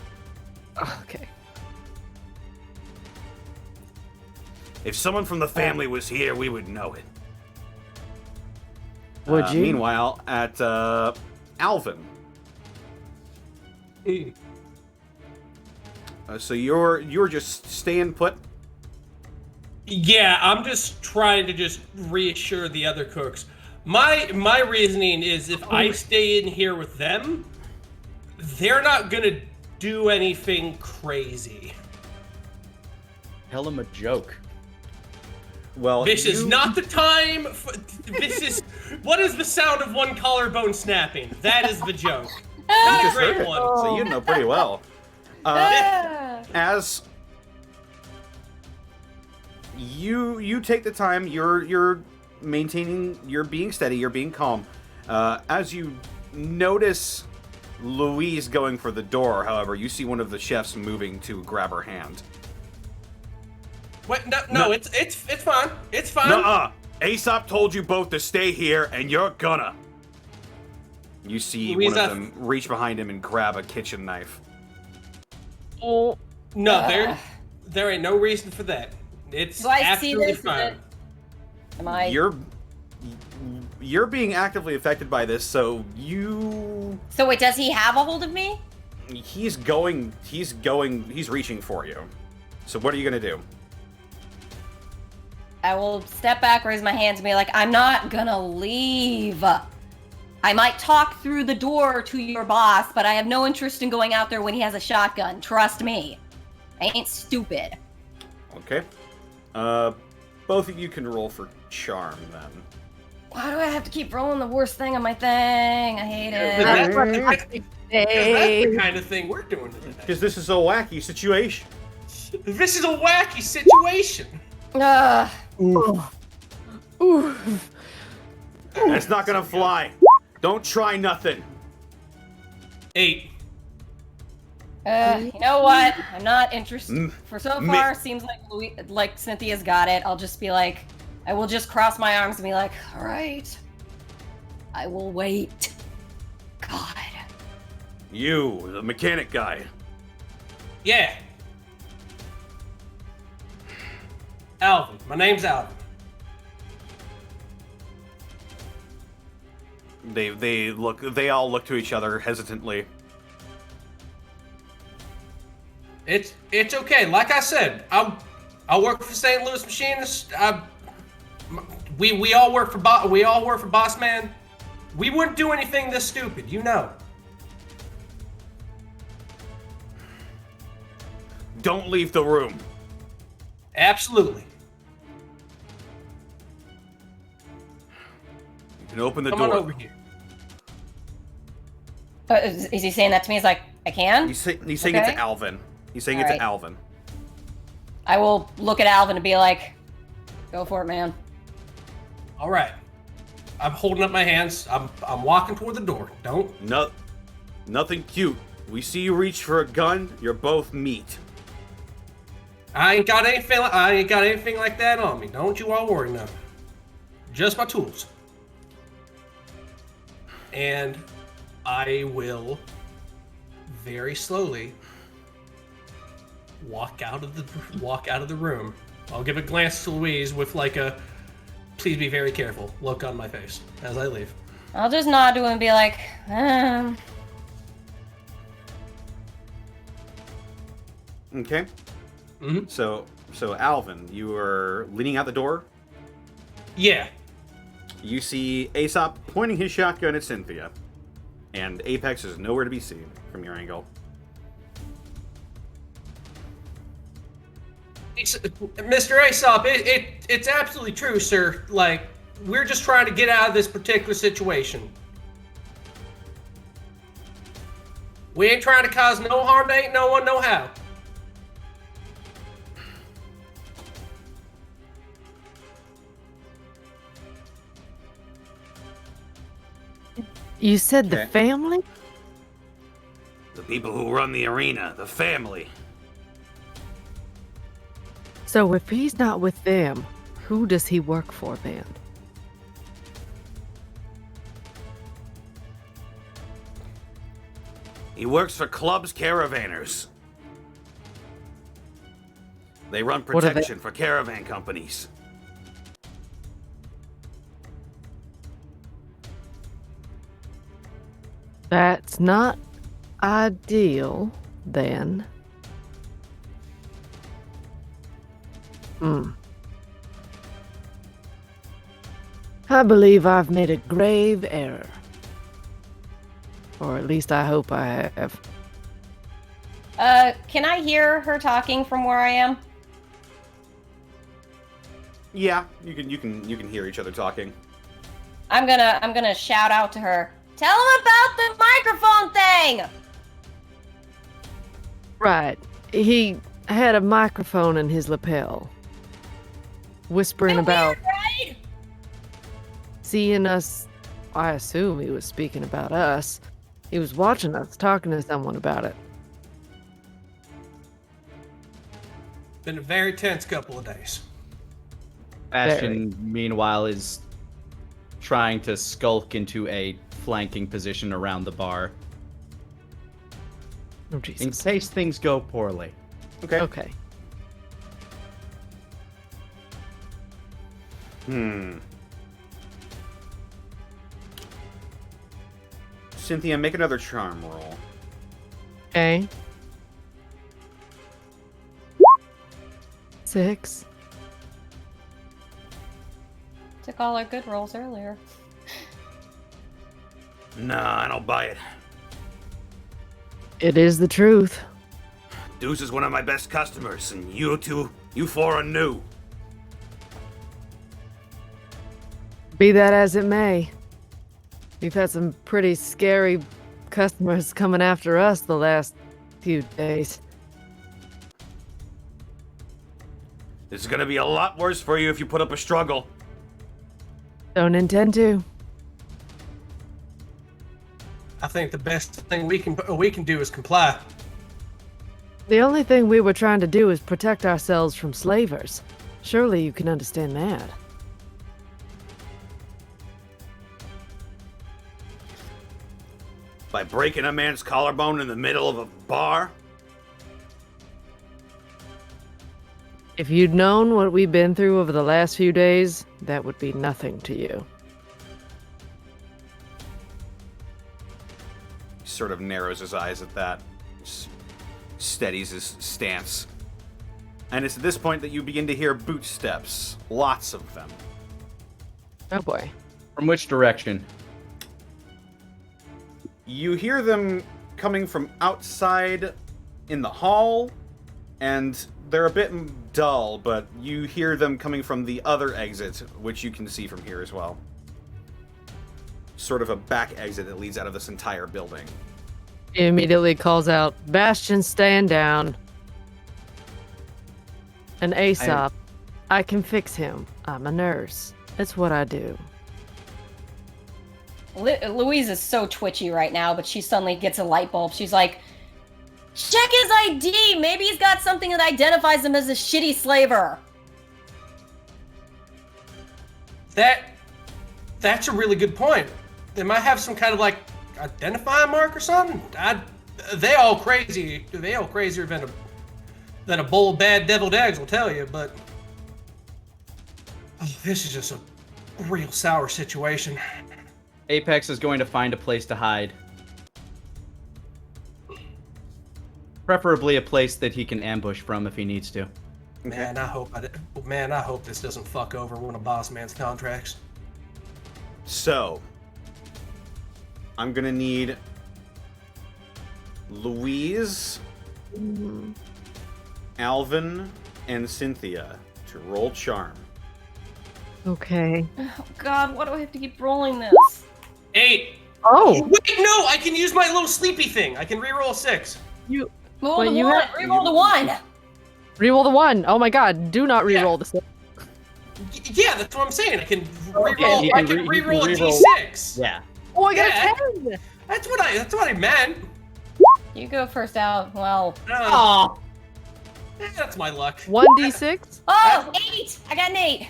A: Okay.
F: If someone from the family was here, we would know it.
A: Would you?
B: Meanwhile, at Alvin. So you're just staying put.
D: Yeah, I'm just trying to just reassure the other cooks. My reasoning is if I stay in here with them, they're not gonna do anything crazy.
C: Tell him a joke.
B: Well,
D: This is not the time. What is the sound of one collarbone snapping? That is the joke. Not a
B: just heard
D: great
B: it,
D: one.
B: so you know pretty well. As you take the time, you're maintaining, you're being steady, you're being calm. As you notice Louise going for the door, however, you see one of the chefs moving to grab her hand.
D: Wait, no, it's fine. It's fine.
F: Nuh-uh. Aesop told you both to stay here, and you're gonna.
B: You see
D: Louise,
B: one of them reach behind him and grab a kitchen knife.
A: Oh,
D: No, there ain't no reason for that. It's
E: Do I see
D: absolutely
E: this? Is
D: fine.
E: it- Am I?
B: You're being actively affected by this, so you.
E: So wait, does he have a hold of me?
B: He's reaching for you. So what are you gonna do?
E: I will step back, raise my hands, and be like, I'm not gonna leave. I might talk through the door to your boss, but I have no interest in going out there when he has a shotgun. Trust me. I ain't stupid.
B: Okay. Both of you can roll for charm then.
E: Why do I have to keep rolling the worst thing on my thing? I hate
D: That's
E: it.
D: the kind of thing we're doing today.
B: Because this is a wacky situation.
D: This is a wacky situation.
E: Ugh.
B: It's not gonna fly. Don't try nothing.
D: 8.
E: You know what? I'm not interested.
B: M-
E: For so
B: mi-
E: far, seems like Cynthia's got it. I'll just be like, I will just cross my arms and be like, all right, I will wait. God.
B: You, the mechanic guy.
D: Yeah. Alvin. My name's Alvin.
B: They all look to each other hesitantly.
D: It's okay. Like I said, I work for St. Louis Machinists. We all work for Boss Man. We wouldn't do anything this stupid, you know.
B: Don't leave the room.
D: Absolutely.
B: You can open the
D: Come
B: door.
D: on over here.
E: Is he saying that to me? He's like, I can?
B: He's saying it
E: Okay.
B: to Alvin. He's saying
E: All
B: it
E: right.
B: to Alvin.
E: I will look at Alvin and be like, go for it, man.
D: All right. I'm holding up my hands. I'm walking toward the door. Don't.
B: Nothing cute. We see you reach for a gun. You're both meat.
D: I ain't got anything like that on me. Don't you all worry now. Just my tools. And I will very slowly walk out of the room. I'll give a glance to Louise with like a please be very careful look on my face as I leave.
E: I'll just nod to him and be like,
B: Okay.
D: Mm-hmm.
B: So Alvin, you are leaning out the door.
D: Yeah.
B: You see Aesop pointing his shotgun at Cynthia, and Apex is nowhere to be seen from your angle.
D: Mr. Aesop, it's absolutely true, sir. Like, we're just trying to get out of this particular situation. We ain't trying to cause no harm to ain't no one no how.
A: You said the
B: Okay.
A: family?
B: The people who run the arena, the family.
A: So if he's not with them, who does he work for then?
B: He works for Club's Caravanners. They run
A: What are they-
B: protection for caravan companies.
A: That's not ideal, then. I believe I've made a grave error. Or at least I hope I have.
E: can I hear her talking from where I am?
B: Yeah, you can hear each other talking.
E: I'm gonna shout out to her. Tell him about the microphone thing!
A: Right. He had a microphone in his lapel. Whispering
E: Bit
A: about
E: weird, right?
A: seeing us. I assume he was speaking about us. He was watching us, talking to someone about it.
D: Been a very tense couple of days.
C: Bastion, meanwhile, is trying to skulk into a flanking position around the bar
A: Oh,
C: in
A: Jesus.
C: case things go poorly.
B: Okay.
A: Okay.
B: Cynthia, make another charm roll.
A: Okay. 6.
E: Took all our good rolls earlier.
B: Nah, I don't buy it.
A: It is the truth.
B: Deuce is one of my best customers, and you four are new.
A: Be that as it may, we've had some pretty scary customers coming after us the last few days.
B: This is gonna be a lot worse for you if you put up a struggle.
A: Don't intend to.
D: I think the best thing we can do is comply.
A: The only thing we were trying to do is protect ourselves from slavers. Surely you can understand that.
B: By breaking a man's collarbone in the middle of a bar?
A: If you'd known what we've been through over the last few days, that would be nothing to you.
B: He sort of narrows his eyes at that, steadies his stance. And it's at this point that you begin to hear boot steps. Lots of them.
A: Oh boy.
C: From which direction?
B: You hear them coming from outside in the hall, and they're a bit dull, but you hear them coming from the other exit, which you can see from here as well. Sort of a back exit that leads out of this entire building.
A: He immediately calls out, Bastion, stand down. And Aesop, I can fix him. I'm a nurse. It's what I do.
E: Louise is so twitchy right now, but she suddenly gets a light bulb. She's like, check his ID! Maybe he's got something that identifies him as a shitty slaver.
D: That's a really good point. They might have some kind of like identifying mark or something. They all crazy. They all crazier than a bowl of bad deviled eggs will tell you. But this is just a real sour situation.
C: Apex is going to find a place to hide. Preferably a place that he can ambush from if he needs to.
D: Man, I hope this doesn't fuck over one of Boss Man's contracts.
B: So, I'm gonna need Louise, Alvin, and Cynthia to roll charm.
A: Okay.
E: Oh god, why do I have to keep rolling this?
D: 8.
A: Oh!
D: Wait, no! I can use my little sleepy thing. I can reroll 6.
A: You
E: Roll
A: But
E: the
A: you
E: one,
A: have-
E: reroll the 1!
A: reroll the 1. Oh my god, do not reroll the 6.
D: Yeah, that's what I'm saying. I can
C: Okay,
D: reroll.
C: you
D: I
C: can
D: can
C: re- you
D: reroll
C: can
D: a
C: reroll-
D: D6.
C: Yeah.
A: Oh, I got
D: Yeah.
A: a 10!
D: That's what I meant.
E: You go first out. Well.
C: Oh,
D: That's my luck.
A: 1d6?
E: Oh, 8! I got an 8.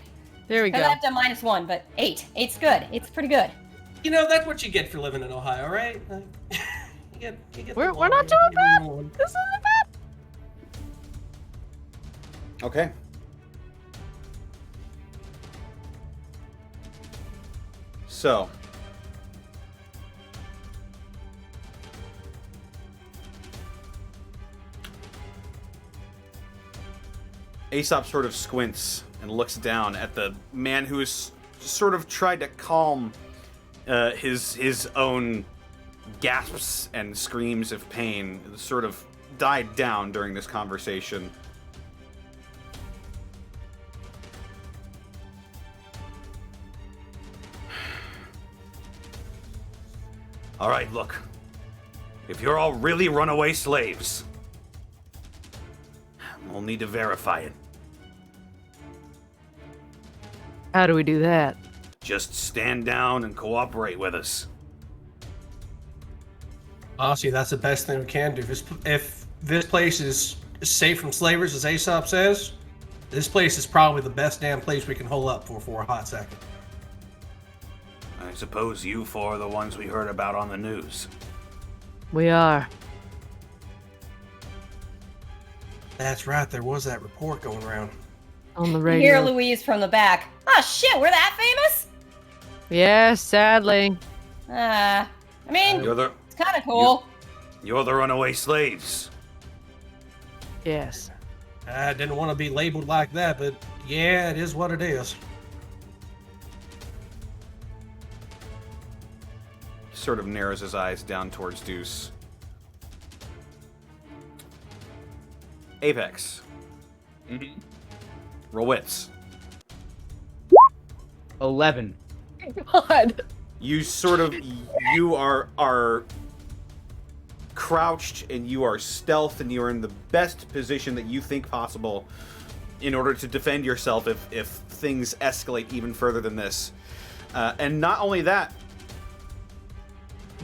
A: There we
E: Because
A: go.
E: I have to -1, but 8. 8's good. It's pretty good.
D: You know, that's what you get for living in Ohio, right? You get
A: We're
D: the
A: not
D: one,
A: doing
D: you get
A: bad.
D: the one.
A: This isn't bad.
B: Okay. So, Aesop sort of squints and looks down at the man who has sort of tried to calm his own gasps and screams of pain, sort of died down during this conversation. All right, look. If you're all really runaway slaves, we'll need to verify it.
A: How do we do that?
B: Just stand down and cooperate with us.
D: Honestly, that's the best thing we can do. If this place is safe from slavers, as Aesop says, this place is probably the best damn place we can hole up for a hot second.
B: I suppose you four are the ones we heard about on the news.
A: We are.
D: That's right, there was that report going around.
A: On the
E: You
A: radio.
E: hear Louise from the back. Oh shit, we're that famous?
A: Yes, sadly.
E: I mean,
B: You're the
E: it's kind of cool.
B: you're the runaway slaves.
A: Yes.
D: I didn't want to be labeled like that, but yeah, it is what it is.
B: Sort of narrows his eyes down towards Deuce. Apex. Roll wits.
C: 11.
A: God.
B: You are crouched and you are stealthed and you are in the best position that you think possible in order to defend yourself if things escalate even further than this. And not only that,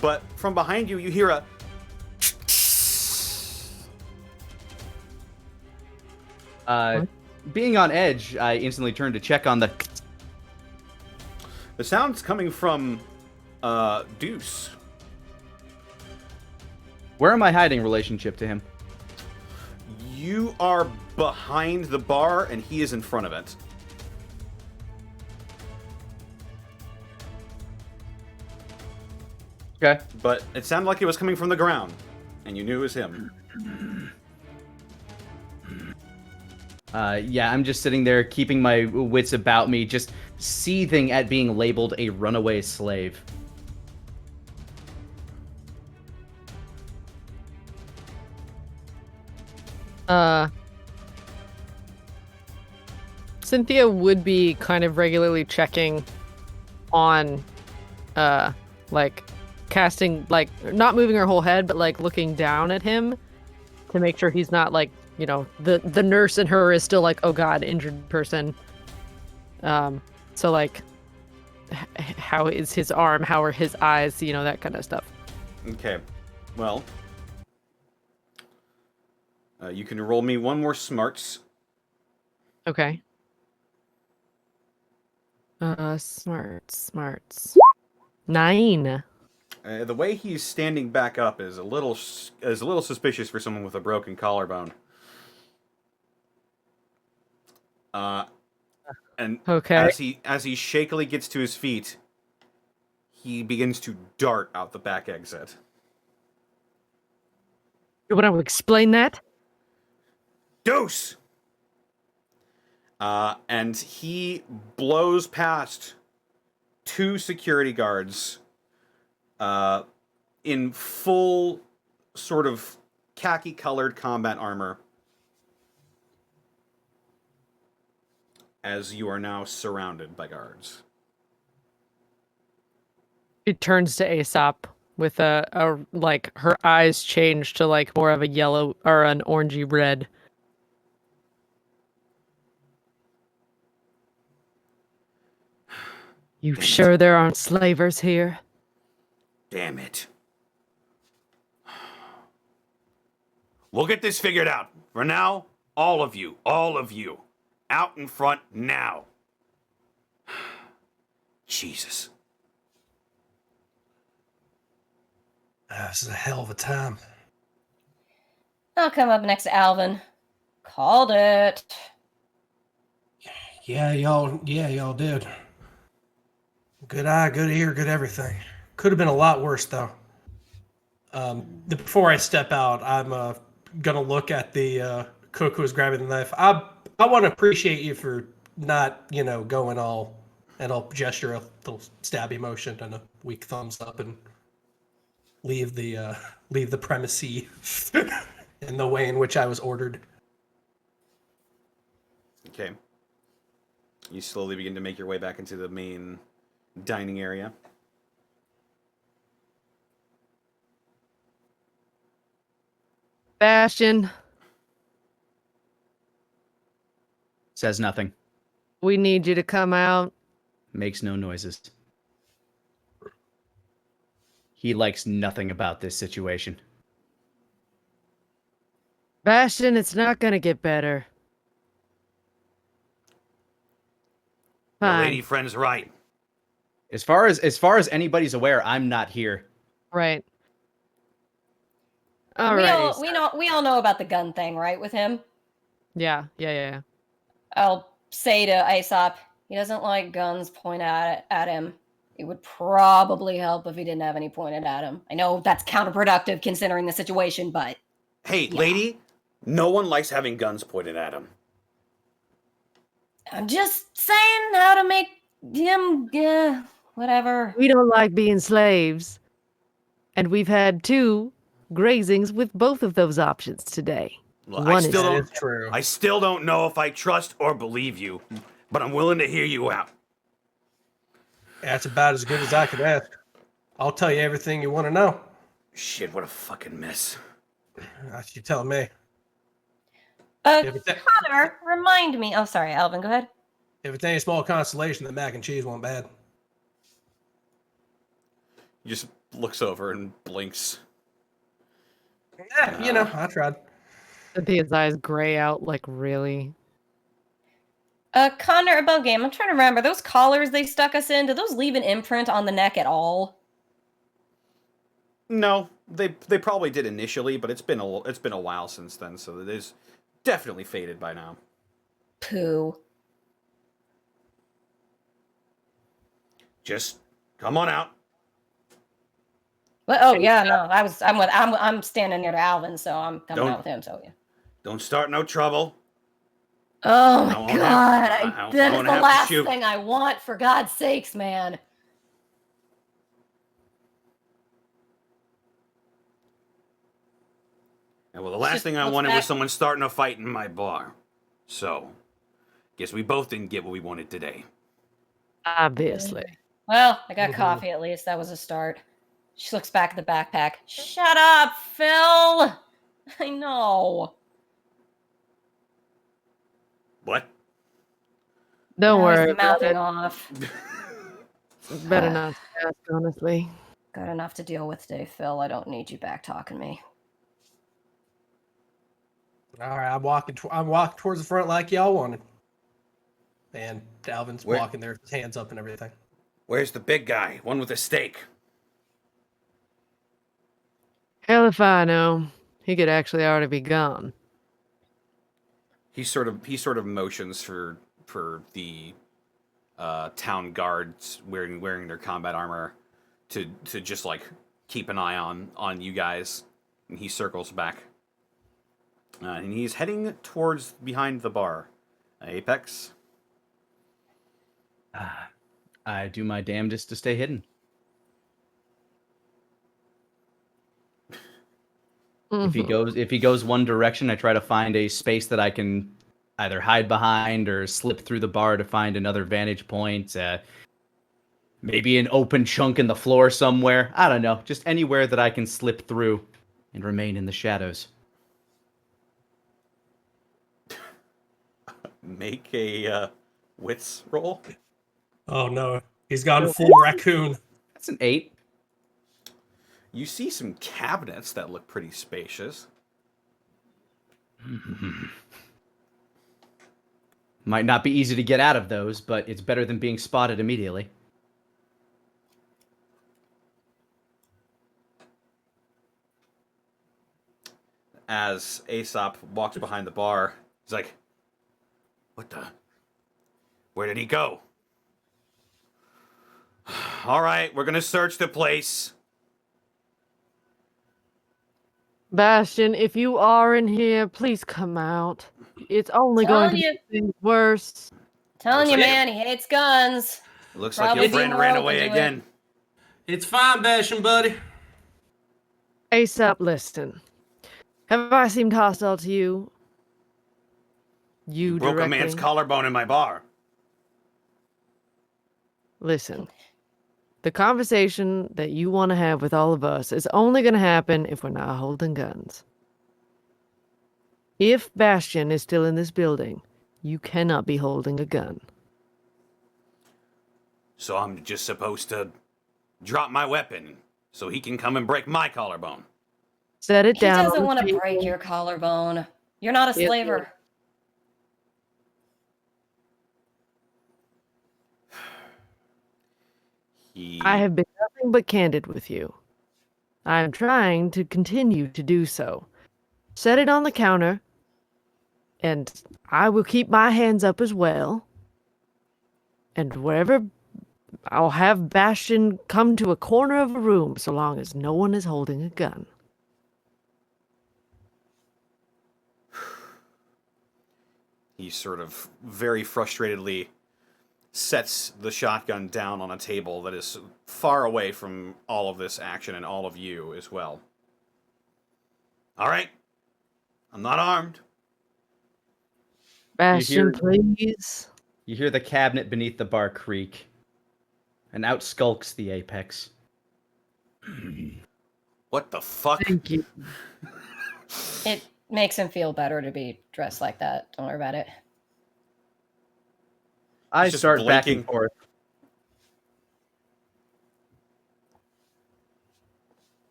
B: but from behind you, you hear a
C: Being on edge, I instantly turn to check on the
B: sound's coming from Deuce.
C: Where am I hiding relationship to him?
B: You are behind the bar and he is in front of it.
C: Okay.
B: But it sounded like it was coming from the ground, and you knew it was him.
C: Yeah, I'm just sitting there keeping my wits about me, just seething at being labeled a runaway slave.
A: Cynthia would be kind of regularly checking on, like, casting, like, not moving her whole head, but, like, looking down at him to make sure he's not, like, you know, the nurse in her is still like, oh god, injured person. So, like, how is his arm? How are his eyes? You know, that kind of stuff.
B: Okay. Well, you can roll me one more smarts.
A: Okay. Smarts. 9.
B: The way he's standing back up is a little suspicious for someone with a broken collarbone. And
A: Okay.
B: as he shakily gets to his feet, he begins to dart out the back exit.
A: You want to explain that?
B: Deuce! And he blows past 2 security guards in full sort of khaki-colored combat armor as you are now surrounded by guards.
A: It turns to Aesop with a like her eyes change to like more of a yellow or an orangey red. You sure there aren't slavers here?
B: Damn it. We'll get this figured out. For now, all of you, out in front now. Jesus.
D: This is a hell of a time.
E: I'll come up next to Alvin. Called it.
D: Yeah, y'all did. Good eye, good ear, good everything. Could have been a lot worse, though. Before I step out, I'm gonna look at the cook who was grabbing the knife. I want to appreciate you for not, going all, and I'll gesture a little stabby motion and a weak thumbs up and leave the premises in the way in which I was ordered.
B: Okay. You slowly begin to make your way back into the main dining area.
A: Bastion,
C: Says nothing.
A: we need you to come out.
C: Makes no noises. He likes nothing about this situation.
A: Bastion, it's not gonna get better.
B: The
A: Fine.
B: lady friend's right.
C: As far as anybody's aware, I'm not here.
A: Right.
E: We
A: Alrighty.
E: all know about the gun thing, right? With him,
A: Yeah.
E: I'll say to Aesop, he doesn't like guns pointed at him. It would probably help if he didn't have any pointed at him. I know that's counterproductive considering the situation, but
B: Hey,
E: yeah.
B: lady, no one likes having guns pointed at him.
E: I'm just saying how to make him, whatever.
A: We don't like being slaves. And we've had 2 grazings with both of those options today.
B: Well,
A: One is
D: That is true.
B: I still don't know if I trust or believe you, but I'm willing to hear you out.
D: That's about as good as I could ask. I'll tell you everything you want to know.
B: Shit, what a fucking mess.
D: That's you telling me. If it's,
E: Connor, remind me. Oh, sorry, Alvin, go ahead.
D: if it's any small consolation, the mac and cheese won't bad.
B: He just looks over and blinks.
D: Yeah, you know, I tried.
A: Cynthia's eyes gray out, like, really?
E: Connor, above game. I'm trying to remember those collars they stuck us in. Did those leave an imprint on the neck at all?
B: No, they probably did initially, but it's been a while since then, so it is definitely faded by now.
E: Pooh.
B: Just come on out.
E: Well, oh yeah, no, I'm standing near to Alvin, so I'm coming out with him. So yeah.
B: Don't start no trouble.
E: Oh
B: I
E: my
B: won't
E: god,
B: I
E: that is
B: won't
E: the
B: have to
E: last
B: shoot.
E: thing I want. For God's sakes, man.
B: And well, the last
E: Just
B: thing I
E: looks
B: wanted
E: back-
B: was someone starting a fight in my bar. So, guess we both didn't get what we wanted today.
A: Obviously.
E: Well, I got
D: Mhm.
E: coffee at least. That was a start. She looks back at the backpack. Shut up, Phil. I know.
B: What?
A: Don't
E: I was
A: worry about
E: mouthing
A: it.
E: off.
A: Better not to ask, honestly.
E: Got enough to deal with today, Phil. I don't need you back talking me.
D: All right, I'm walking towards the front like y'all wanted. And Alvin's
B: Where-
D: walking there, with his hands up and everything.
B: Where's the big guy? One with a stake.
A: Hell if I know. He could actually already be gone.
B: He sort of motions for the town guards wearing their combat armor to just like keep an eye on you guys, and he circles back, and he's heading towards behind the bar. Apex.
C: I do my damnedest to stay hidden. If he goes one direction, I try to find a space that I can either hide behind or slip through the bar to find another vantage point. Maybe an open chunk in the floor somewhere. I don't know. Just anywhere that I can slip through and remain in the shadows.
B: Make a wits roll.
D: Oh no, he's gone full raccoon.
C: That's an 8.
B: You see some cabinets that look pretty spacious.
C: Might not be easy to get out of those, but it's better than being spotted immediately.
B: As Aesop walks behind the bar, he's like, "What the? Where did he go?" All right, we're gonna search the place.
A: Bastion, if you are in here, please come out. It's only going to
E: Telling
A: make things worse.
E: Telling you,
B: Looks like
E: man, he hates guns.
B: It looks
E: Probably
B: like your
E: be
B: friend
E: more
B: ran
E: open
B: away
E: to it.
B: again.
D: It's fine, Bastion, buddy.
A: Aesop, listen. Have I seemed hostile to you? You
B: Broke a man's
A: directly?
B: collarbone in my bar.
A: Listen. The conversation that you want to have with all of us is only going to happen if we're not holding guns. If Bastion is still in this building, you cannot be holding a gun.
B: So I'm just supposed to drop my weapon so he can come and break my collarbone.
A: Set it
E: He
A: down.
E: doesn't
A: on
E: want
A: the
E: to break
A: table.
E: your collarbone. You're not a
A: Yes,
E: slaver.
A: I have been nothing but candid with you. I am trying to continue to do so. Set it on the counter, and I will keep my hands up as well. And wherever I'll have Bastion come to a corner of a room so long as no one is holding a gun.
B: He sort of very frustratedly sets the shotgun down on a table that is far away from all of this action and all of you as well. All right. I'm not armed.
A: Bastion,
C: hear-
A: please.
C: You hear the cabinet beneath the bar creak. and outskulks the Apex.
B: What the fuck?
A: Thank you.
E: It makes him feel better to be dressed like that. Don't worry about it.
C: I
B: just
C: start back and
B: blinking.
C: forth.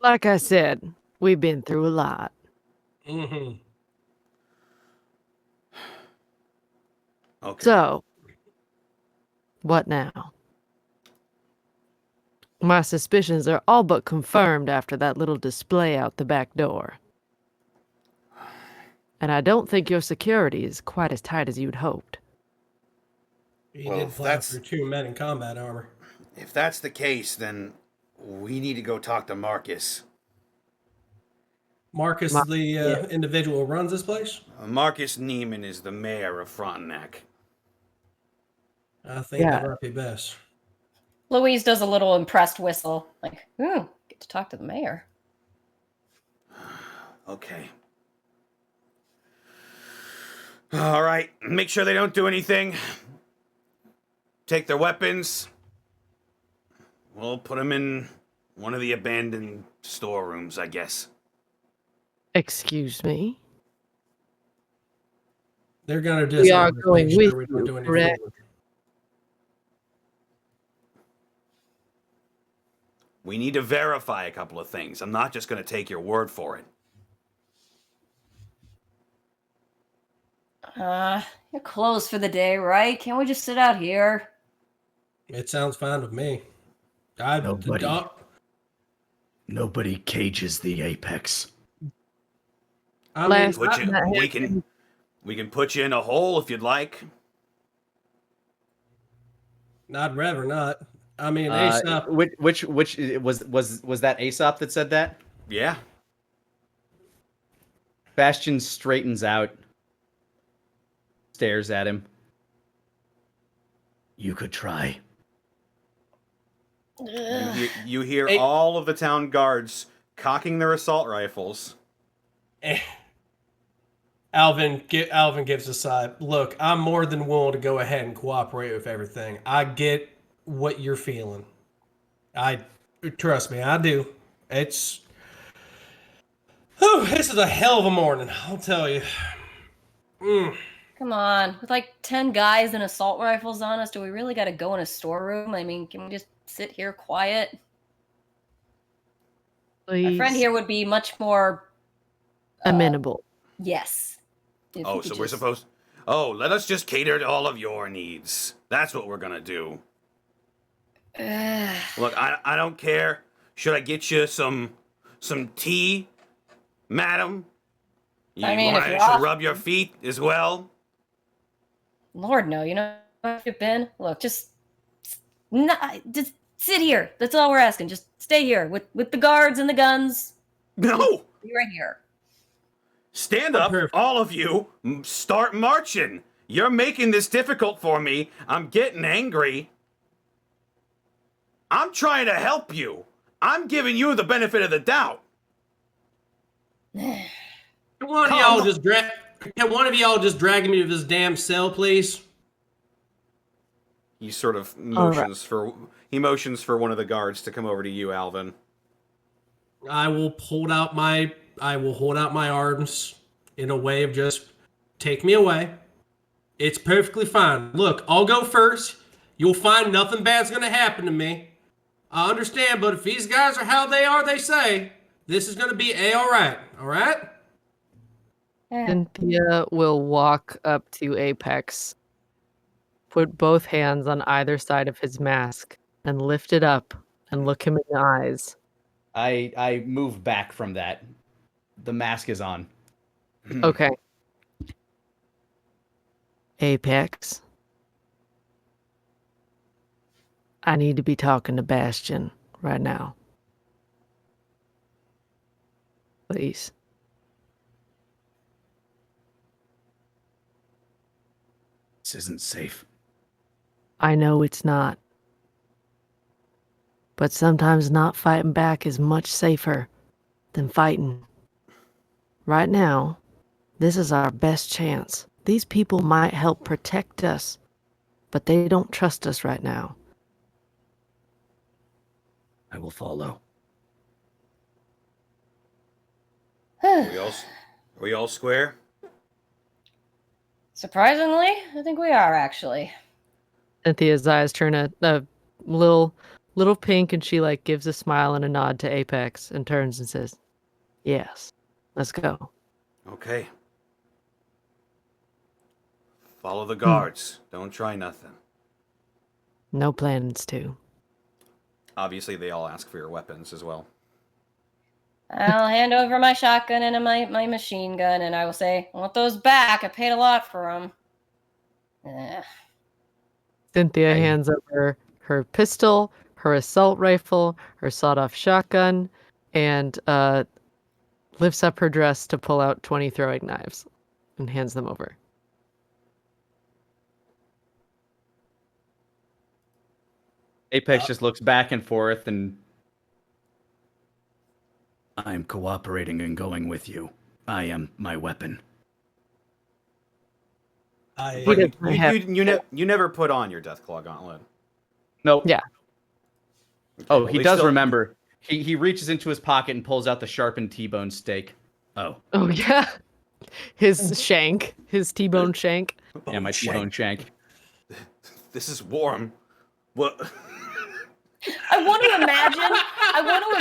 A: Like I said, we've been through a lot.
D: Mm-hmm.
B: Okay.
A: So, what now? My suspicions are all but confirmed after that little display out the back door. And I don't think your security is quite as tight as you'd hoped.
D: He
B: Well,
D: did
B: if
D: fly
B: that's-
D: through 2 men in combat armor.
B: If that's the case, then we need to go talk to Marcus.
D: Marcus,
A: Ma-
D: the individual who runs this place?
B: Marcus Neiman is the mayor of Frontenac.
D: I think
A: Yeah.
D: that might be best.
E: Louise does a little impressed whistle, like, ooh, get to talk to the mayor.
B: Okay. All right. Make sure they don't do anything. Take their weapons. We'll put them in one of the abandoned storerooms, I guess.
A: Excuse me?
D: They're going to
A: We
D: just
A: are going
D: make sure
A: with
D: we don't
A: you,
D: do any
A: correct?
D: fooling.
B: We need to verify a couple of things. I'm not just going to take your word for it.
E: You're closed for the day, right? Can't we just sit out here?
D: It sounds fine with me.
C: Nobody cages the Apex.
D: I mean,
A: Last
B: Put you,
A: time that
B: we
A: happened-
B: can put you in a hole if you'd like.
D: I'd rather not. I mean, ASAP.
C: Which was that Aesop that said that?
B: Yeah.
C: Bastion straightens out, stares at him. You could try.
B: You hear
D: Hey.
B: all of the town guards cocking their assault rifles.
D: Alvin gives a sigh. Look, I'm more than willing to go ahead and cooperate with everything. I get what you're feeling. Trust me, I do. This is a hell of a morning, I'll tell you.
E: Come on. With like 10 guys and assault rifles on us, do we really got to go in a storeroom? I mean, can we just sit here quiet? My friend
A: Please.
E: here would be much more,
A: Amenable.
E: yes. If
B: Oh,
E: we could
B: so we're
E: just-
B: supposed... Oh, let us just cater to all of your needs. That's what we're gonna do. Look, I don't care. Should I get you some tea, madam?
E: I mean, if
B: I
E: you're
B: should
E: off-
B: rub your feet as well.
E: Lord, no. You know what you've been? Look, just sit here. That's all we're asking. Just stay here with the guards and the guns.
B: No!
E: Be right here.
B: Stand up,
D: Perfect.
B: all of you. Start marching. You're making this difficult for me. I'm getting angry. I'm trying to help you. I'm giving you the benefit of the doubt.
D: Can one of y'all just drag me to this damn cell, please?
B: He sort of
A: All right.
B: motions for one of the guards to come over to you, Alvin.
D: I will hold out my arms in a way of just take me away. It's perfectly fine. Look, I'll go first. You'll find nothing bad's gonna happen to me. I understand, but if these guys are how they are, they say, this is gonna be alright. Alright?
A: Cynthia will walk up to Apex, put both hands on either side of his mask, and lift it up and look him in the eyes.
C: I move back from that. The mask is on.
A: Okay. Apex. I need to be talking to Bastion right now. Please.
C: This isn't safe.
A: I know it's not. But sometimes not fighting back is much safer than fighting. Right now, this is our best chance. These people might help protect us, but they don't trust us right now.
C: I will follow.
B: Are we all square?
E: Surprisingly, I think we are actually.
A: Cynthia's eyes turn a little pink, and she like gives a smile and a nod to Apex and turns and says, "Yes, let's go."
B: Okay. Follow the guards. Don't try nothing.
A: No plans to.
B: Obviously, they all ask for your weapons as well.
E: I'll hand over my shotgun and my machine gun, and I will say, I want those back. I paid a lot for them.
A: Cynthia hands over her pistol, her assault rifle, her sawed-off shotgun, and lifts up her dress to pull out 20 throwing knives and hands them over.
C: Apex just looks back and forth and... I'm cooperating and going with you. I am my weapon.
B: But you never put on your Deathclaw gauntlet.
C: Nope.
A: Yeah.
B: Okay,
C: Oh,
B: well,
C: he
B: they
C: does
B: still-
C: remember. He reaches into his pocket and pulls out the sharpened T-bone steak. Oh.
A: Oh yeah, his shank, his T-bone shank.
C: Yeah, my T-bone shank.
B: This is warm. What?
E: I want to imagine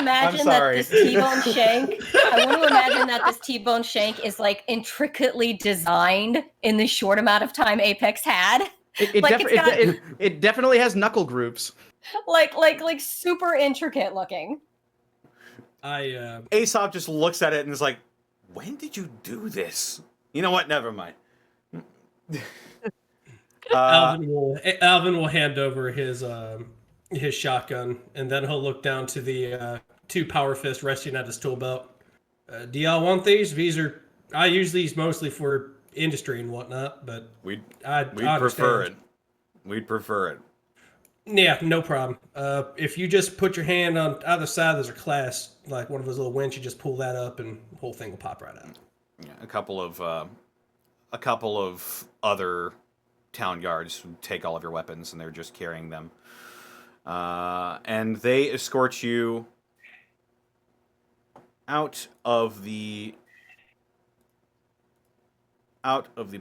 E: that
B: sorry.
E: this T-bone shank. I want to imagine that this T-bone shank is like intricately designed in the short amount of time Apex had.
C: It definitely has knuckle grooves.
E: Like super intricate looking.
B: Aesop just looks at it and is like, "When did you do this?" You know what? Never mind.
D: Alvin will hand over his shotgun, and then he'll look down to the two power fists resting at his tool belt. Do y'all want these? I use these mostly for industry and whatnot, but
B: We'd
D: I
B: prefer
D: understand.
B: it. We'd prefer it.
D: Yeah, no problem. If you just put your hand on either side, there's a class, like one of those little winches. You just pull that up, and the whole thing will pop right out.
B: Yeah, a couple of other town guards take all of your weapons, and they're just carrying them. And they escort you out of the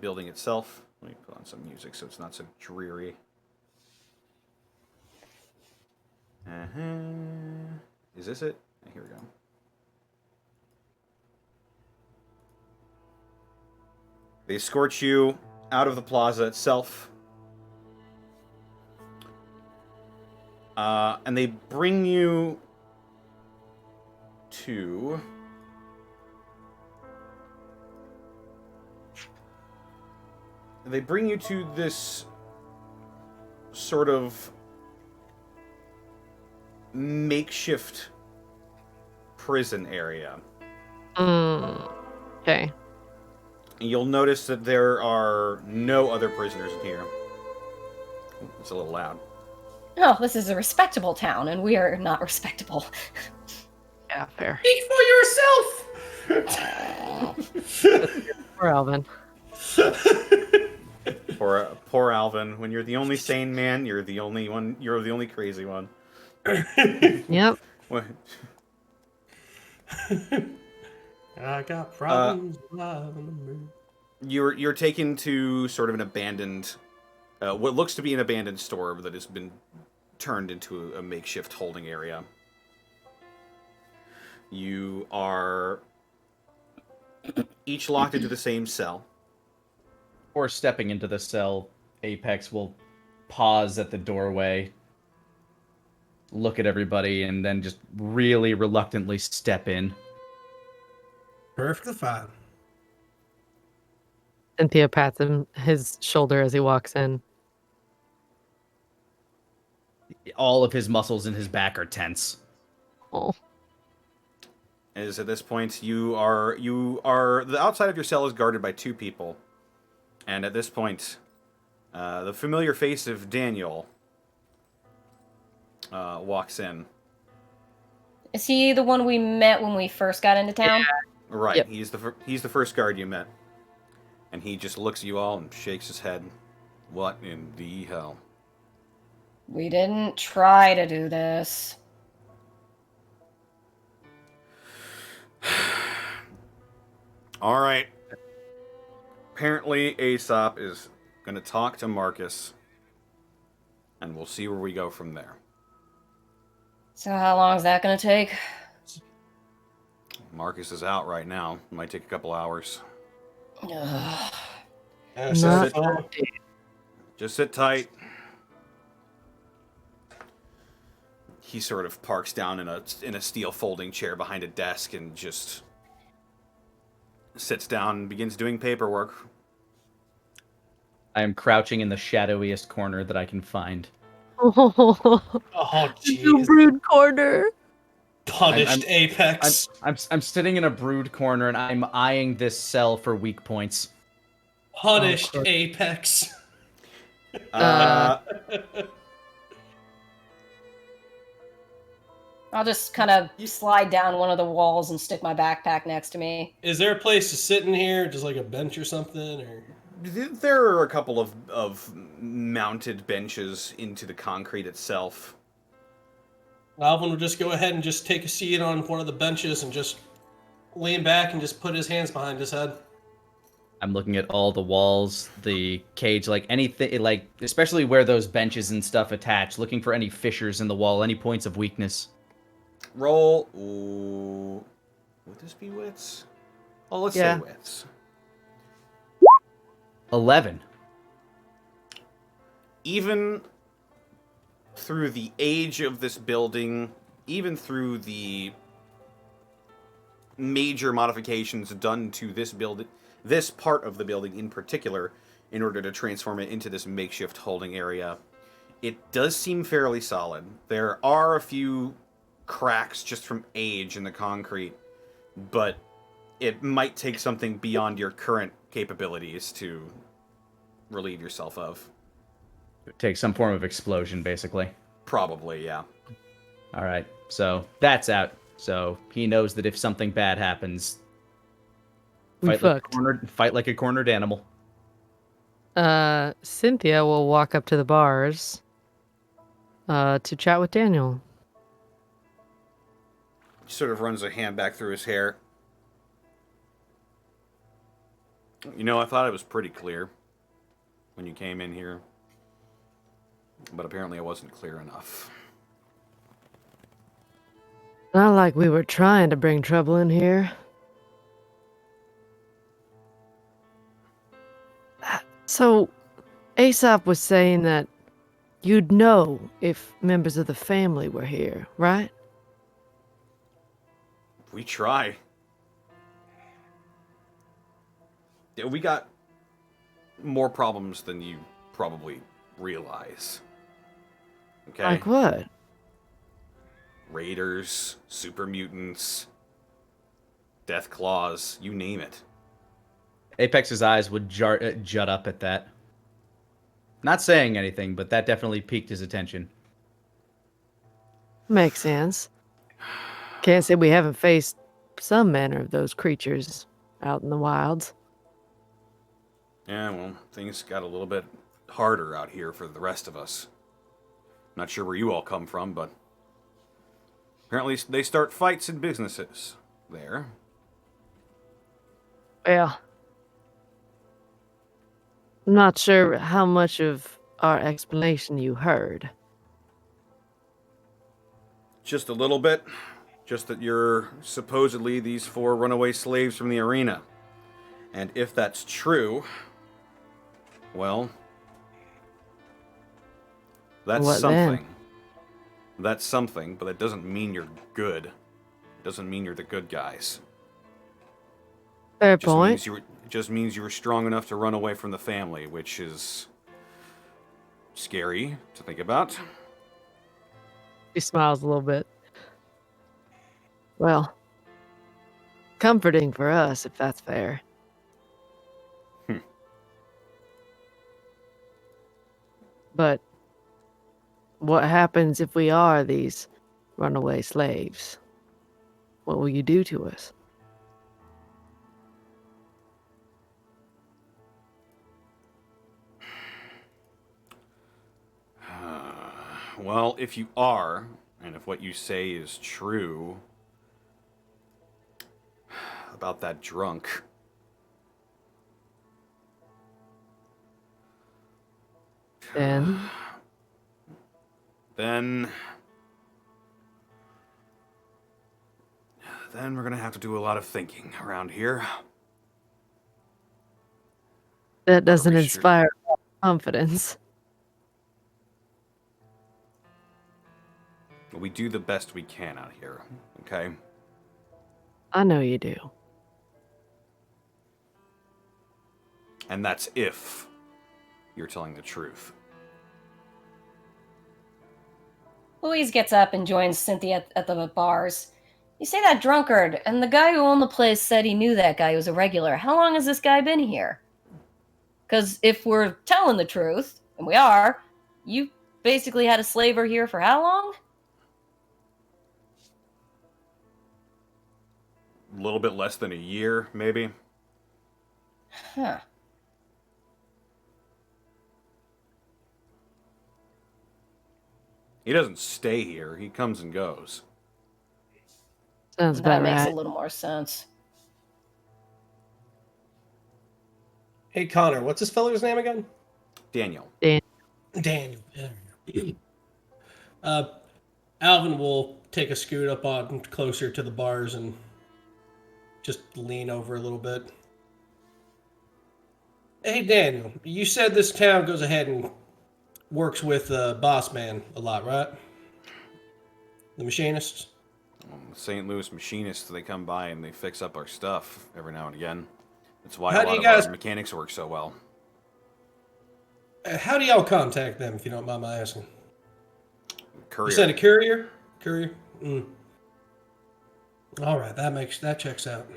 B: building itself. Let me put on some music so it's not so dreary. Is this it? Here we go. They escort you out of the plaza itself. And they bring you to... They bring you to this sort of makeshift prison area.
A: Okay.
B: You'll notice that there are no other prisoners in here. Ooh, it's a little loud.
E: Oh, this is a respectable town, and we are not respectable.
A: Yeah, fair.
D: Speak for yourself.
A: Poor Alvin.
B: Poor Alvin. When you're the only sane man, you're the only one. You're the only crazy one.
A: Yep.
B: What?
D: I got problems.
B: You're taken to sort of an abandoned, what looks to be an abandoned store that has been turned into a makeshift holding area. You are each locked into the same cell.
C: Before stepping into the cell, Apex will pause at the doorway, look at everybody, and then just really reluctantly step in.
D: Perfectly fine.
A: Cynthia pats his shoulder as he walks in.
C: All of his muscles in his back are tense.
A: Oh.
B: As at this point, you are the outside of your cell is guarded by two people, and at this point, the familiar face of Daniel walks in.
E: Is he the one we met when we first got into town?
B: Right,
A: Yep.
B: he's the first guard you met, and he just looks at you all and shakes his head. What in the hell?
E: We didn't try to do this.
B: All right. Apparently, Aesop is going to talk to Marcus, and we'll see where we go from there.
E: So how long is that gonna take?
B: Marcus is out right now. It might take a couple hours.
E: Ugh.
D: Yeah,
A: Not
D: so-
B: Just sit tight. He sort of parks down in a steel folding chair behind a desk and just sits down and begins doing paperwork.
C: I am crouching in the shadowiest corner that I can find.
A: Oh,
D: Oh,
A: you
D: jeez.
A: brood corner.
D: Punished
C: I'm-
D: Apex.
C: I'm sitting in a brood corner and I'm eyeing this cell for weak points.
D: Punished
A: Oh,
D: Apex.
E: I'll just kind of slide down one of the walls and stick my backpack next to me.
D: Is there a place to sit in here, just like a bench or something, or?
B: There are a couple of mounted benches into the concrete itself.
D: Alvin will just go ahead and just take a seat on one of the benches and just lean back and just put his hands behind his head.
C: I'm looking at all the walls, the cage, like anything, like especially where those benches and stuff attach, looking for any fissures in the wall, any points of weakness.
B: Roll. Ooh. Would this be wits? Oh, let's
A: Yeah.
B: say wits.
C: 11.
B: Even through the age of this building, even through the major modifications done to this building, this part of the building in particular, in order to transform it into this makeshift holding area, it does seem fairly solid. There are a few cracks just from age in the concrete, but it might take something beyond your current capabilities to relieve yourself of.
C: Take some form of explosion, basically.
B: Probably, yeah.
C: All right, so that's out. So he knows that if something bad happens,
A: We fucked.
C: fight like a cornered animal.
A: Cynthia will walk up to the bars to chat with Daniel.
B: He sort of runs a hand back through his hair. You know, I thought it was pretty clear when you came in here, but apparently it wasn't clear enough.
A: Not like we were trying to bring trouble in here. So, Aesop was saying that you'd know if members of the family were here, right?
B: We try. Yeah, we got more problems than you probably realize. Okay?
A: Like what?
B: Raiders, super mutants, death claws, you name it.
C: Apex's eyes would jut up at that. Not saying anything, but that definitely piqued his attention.
A: Makes sense. Can't say we haven't faced some manner of those creatures out in the wilds.
B: Yeah, well, things got a little bit harder out here for the rest of us. Not sure where you all come from, but apparently they start fights in businesses there.
A: Well, I'm not sure how much of our explanation you heard.
B: Just a little bit. Just that you're supposedly these 4 runaway slaves from the arena. And if that's true, well, that's
A: What then?
B: something. That's something, but that doesn't mean you're good. It doesn't mean you're the good guys.
A: Fair
B: It
A: point.
B: just means you were strong enough to run away from the family, which is scary to think about.
A: He smiles a little bit. Well, comforting for us, if that's fair. But what happens if we are these runaway slaves? What will you do to us?
B: Well, if you are, and if what you say is true about that drunk,
A: Then?
B: Then we're gonna have to do a lot of thinking around here.
A: That doesn't
B: we
A: inspire confidence.
B: We do the best we can out here, okay?
A: I know you do.
B: And that's if you're telling the truth.
E: Louise gets up and joins Cynthia at the bars. You say that drunkard, and the guy who owned the place said he knew that guy was a regular. How long has this guy been here? Because if we're telling the truth, and we are, you basically had a slaver here for how long?
B: A little bit less than a year, maybe.
E: Huh.
B: He doesn't stay here. He comes and goes.
A: Sounds
E: That
A: about
E: makes
A: right.
E: a little more sense.
D: Hey, Connor, what's this feller's name again?
B: Daniel.
D: Daniel. Alvin will take a scoot up on closer to the bars and just lean over a little bit. Hey, Daniel, you said this town goes ahead and works with Boss Man a lot, right? The machinists?
B: St. Louis machinists, they come by and they fix up our stuff every now and again. That's why
D: How
B: a
D: do
B: lot
D: you
B: of
D: guys-
B: our mechanics work so well.
D: How do y'all contact them, if you don't mind my asking?
B: Courier.
D: You said a courier? Courier? All right, that checks out.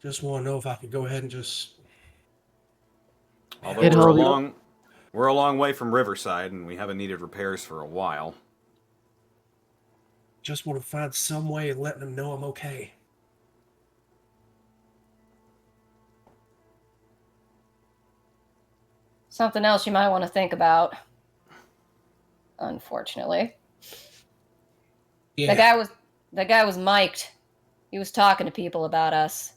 D: Just want to know if I could go ahead and just...
B: Although
A: Get hold of
B: we're a long way from Riverside, and we haven't needed repairs for a while.
D: Just want to find some way of letting them know I'm okay.
E: Something else you might want to think about. Unfortunately.
D: Yeah.
E: The guy was mic'd. He was talking to people about us,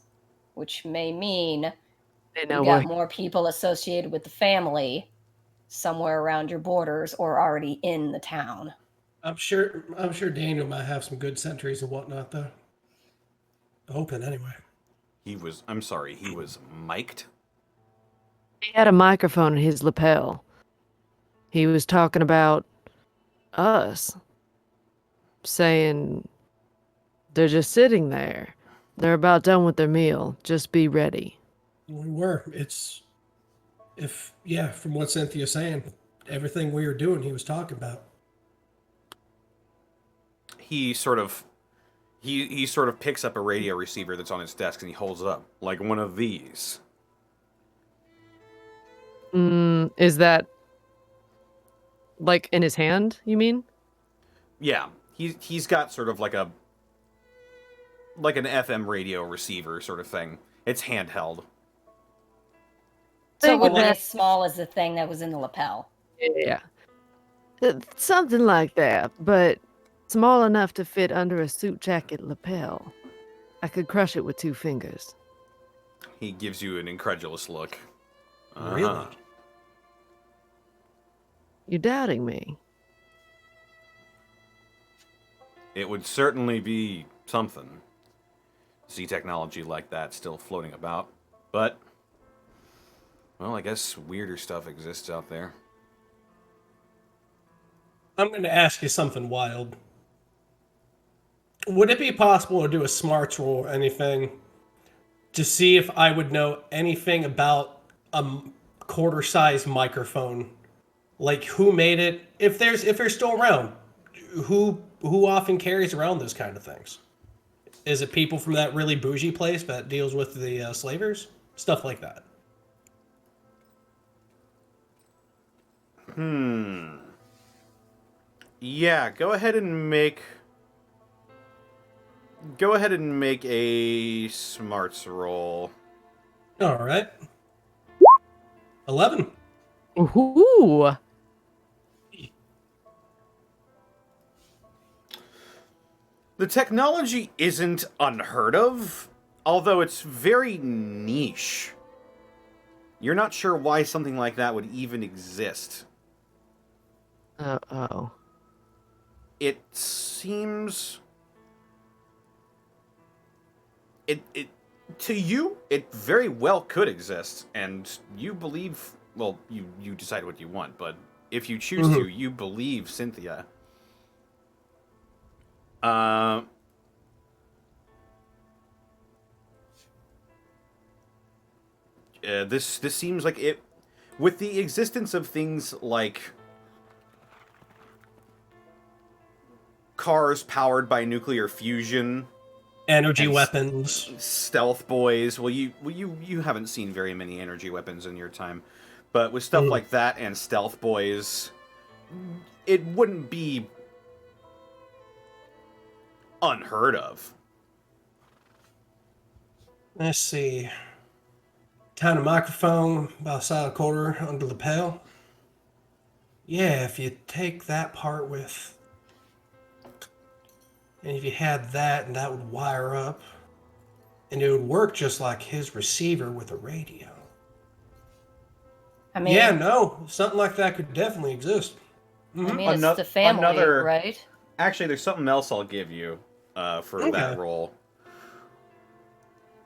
E: which may mean
A: They
E: you
A: know
E: got
A: what.
E: more people associated with the family somewhere around your borders or already in the town.
D: I'm sure Daniel might have some good sentries and whatnot, though. Hoping, anyway.
B: He was mic'd?
A: He had a microphone in his lapel. He was talking about us, saying they're just sitting there. They're about done with their meal. Just be ready.
D: We were. From what Cynthia's saying, everything we were doing, he was talking about.
B: He sort of picks up a radio receiver that's on his desk and he holds it up like one of these.
A: Is that like in his hand, you mean?
B: Yeah, he's got sort of like an FM radio receiver sort of thing. It's handheld.
E: So it
A: Think
E: wasn't
A: of
E: as small as the thing that was in the lapel.
A: Yeah. Something like that, but small enough to fit under a suit jacket lapel. I could crush it with 2 fingers.
B: He gives you an incredulous look.
D: Really?
A: You doubting me?
B: It would certainly be something. See technology like that still floating about. But, well, I guess weirder stuff exists out there.
D: I'm going to ask you something wild. Would it be possible to do a smarts roll or anything to see if I would know anything about a quarter-size microphone? Like who made it? If they're still around, who often carries around those kind of things? Is it people from that really bougie place that deals with the slavers? Stuff like that.
B: Yeah, go ahead and make a smarts roll.
D: All right. 11.
A: Ooh.
B: The technology isn't unheard of, although it's very niche. You're not sure why something like that would even exist.
A: Oh.
B: It seems... It to you, it very well could exist, and you believe... Well, you decide what you want, but if you choose to, you believe Cynthia. This seems like it... With the existence of things like cars powered by nuclear fusion,
D: Energy weapons,
B: stealth boys. Well, you haven't seen very many energy weapons in your time, but with stuff like that and stealth boys, it wouldn't be unheard of.
D: Let's see. Kind of microphone by the side of the quarter under the lapel. Yeah, if you take that part with... And if you had that, and that would wire up, and it would work just like his receiver with a radio.
E: I mean,
D: Yeah, no, something like that could definitely exist.
E: I mean, it's the family, right?
B: Actually, there's something else I'll give you for that role.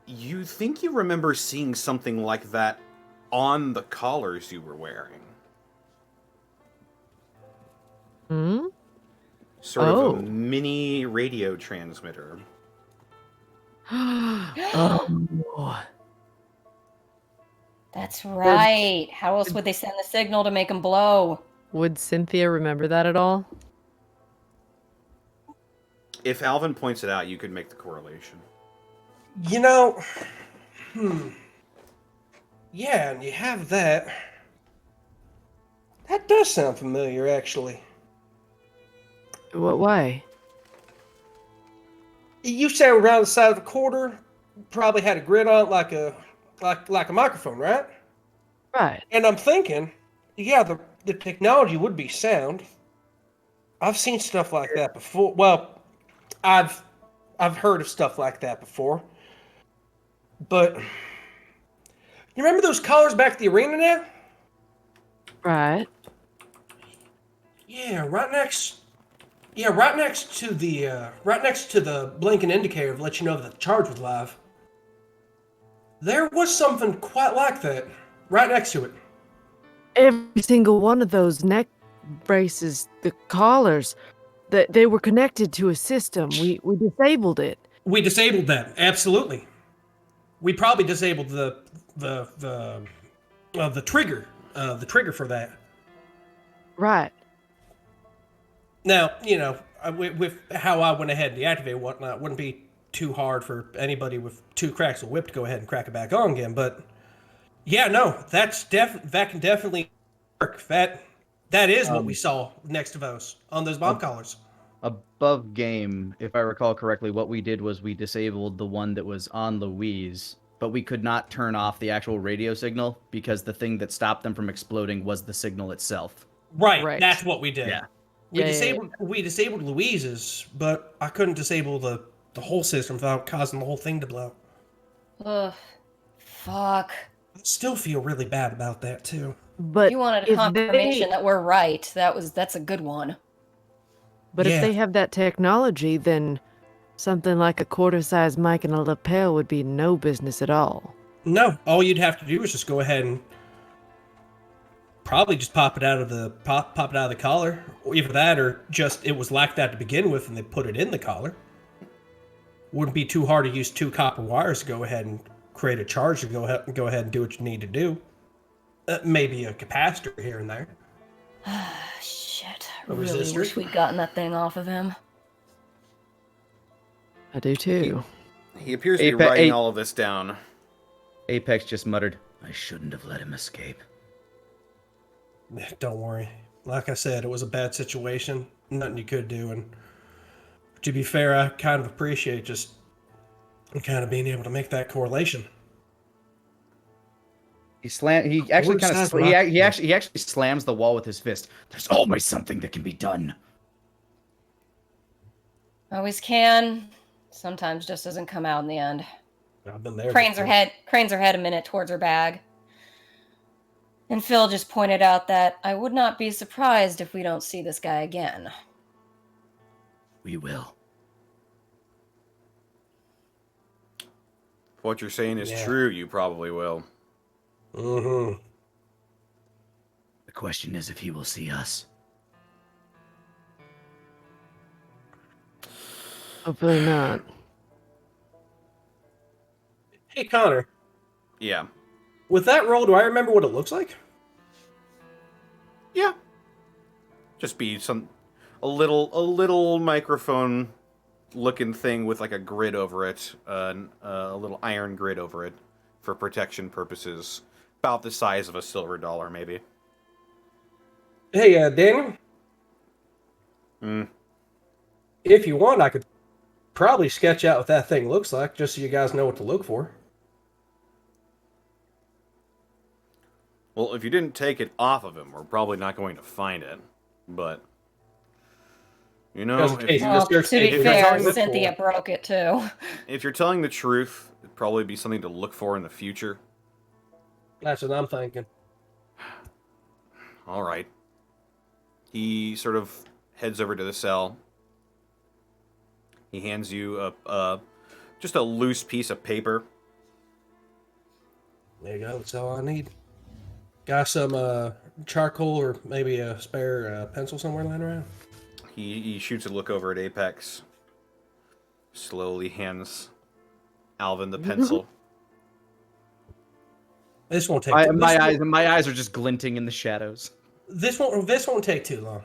B: You think you remember seeing something like that on the collars you were wearing?
A: Hmm?
B: Sort of a mini radio transmitter.
A: Oh.
E: That's right. How else would they send the signal to make them blow?
A: Would Cynthia remember that at all?
B: If Alvin points it out, you could make the correlation.
D: You know, yeah, and you have that. That does sound familiar, actually.
A: What? Why?
D: You say around the side of the quarter, probably had a grid on it like a microphone, right?
A: Right.
D: And I'm thinking, yeah, the technology would be sound. I've seen stuff like that before. Well, I've heard of stuff like that before. But you remember those collars back at the arena now?
A: Right.
D: Yeah, right next to the blinking indicator to let you know that the charge was live. There was something quite like that right next to it.
A: Every single one of those neck braces, the collars, that they were connected to a system. We disabled it.
D: We disabled them, absolutely. We probably disabled the trigger for that.
A: Right.
D: Now, you know, with how I went ahead and deactivated whatnot, it wouldn't be too hard for anybody with two cracks of whip to go ahead and crack it back on again. But yeah, no, that can definitely work. That is what we saw next to those on those bomb collars.
C: Above game, if I recall correctly, what we did was we disabled the one that was on Louise, but we could not turn off the actual radio signal because the thing that stopped them from exploding was the signal itself.
D: Right. That's what we did.
C: Yeah.
D: We disabled Louise's, but I couldn't disable the whole system without causing the whole thing to blow.
E: Ugh. Fuck.
D: I still feel really bad about that too.
A: But
E: You wanted a confirmation that we're right. That's a good one.
A: But
D: Yeah.
A: if they have that technology, then something like a quarter-sized mic and a lapel would be no business at all.
D: No, all you'd have to do is just go ahead and probably just pop it out of the collar, or either that, or just it was like that to begin with, and they put it in the collar. Wouldn't be too hard to use two copper wires to go ahead and create a charge to go ahead and do what you need to do. Maybe a capacitor here and there.
E: Shit. I
D: A
E: really
D: resistor?
E: wish we'd gotten that thing off of him.
A: I do too.
B: He appears to be writing all of this down.
C: Apex just muttered, "I shouldn't have let him escape."
D: Don't worry. Like I said, it was a bad situation. Nothing you could do. And to be fair, I kind of appreciate just kind of being able to make that correlation.
C: He actually slams the wall with his fist. There's always something that can be done.
E: Always can. Sometimes just doesn't come out in the end.
D: I've been there.
E: Cranes her head a minute towards her bag. And Phil just pointed out that I would not be surprised if we don't see this guy again.
C: We will.
B: If what you're saying is
D: Yeah.
B: true, you probably will.
D: Mm-hmm.
C: The question is if he will see us.
A: Hopefully not.
D: Hey, Connor.
B: Yeah.
D: With that roll, do I remember what it looks like?
B: Yeah. Just be a little microphone looking thing with like a grid over it, a little iron grid over it for protection purposes. About the size of a silver dollar, maybe.
D: Hey, Daniel.
B: Hmm.
D: If you want, I could probably sketch out what that thing looks like, just so you guys know what to look for.
B: Well, if you didn't take it off of him, we're probably not going to find it. But you know,
D: Just in case
E: Well,
D: you
E: to be
B: if you're
E: fair,
B: telling the-
E: Cynthia broke it too.
B: if you're telling the truth, it'd probably be something to look for in the future.
D: That's what I'm thinking.
B: All right. He sort of heads over to the cell. He hands you just a loose piece of paper.
D: There you go. That's all I need. Got some charcoal or maybe a spare pencil somewhere lying around?
B: He shoots a look over at Apex. Slowly hands Alvin the pencil.
D: This won't take.
C: My eyes are just glinting in the shadows.
D: This won't take too long,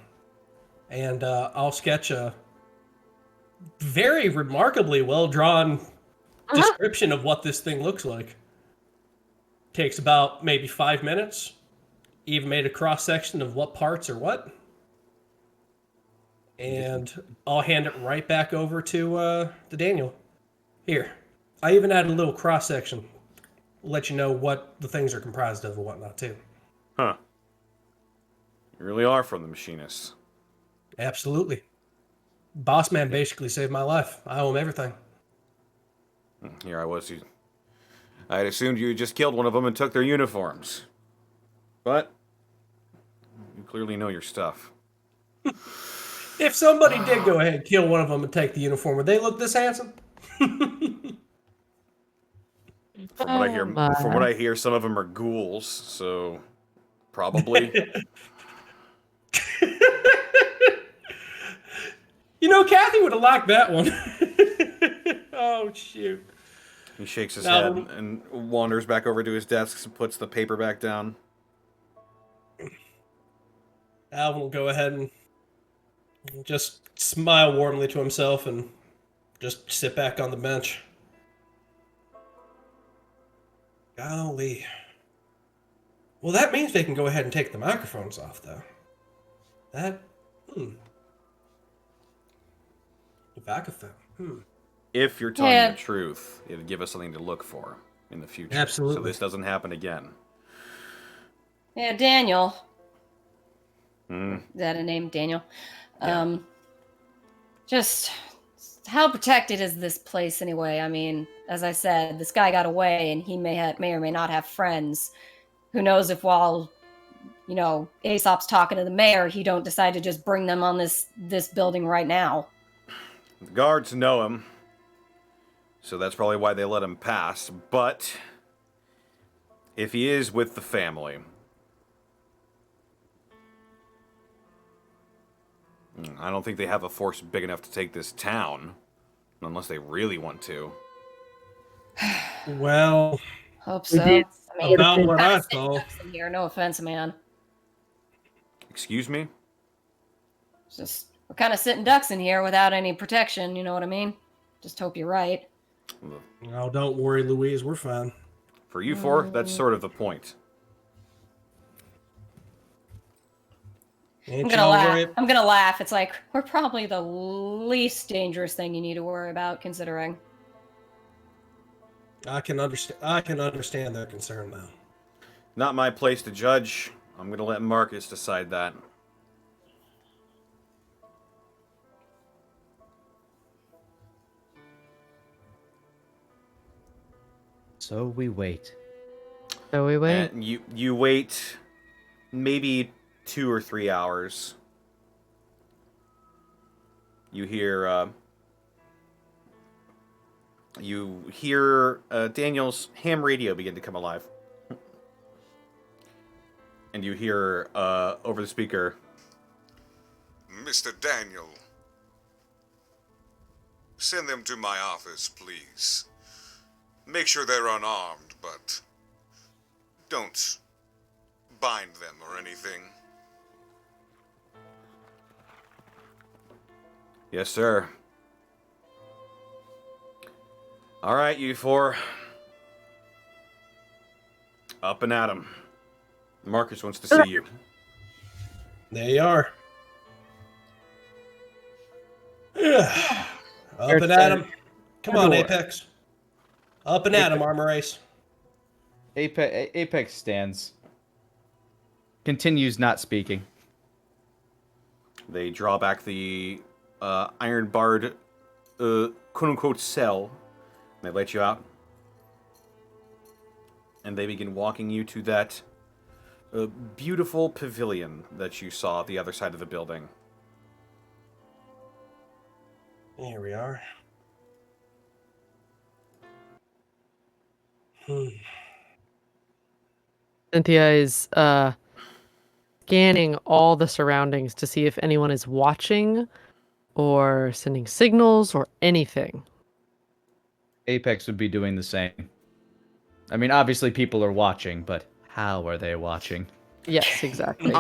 D: and I'll sketch a very remarkably well drawn description of what this thing looks like. Takes about maybe 5 minutes. Even made a cross section of what parts are what, and I'll hand it right back over to Daniel. Here, I even added a little cross section. Let you know what the things are comprised of and whatnot too.
B: Huh. You really are from the Machinists.
D: Absolutely. Boss man basically saved my life. I owe him everything.
B: Here I was. I had assumed you had just killed one of them and took their uniforms. But you clearly know your stuff.
D: If somebody did go ahead and kill one of them and take the uniform, would they look this handsome?
B: From what I hear, some of them are ghouls. So probably.
D: You know, Kathy would have liked that one. Oh, shoot.
B: He shakes his
D: No.
B: head and wanders back over to his desk and puts the paper back down.
D: Alvin will go ahead and just smile warmly to himself and just sit back on the bench. Golly. Well, that means they can go ahead and take the microphones off, though. That, The microphone,
B: If you're telling
E: Yeah.
B: the truth, it'd give us something to look for in the future.
D: Absolutely.
B: So this doesn't happen again.
E: Yeah, Daniel.
B: Hmm.
E: Is that a name, Daniel?
B: Yeah.
E: Just how protected is this place anyway? I mean, as I said, this guy got away, and he may or may not have friends. Who knows if while, Aesop's talking to the mayor, he don't decide to just bring them on this building right now.
B: The guards know him, so that's probably why they let him pass. But if he is with the family, I don't think they have a force big enough to take this town, unless they really want to.
D: Well,
E: Hope
A: We
E: so.
A: did
E: I mean,
D: about what I
E: I'm sitting
D: saw.
E: ducks in here. No offense, man.
B: Excuse me?
E: It's just we're kind of sitting ducks in here without any protection. You know what I mean? Just hope you're right.
D: Oh, don't worry, Louise. We're fine.
B: For you four, that's sort of the point.
D: Ain't
E: I'm gonna
D: y'all
E: laugh.
D: worried?
E: I'm gonna laugh. It's like we're probably the least dangerous thing you need to worry about, considering.
D: I can understand their concern now.
B: Not my place to judge. I'm gonna let Marcus decide that.
C: So we wait.
A: So we wait.
B: And you wait maybe 2 or 3 hours, you hear Daniel's ham radio begin to come alive. And you hear over the speaker,
F: Mr. Daniel, send them to my office, please. Make sure they're unarmed, but don't bind them or anything.
B: "Yes, sir." "All right, you four. Up and at 'em. Marcus wants to see you."
D: There you are. Up and at him. Come on, Apex. Up and at him, Armor Ace.
C: Apex stands. Continues not speaking.
B: They draw back the iron-barred, quote-unquote, cell. And they let you out. And they begin walking you to that beautiful pavilion that you saw at the other side of the building.
D: Here we are.
A: Cynthia is scanning all the surroundings to see if anyone is watching or sending signals or anything.
C: Apex would be doing the same. I mean, obviously people are watching, but how are they watching?
A: Yes, exactly.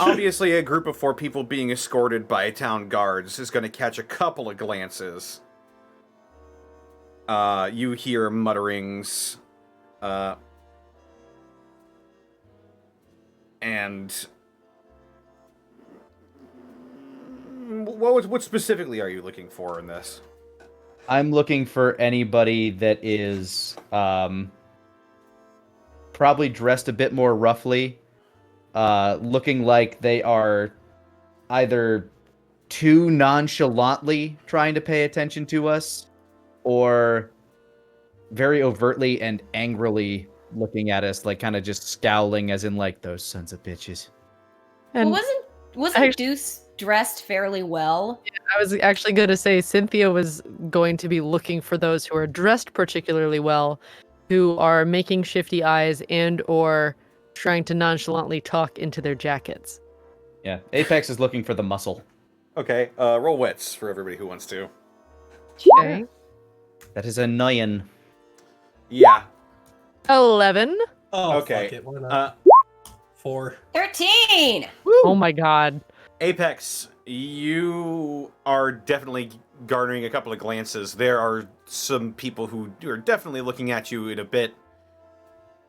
B: Obviously, a group of 4 people being escorted by town guards is going to catch a couple of glances. You hear mutterings, and what specifically are you looking for in this?
C: I'm looking for anybody that is probably dressed a bit more roughly, looking like they are either too nonchalantly trying to pay attention to us, or very overtly and angrily looking at us, like kind of just scowling, as in like, those sons of bitches.
A: And
E: Well, wasn't
A: actually-
E: Deuce dressed fairly well?
A: I was actually going to say Cynthia was going to be looking for those who are dressed particularly well, who are making shifty eyes and or trying to nonchalantly talk into their jackets.
C: Yeah, Apex is looking for the muscle.
B: Okay, roll wits for everybody who wants to.
A: Okay.
C: That is a 9.
B: Yeah.
A: 11.
D: Oh,
B: Okay.
D: fuck it. Why not? 4.
E: 13!
A: Oh my god.
B: Apex, you are definitely garnering a couple of glances. There are some people who are definitely looking at you in a bit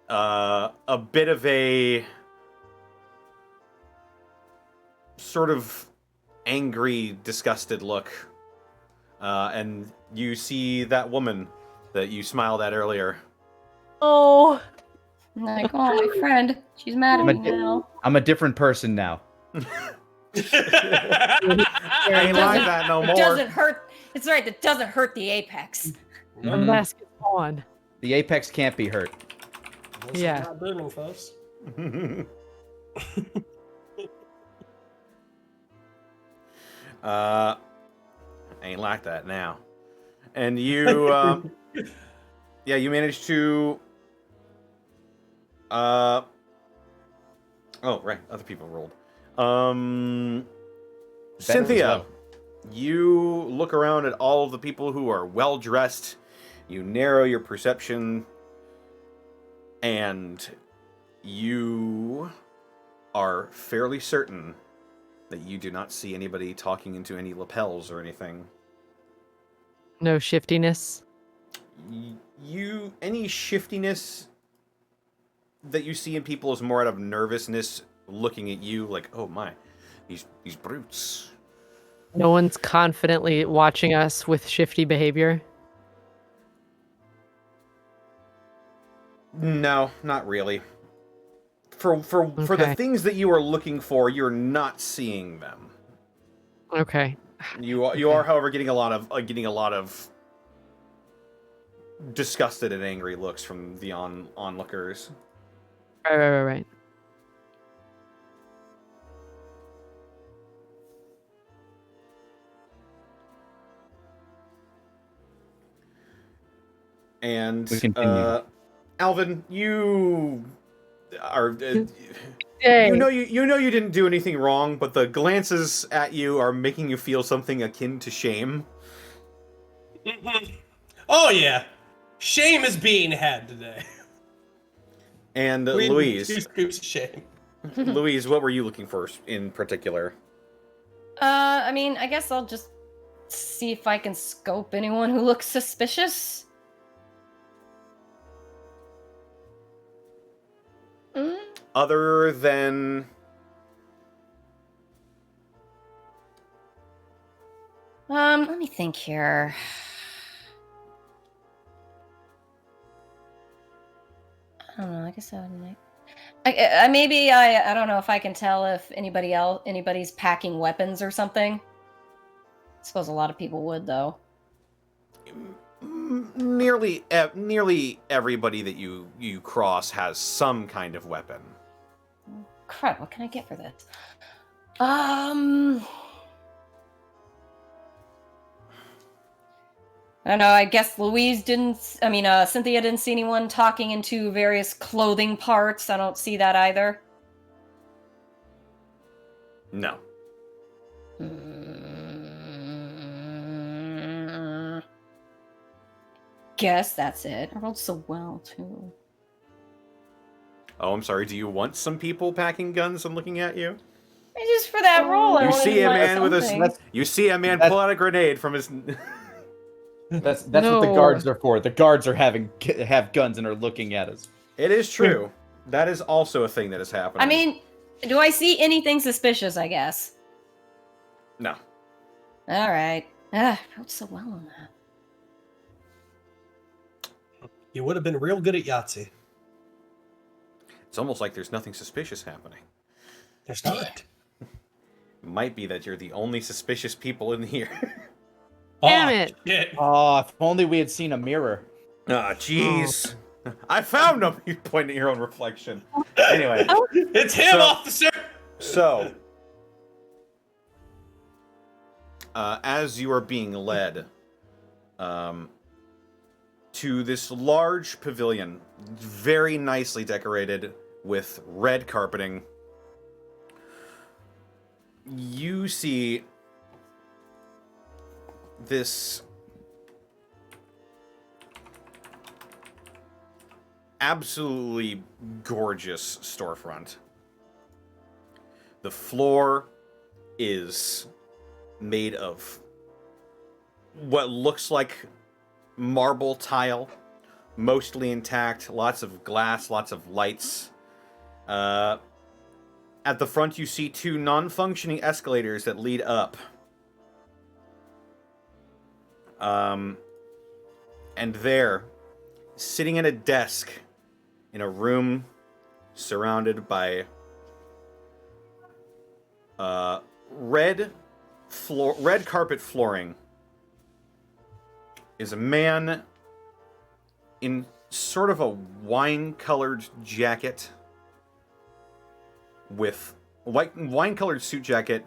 B: of a sort of angry, disgusted look. And you see that woman that you smiled at earlier.
A: Oh.
E: I'm like, oh, my friend. She's mad at me now.
C: I'm a different person now.
B: I ain't like that no
E: It
B: more.
E: doesn't hurt. It's right. It doesn't hurt the apex.
A: The
C: Mhm.
A: mask is on.
C: The Apex can't be hurt.
A: Yeah.
D: Not booming, folks.
B: Ain't like that now. And you, yeah, you managed to, oh, right, other people rolled. Cynthia,
C: well.
B: you look around at all of the people who are well-dressed, you narrow your perception, and you are fairly certain that you do not see anybody talking into any lapels or anything.
A: No shiftiness.
B: Any shiftiness that you see in people is more out of nervousness, looking at you like, oh my, these brutes.
A: No one's confidently watching us with shifty behavior.
B: No, not really. For the
A: Okay.
B: things that you are looking for, you're not seeing them.
A: Okay.
B: You are, however, getting a lot of disgusted and angry looks from the onlookers.
A: Right.
B: And
C: We continue.
B: Alvin, you are
A: Yay.
B: you know you didn't do anything wrong, but the glances at you are making you feel something akin to shame.
D: Oh yeah, shame is being had today.
B: And
D: We
B: Louise,
D: two scoops of shame.
B: Louise, what were you looking for in particular?
E: I mean, I guess I'll just see if I can scope anyone who looks suspicious. Mm,
B: Other than
E: let me think here. I don't know. I guess I would like. Maybe I don't know if I can tell if anybody's packing weapons or something. I suppose a lot of people would though.
B: nearly everybody that you cross has some kind of weapon.
E: Crud, what can I get for this? I don't know, I guess Cynthia didn't see anyone talking into various clothing parts. I don't see that either.
B: No.
E: Guess that's it. I rolled so well, too.
B: Oh, I'm sorry. Do you want some people packing guns and looking at you?
E: Just for that roll, I
B: You
E: wanted
B: see
E: to
B: a
E: find
B: man with
E: something.
B: you see a man pull out a grenade from his.
C: That's what the
A: No.
C: guards are for. The guards have guns and are looking at us.
B: It is true. That is also a thing that is happening.
E: I mean, do I see anything suspicious, I guess?
B: no.
E: Alright. I rolled so well on that.
D: You would have been real good at Yahtzee.
B: It's almost like there's nothing suspicious happening.
D: There's not.
B: Might be that you're the only suspicious people in here.
A: Damn
D: Oh,
A: it.
D: shit.
C: Oh, if only we had seen a mirror.
B: Ah, jeez. I found him. You point at your own reflection. Anyway,
D: It's him,
B: So-
D: officer!
B: so as you are being led to this large pavilion, very nicely decorated with red carpeting, you see this absolutely gorgeous storefront. The floor is made of what looks like marble tile, mostly intact, lots of glass, lots of lights. At the front, you see two non-functioning escalators that lead up. And there, sitting at a desk in a room surrounded by red carpet flooring, is a man in sort of a wine-colored jacket with wine-colored suit jacket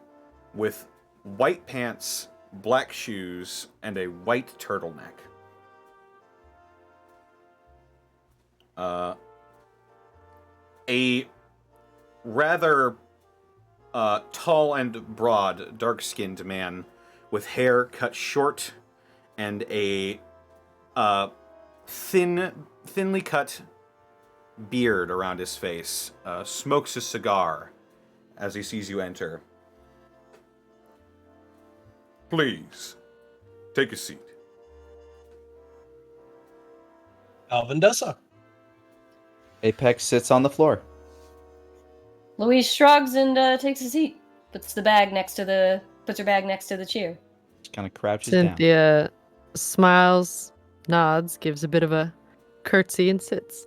B: with white pants, black shoes, and a white turtleneck. A rather tall and broad, dark-skinned man with hair cut short and a thinly cut beard around his face, smokes a cigar as he sees you enter. Please, take a seat.
D: Alvin does so.
C: Apex sits on the floor.
E: Louise shrugs and takes a seat. Puts her bag next to the chair.
C: Just kind of crouches down.
A: Cynthia smiles, nods, gives a bit of a curtsy, and sits.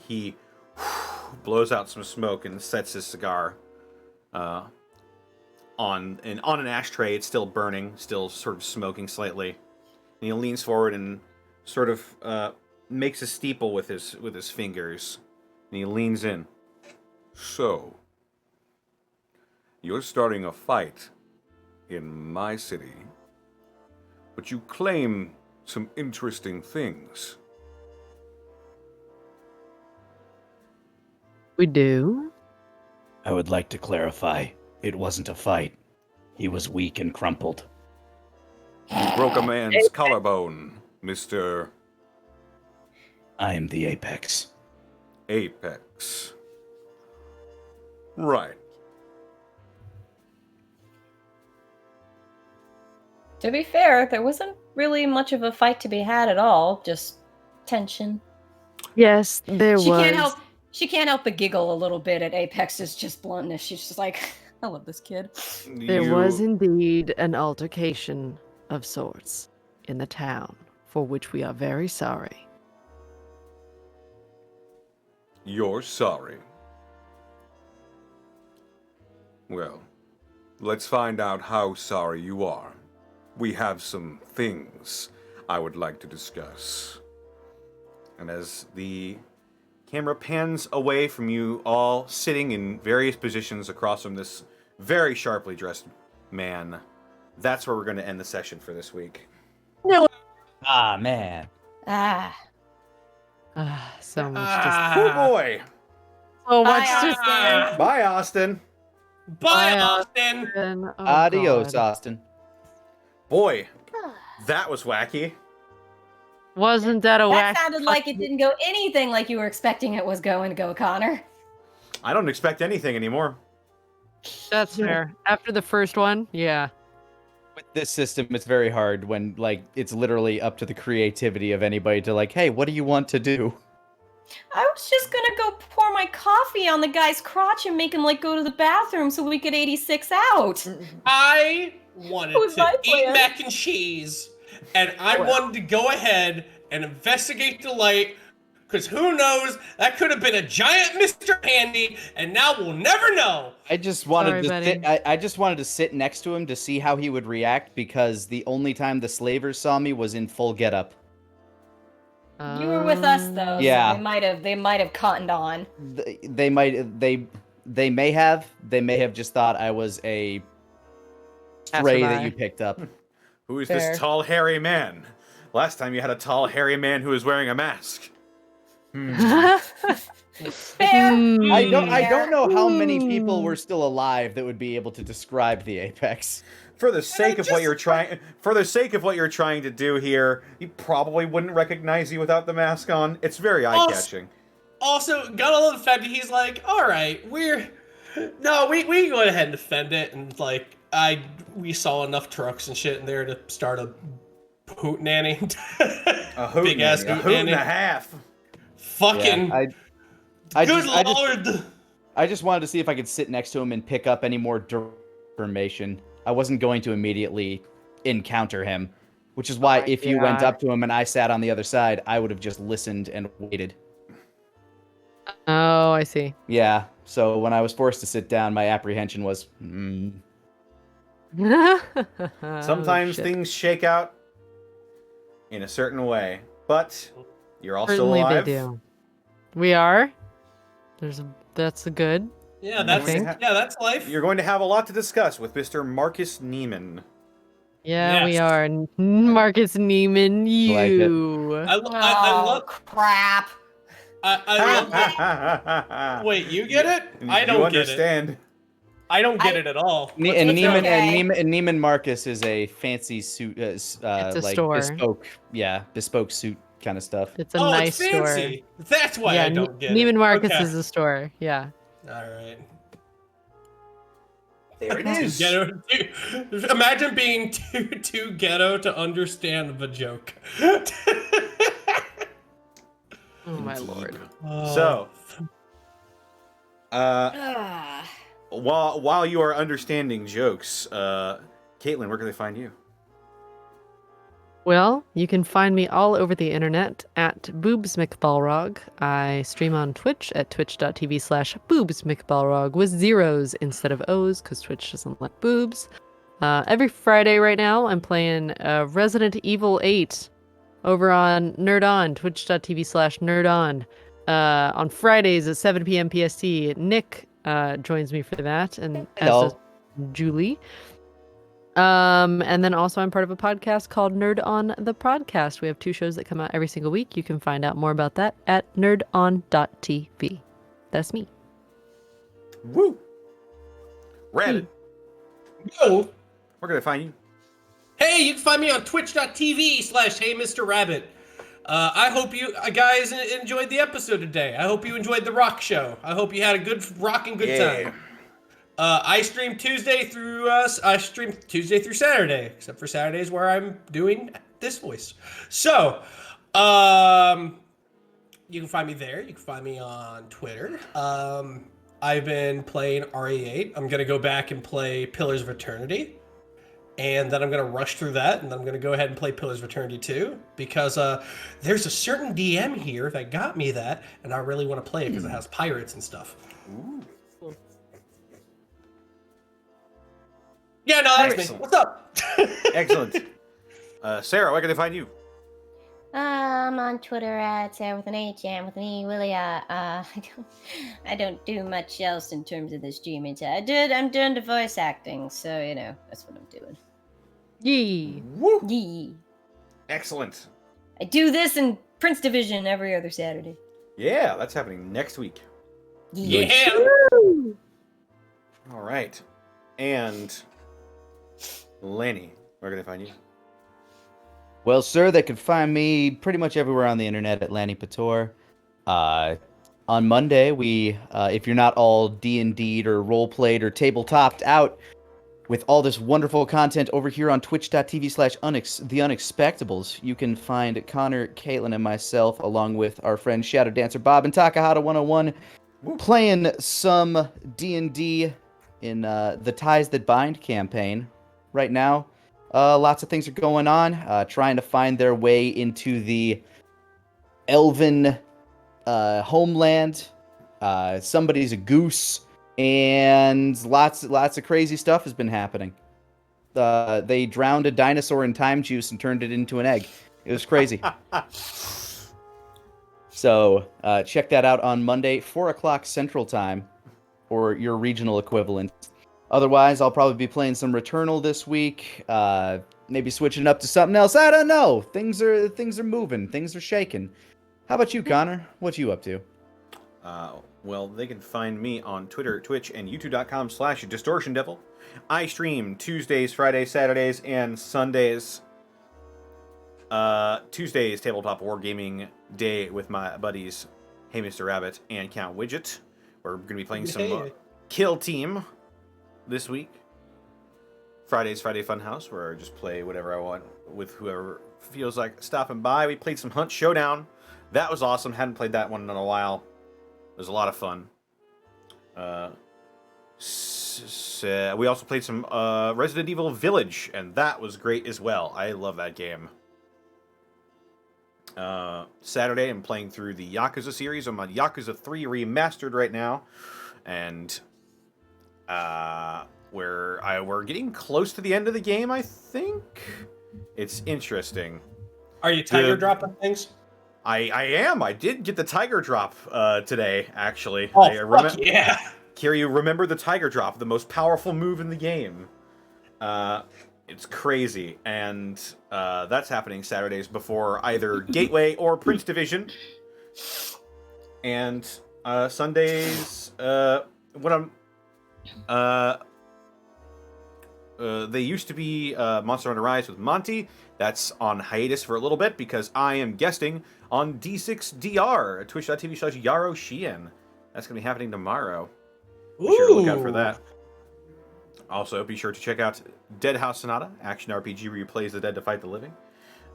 B: He blows out some smoke and sets his cigar on an ashtray. It's still burning, still sort of smoking slightly. And he leans forward and sort of makes a steeple with his fingers. And he leans in. So, you're starting a fight in my city. but you claim some interesting things.
A: We do.
C: I would like to clarify, it wasn't a fight. He was weak and crumpled.
B: You broke a man's collarbone, Mr.
C: I am the Apex.
B: Apex. Right.
E: To be fair, there wasn't really much of a fight to be had at all. Just tension.
A: Yes, there
E: She
A: was.
E: can't help. She can't help but giggle a little bit at Apex's just bluntness. She's just like, I love this kid.
A: There was indeed an altercation of sorts in the town, for which we are very sorry.
B: You're sorry. Well, let's find out how sorry you are. We have some things I would like to discuss. And as the camera pans away from you all sitting in various positions across from this very sharply dressed man, that's where we're going to end the session for this week.
C: Ah, man.
E: Ah.
A: So much just.
B: Oh boy!
A: So
E: Bye,
A: much just.
E: Austin.
B: Bye, Austin.
D: Bye,
A: Bye,
D: Austin.
A: Oh,
C: Adios,
A: God.
C: Austin.
B: Boy, that was wacky.
A: Wasn't that a
E: That
A: whack?
E: sounded like it didn't go anything like you were expecting it was going to go, Connor.
B: I don't expect anything anymore.
A: That's fair. After the first one, yeah.
C: With this system, it's very hard when, like, it's literally up to the creativity of anybody to, like, hey, what do you want to do?
E: I was just gonna go pour my coffee on the guy's crotch and make him like go to the bathroom so we could 86 out.
D: I wanted
E: Who's my
D: to eat
E: plan?
D: mac and cheese, and I wanted to go ahead and investigate the light, because who knows, that could have been a giant Mr. Handy, and now we'll never know.
C: I just wanted
A: Sorry,
C: to sit. I just wanted to sit next to him to see how he would react because the only time the slavers saw me was in full getup.
E: You were with us though,
C: Yeah.
E: so they might have cottoned on.
C: They may have just thought I was a stray that
A: Passerby.
C: you picked up.
B: Who is
E: Fair.
B: this tall, hairy man? Last time you had a tall, hairy man who was wearing a mask.
E: Fair.
C: I don't know how many
A: Hmm.
C: people were still alive that would be able to describe the Apex.
B: For the sake of what you're trying, to do here, he probably wouldn't recognize you without the mask on. It's very eye-catching.
D: Also, gotta love the fact that he's like, all right, we can go ahead and defend it, and like, we saw enough trucks and shit in there to start a hoot nanny.
B: A hoot
D: Big ass
B: nanny, a
D: hoot
B: hoot and
D: nanny.
B: a half.
D: Fucking
C: Yeah, I
D: good
C: just
D: lord.
C: I just wanted to see if I could sit next to him and pick up any more information. I wasn't going to immediately encounter him, which is why if you went
A: God.
C: up to him and I sat on the other side, I would have just listened and waited.
A: Oh, I see.
C: Yeah, so when I was forced to sit down, my apprehension was,
B: Sometimes
A: shit.
B: things shake out in a certain way, but you're all
A: Certainly
B: still alive.
A: they do. We are. That's a good.
D: Yeah, that's
A: think.
D: that's life.
B: You're going to have a lot to discuss with Mr. Marcus Neiman.
A: Yeah, we
D: Yes.
A: are. Marcus Neiman,
C: Like it.
A: you.
D: I
E: Oh,
D: love.
E: crap.
D: I love. Wait, you get it? I
B: You
D: don't get it.
B: understand.
D: I don't get it at all.
C: And
D: What's
C: Neiman,
E: okay.
C: and Neiman Marcus is a fancy suit,
A: a
C: like
A: store.
C: bespoke suit kind of stuff.
A: It's a
D: Oh,
A: nice
D: it's fancy. That's why
A: store.
D: I don't get
A: Neiman
D: it.
A: Marcus
D: Okay.
A: is a store. Yeah.
D: All right.
B: There it is.
D: Ghetto. Imagine being too ghetto to understand the joke.
A: Oh my lord.
B: So,
E: Ah.
B: while you are understanding jokes, Caitlin, where can they find you?
A: Well, you can find me all over the internet at boobsmcbalrog. I stream on Twitch at twitch.tv/boobsmcbalrog with zeros instead of O's because Twitch doesn't let boobs. Every Friday right now, I'm playing Resident Evil 8 over on Nerd On, twitch.tv/Nerd On. On Fridays at 7 p.m. PST, Nick joins me for that, and as
C: Hello.
A: does Julie. And then also I'm part of a podcast called Nerd on the Podcast. We have 2 shows that come out every single week. You can find out more about that at nerdon.tv. That's me.
B: Woo! Rabbit,
D: Yo.
B: we're gonna find you.
D: Hey, you can find me on twitch.tv/HeyMrRabbit. I hope you guys enjoyed the episode today. I hope you enjoyed the rock show. I hope you had a good rocking good time. I stream Tuesday through Saturday, except for Saturdays where I'm doing this voice. So, you can find me there. You can find me on Twitter. I've been playing RE8. I'm gonna go back and play Pillars of Eternity. And then I'm going to rush through that, and then I'm going to go ahead and play Pillars of Eternity 2, because there's a certain DM here that got me that, and I really want to play it because it has pirates and stuff.
B: Ooh.
D: Yeah, no, that's me.
B: Excellent.
D: What's up?
B: Excellent. Sarah, where can they find you?
G: I'm on Twitter at Sarah with an H and with an E. Willie. I don't do much else in terms of the streaming. I'm doing the voice acting, so that's what I'm doing.
A: Yee.
B: Woo!
G: Yee.
B: Excellent.
G: I do this in Prince Division every other Saturday.
B: Yeah, that's happening next week.
D: Yeah.
B: All right. And Lenny, where can they find you?
C: Well, sir, they can find me pretty much everywhere on the internet at Lanny Pator. On Monday, we, if you're not all D&D'd or role-played or tabletoped out with all this wonderful content over here on twitch.tv/The Unexpectables, you can find Connor, Caitlin, and myself, along with our friend Shadow Dancer Bob and Takahata 101, playing some D&D in the Ties That Bind campaign. Right now, lots of things are going on, trying to find their way into the elven homeland. Somebody's a goose, and lots of crazy stuff has been happening. They drowned a dinosaur in time juice and turned it into an egg. It was crazy. So check that out on Monday, 4 o'clock Central Time, or your regional equivalent. Otherwise, I'll probably be playing some Returnal this week. Maybe switching up to something else. I don't know. Things are moving. Things are shaking. How about you, Connor? What you up to?
B: Well, they can find me on Twitter, Twitch, and YouTube.com/DistortionDevil. I stream Tuesdays, Fridays, Saturdays, and Sundays. Tuesdays, Tabletop Wargaming Day with my buddies, Hey Mr. Rabbit and Count Widget. We're going to be playing some Kill Team this week. Friday Funhouse, where I just play whatever I want with whoever feels like stopping by. We played some Hunt Showdown. That was awesome. Hadn't played that one in a while. It was a lot of fun. We also played some Resident Evil Village, and that was great as well. I love that game. Saturday, I'm playing through the Yakuza series. I'm on Yakuza 3 Remastered right now, and we're getting close to the end of the game, I think. It's interesting.
D: Are you tiger dropping things?
B: I am. I did get the tiger drop today, actually.
D: Oh, fuck yeah.
B: Kiryu, remember the tiger drop, the most powerful move in the game. It's crazy, and that's happening Saturdays before either Gateway or Prince Division. And Sundays, when they used to be Monster Hunter Rise with Monty. That's on hiatus for a little bit because I am guesting on D6DR at twitch.tv/Yaro Sheehan. That's going to be happening tomorrow. Be sure to look out for that. Also, be sure to check out Dead House Sonata, action RPG where you play as the dead to fight the living.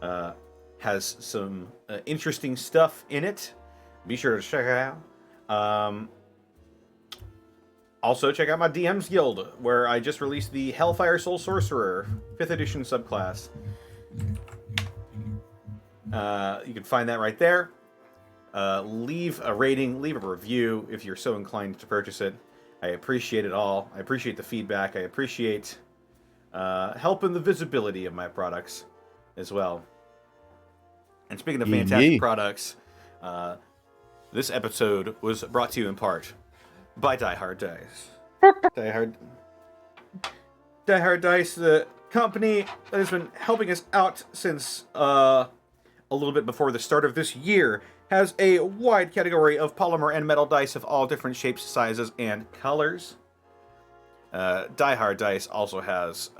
B: Has some interesting stuff in it. Be sure to check it out. Also, check out my DM's Guild, where I just released the Hellfire Soul Sorcerer 5th edition subclass. You can find that right there. Leave a rating, leave a review if you're so inclined to purchase it. I appreciate it all. I appreciate the feedback. I appreciate helping the visibility of my products as well. And speaking of fantastic products, this episode was brought to you in part by Die Hard Dice. Die Hard Dice, company that has been helping us out since a little bit before the start of this year, has a wide category of polymer and metal dice of all different shapes, sizes, and colors. Die Hard Dice also has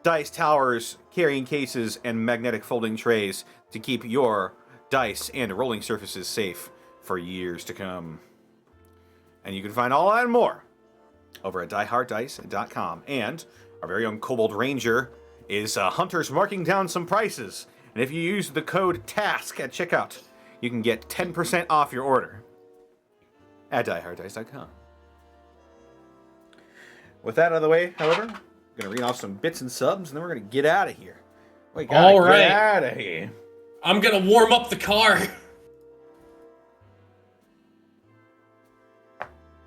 B: dice towers, carrying cases, and magnetic folding trays to keep your dice and rolling surfaces safe for years to come. And you can find all that and more over at dieharddice.com. And our very own Kobold Ranger is Hunter's marking down some prices. And if you use the code TASK at checkout, you can get 10% off your order at dieharddice.com. With that out of the way, however, I'm going to read off some bits and subs, and then we're going to get out of here. We gotta
D: All right.
B: get out of here.
D: I'm gonna warm up the car.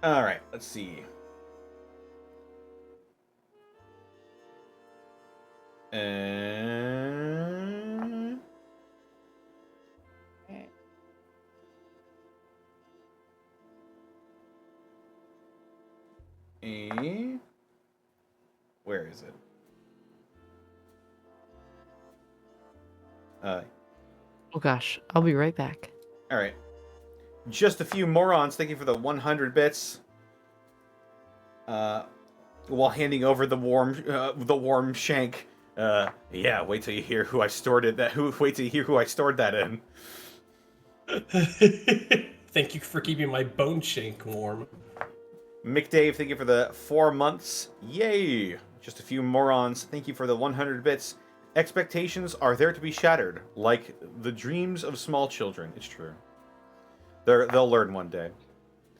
B: All right, let's see. Where is it?
A: Oh gosh, I'll be right back.
B: All right. Just a few morons. Thank you for the 100 bits. While handing over the warm shank. Yeah. Wait till you hear who I stored it. Wait till you hear who I stored that in.
D: Thank you for keeping my bone shank warm.
B: McDave, thank you for the 4 months. Yay! Just a few morons. Thank you for the 100 bits. Expectations are there to be shattered, like the dreams of small children. It's true. They'll learn one day.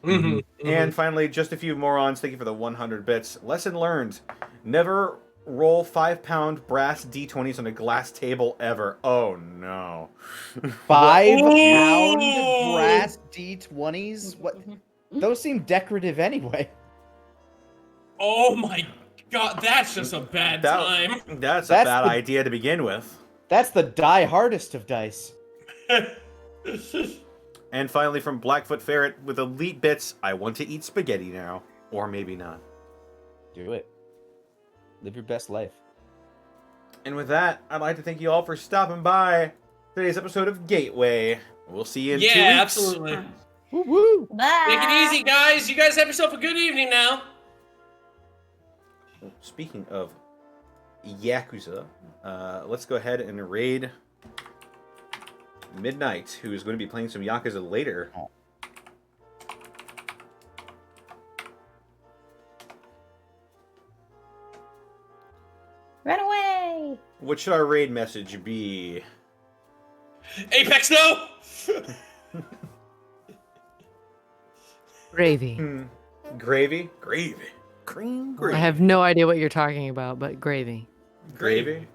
B: And finally, just a few morons. Thank you for the 100 bits. Lesson learned. Never roll 5-pound brass D20s on a glass table ever. Oh, no.
C: 5-pound brass D20s? What? Those seem decorative anyway.
D: Oh my god, that's just a bad time.
B: That's a bad idea to begin with.
C: That's the die-hardest of dice.
B: And finally, from Blackfoot Ferret with elite bits, I want to eat spaghetti now. Or maybe not.
C: Do it. Live your best life.
B: And with that, I'd like to thank you all for stopping by today's episode of Gateway. We'll see you in 2 weeks.
D: Yeah, absolutely.
C: Woo woo!
G: Bye.
D: Take it easy, guys. You guys have yourself a good evening now.
B: Speaking of Yakuza, let's go ahead and raid Midnight, who is going to be playing some Yakuza later.
G: Run away.
B: What should our raid message be?
D: Apex, no!
A: Gravy.
B: Gravy? Gravy. Cream gravy.
A: I have no idea what you're talking about, but gravy.
B: Gravy?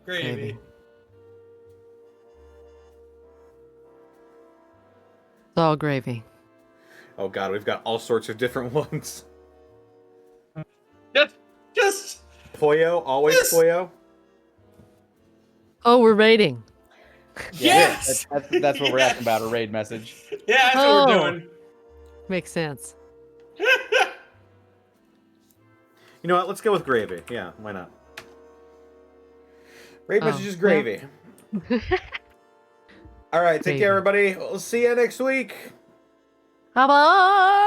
D: Gravy.
A: It's all gravy.
B: Oh god, we've got all sorts of different ones.
D: Just
B: Pollo? Always
D: Yes.
B: Pollo?
A: Oh, we're raiding.
D: yes!
C: That's what we're asking about, a raid message.
D: Yeah, that's what we're
A: Oh.
D: doing.
A: Makes sense.
B: You know what? Let's go with gravy. Yeah, why not? Raid message is gravy. Alright, take
A: Gravy.
B: care, everybody. We'll see you next week.
A: Bye bye.